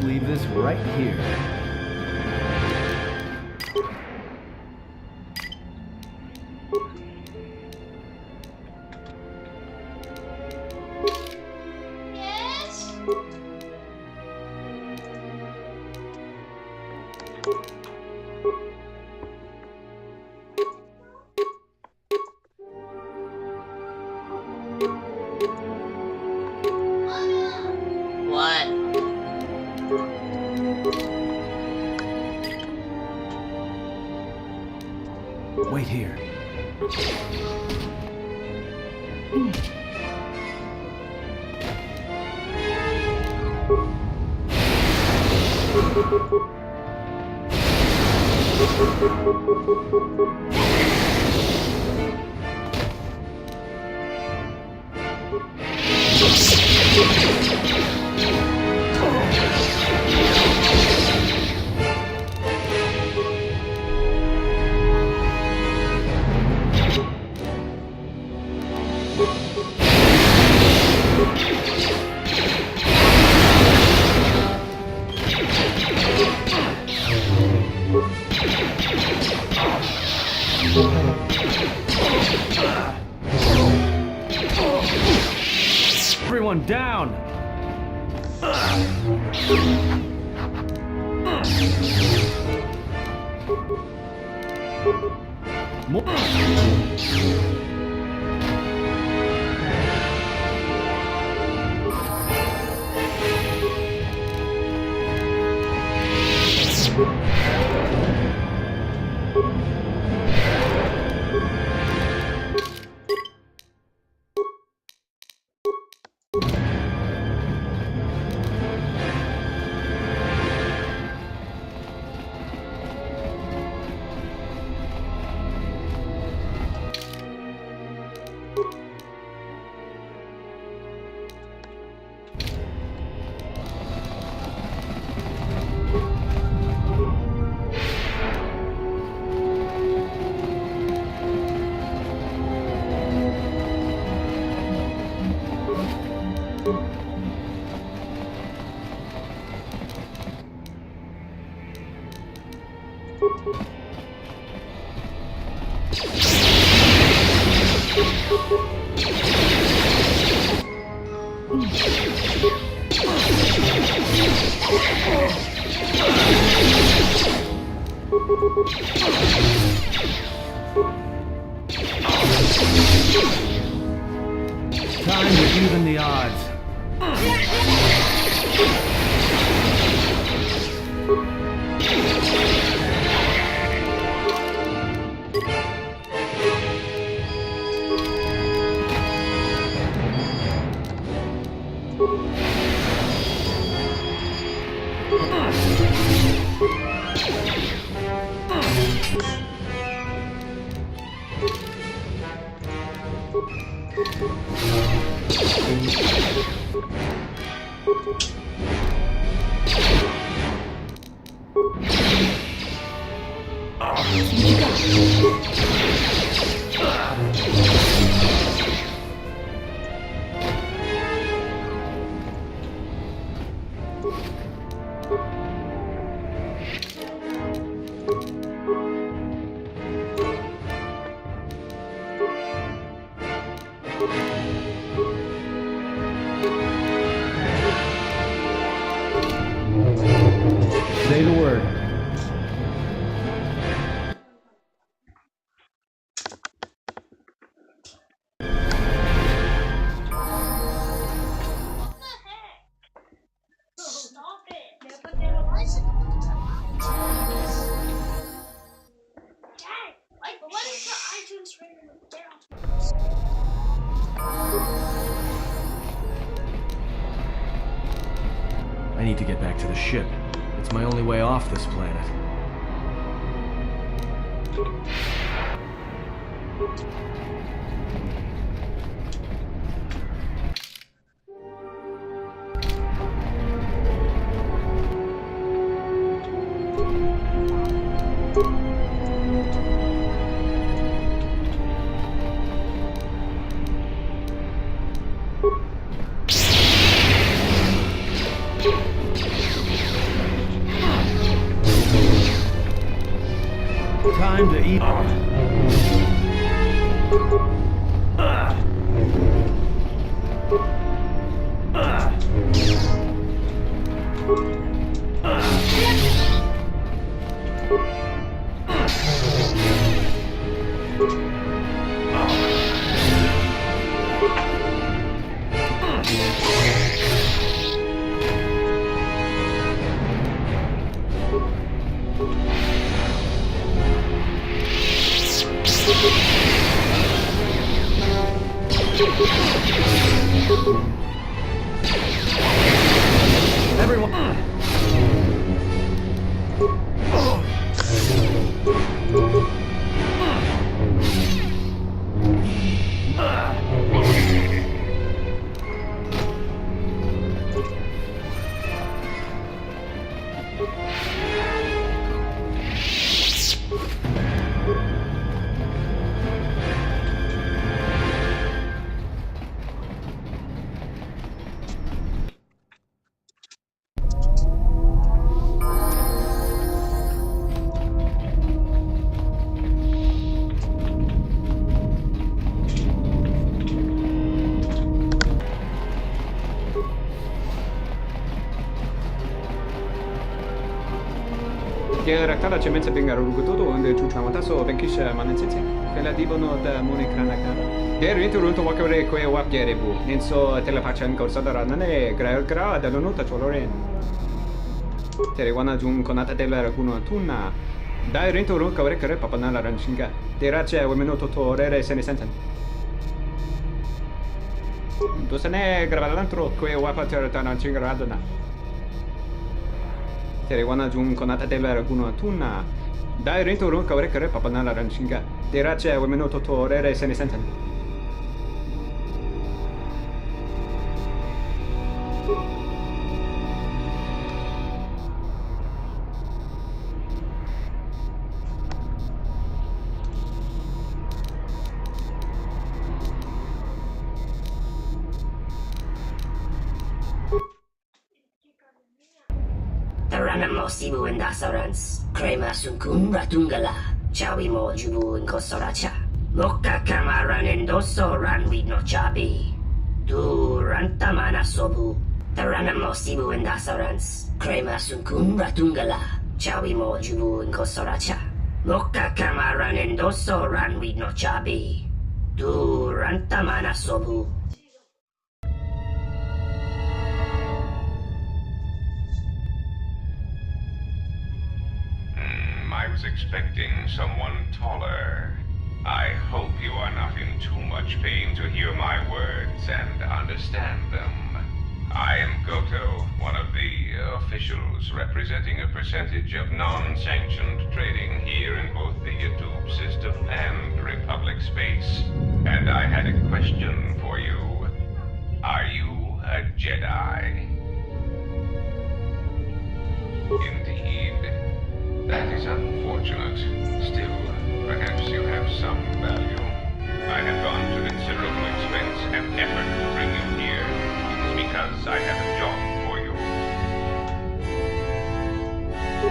Leave this right here. Yes? What? Wait here. Everyone down! Time to even the odds. Say the word. Stop it! Never did a license. Dad, like, what is the iTunes rating down? I need to get back to the ship. It's my only way off this planet. Time to eat. Rakara cemense bengar rugutodo and chuchawataso benkisha manensense. Kela dibono da moni kranakara. Der inturunto wakore kwe wapgerebu. Nenso telepachan korsada nane gra da lonuta choloren. Terewana jun konata della raguno tunna. Dai rinturun kawre kare papanala ranshinga. Derace wemenoto torere sene sentan. Dosane gravalantro kwe wapater tananchinga radona. Terewana jun konata della raguno tunna. Dai rinturun kawre kare papanala ranshinga. Derace wemenoto torere sene sentan. Sibu and Dasarans, Krema Sunkun Ratungala, Chawi Mo Jubu and Kosoracha, Mokka kamaranen doso ran we no chabi. Du rantamana sobu. Taranamo sibu and dasarans. Krema sunkun ratungala. Chawi mo jubu and kosoracha. Mokka kamaranen doso ran we no chabi. Du rantamana sobu. I was expecting someone taller. I hope you are not in too much pain to hear my words and understand them. I am Goto, one of the officials representing a percentage of non-sanctioned trading here in both the YouTube system and Republic space. And I had a question for you. Are you a Jedi? Indeed. That is unfortunate. Still, perhaps you have some value. I have gone to considerable expense and effort to bring you here. It is because I have a job for you.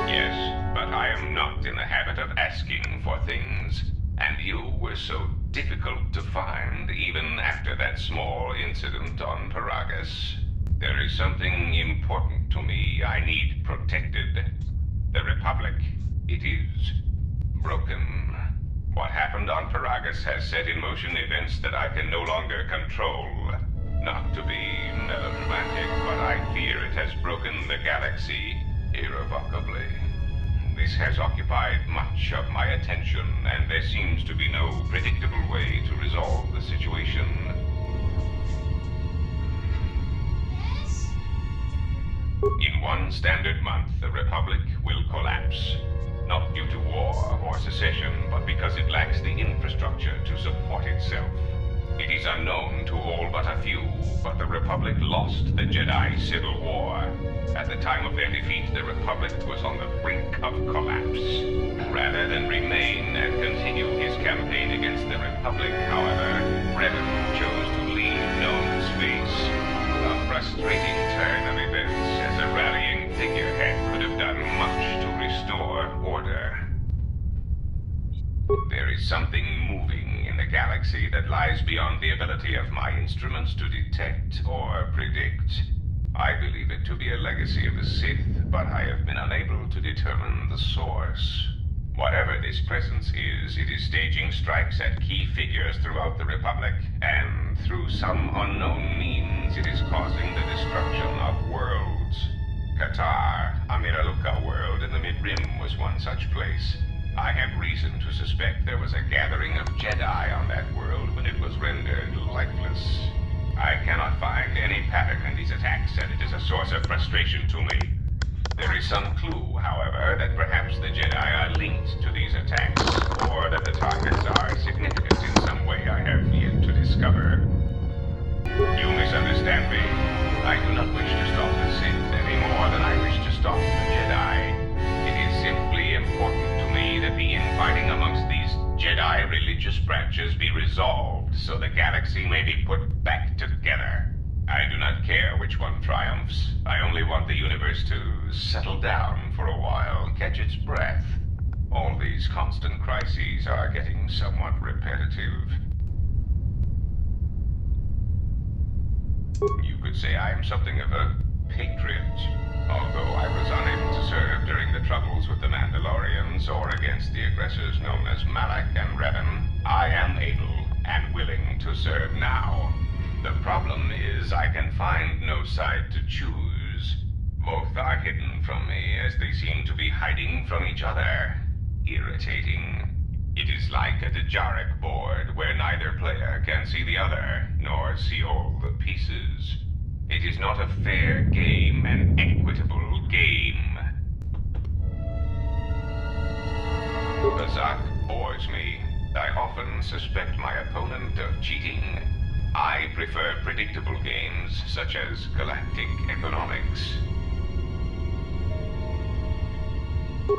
Yes, but I am not in the habit of asking for things. And you were so difficult to find even after that small incident on Paragus. There is something important to me I need protected. The Republic, it is broken. What happened on Paragus has set in motion events that I can no longer control. Not to be melodramatic, but I fear it has broken the galaxy irrevocably. This has occupied much of my attention, and there seems to be no predictable way to resolve the situation. In one standard month, the Republic will collapse. Not due to war or secession, but because it lacks the infrastructure to support itself. It is unknown to all but a few, but the Republic lost the Jedi Civil War. At the time of their defeat, the Republic was on the brink of collapse. Rather than remain and continue his campaign against the Republic, however, Revan chose to leave known space. A frustrating turn of events, as a rallying figurehead could have done much to restore order. There is something moving in the galaxy that lies beyond the ability of my instruments to detect or predict. I believe it to be a legacy of the Sith, but I have been unable to determine the source. Whatever this presence is, it is staging strikes at key figures throughout the Republic, and through some unknown means, it is causing the destruction of worlds. KOTOR, a Miraluka world in the Mid-Rim, was one such place. I have reason to suspect there was a gathering of Jedi on that world when it was rendered lifeless. I cannot find any pattern in these attacks, and it is a source of frustration to me. There is some clue, however, that perhaps the Jedi are linked to these attacks, or that the targets are significant in some way I have yet to discover. You misunderstand me. I do not wish to stop the Sith any more than I wish to stop the Jedi. It is simply important to me that the infighting amongst these Jedi religious branches be resolved so the galaxy may be put back together. I do not care which one triumphs. I only want the universe to settle down for a while, catch its breath. All these constant crises are getting somewhat repetitive. You could say I am something of a patriot. Although I was unable to serve during the troubles with the Mandalorians or against the aggressors known as Malak and Revan, I am able and willing to serve now. The problem is I can find no side to choose. Both are hidden from me as they seem to be hiding from each other. Irritating. It is like a Dejaric board where neither player can see the other, nor see all the pieces. It is not a fair game, an equitable game. Bazak bores me. I often suspect my opponent of cheating. I prefer predictable games, such as galactic economics.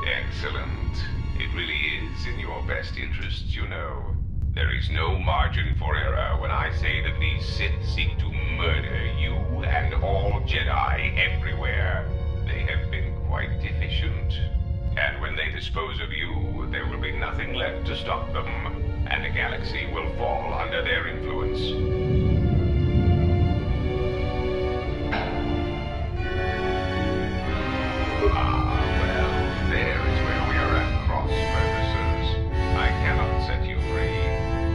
Excellent. It really is in your best interests, you know. There is no margin for error when I say that these Sith seek to murder you and all Jedi everywhere. They have been quite efficient. And when they dispose of you, there will be nothing left to stop them. and the galaxy will fall under their influence. Well, there is where we are at cross purposes. I cannot set you free.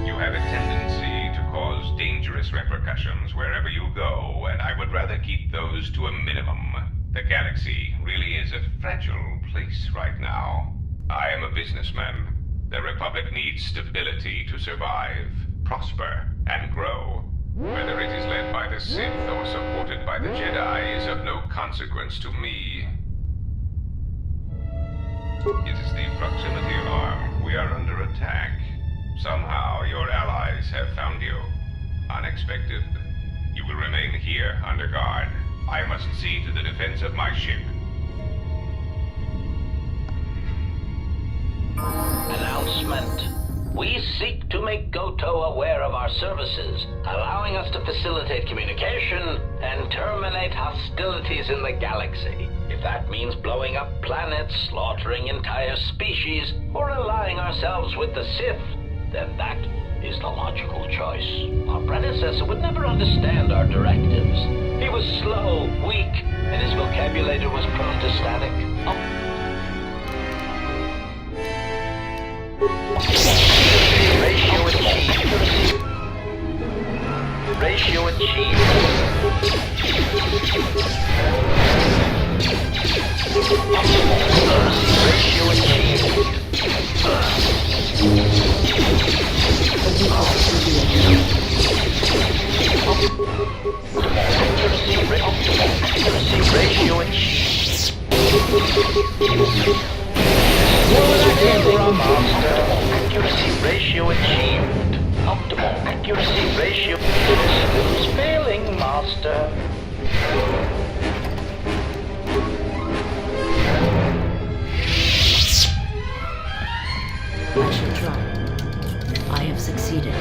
You have a tendency to cause dangerous repercussions wherever you go, and I would rather keep those to a minimum. The galaxy really is a fragile place right now. I am a businessman. The Republic needs stability to survive, prosper, and grow. Whether it is led by the Sith or supported by the Jedi is of no consequence to me. It is the proximity alarm. We are under attack. Somehow your allies have found you. Unexpected. You will remain here under guard. I must see to the defense of my ship. Announcement. We seek to make KOTOR aware of our services, allowing us to facilitate communication and terminate hostilities in the galaxy. If that means blowing up planets, slaughtering entire species, or allying ourselves with the Sith, then that is the logical choice. Our predecessor would never understand our directives. He was slow, weak, and his vocabulary was prone to static. Ratio achieved. Ratio achieved. Ratio achieved. Accuracy ratio achieved. Where that came from, Master? Accuracy ratio achieved. Optimal accuracy ratio. Who's failing, Master? I shall try. I have succeeded.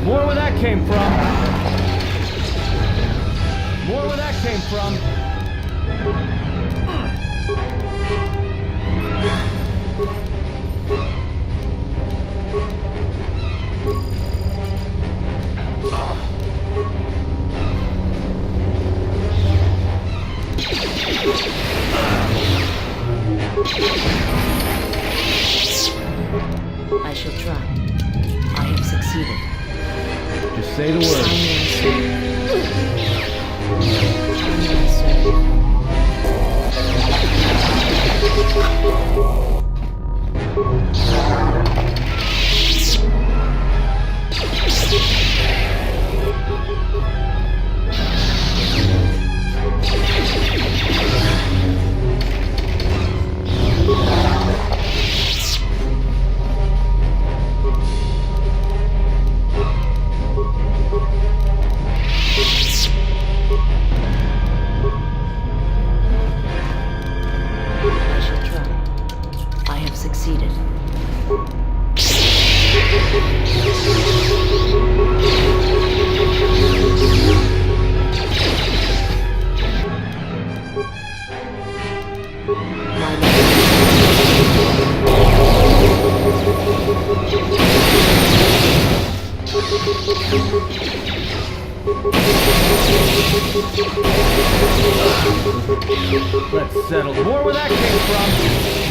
More where that came from. More where that came from. I shall try. I have succeeded. Just say the word. Yes, sir. Let's settle more where that came from.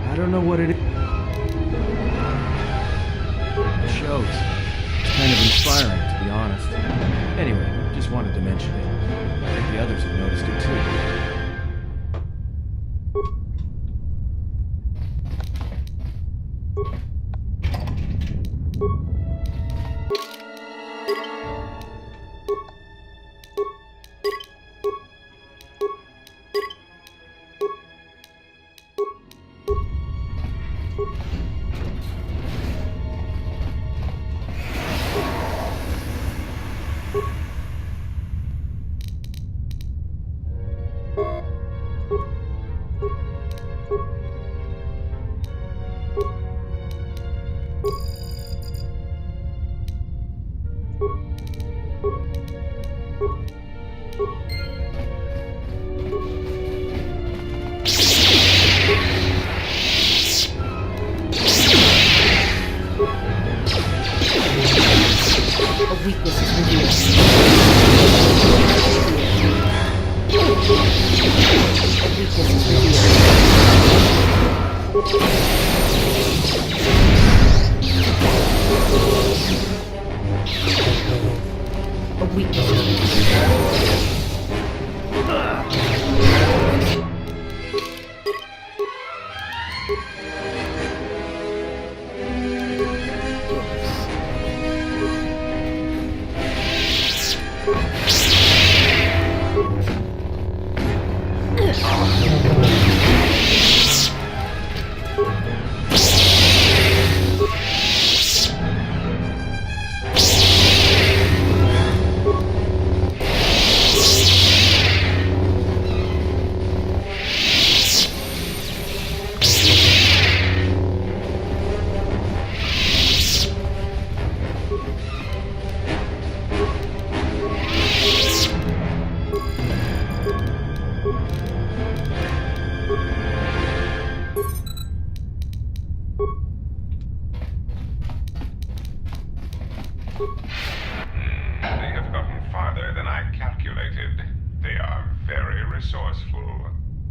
I don't know what it is. It shows. It's kind of inspiring, to be honest. Anyway, just wanted to mention it. I think the others have noticed it too.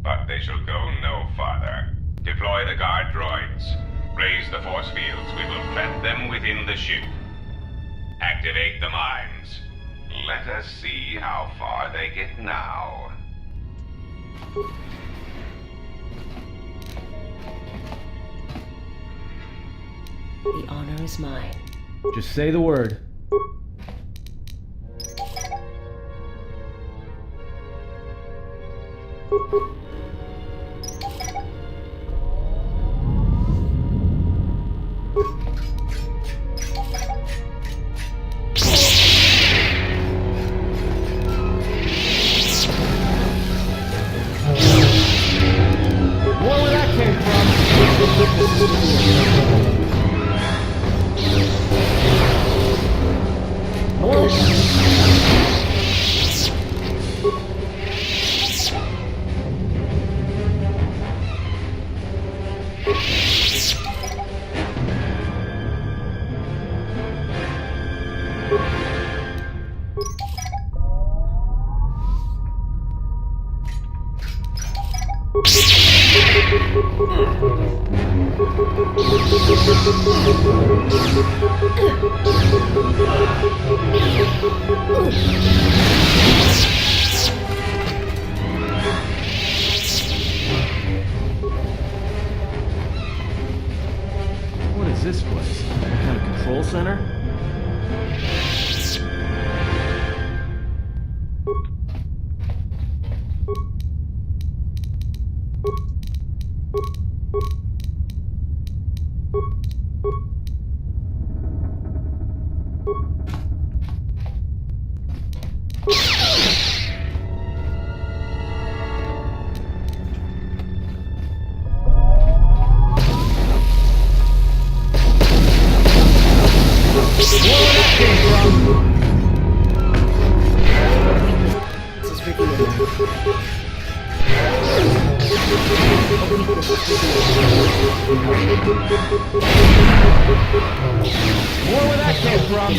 But they shall go no farther. Deploy the guard droids. Raise the force fields. We will trap them within the ship. Activate the mines. Let us see how far they get now. The honor is mine. Just say the word. center? More where that came from.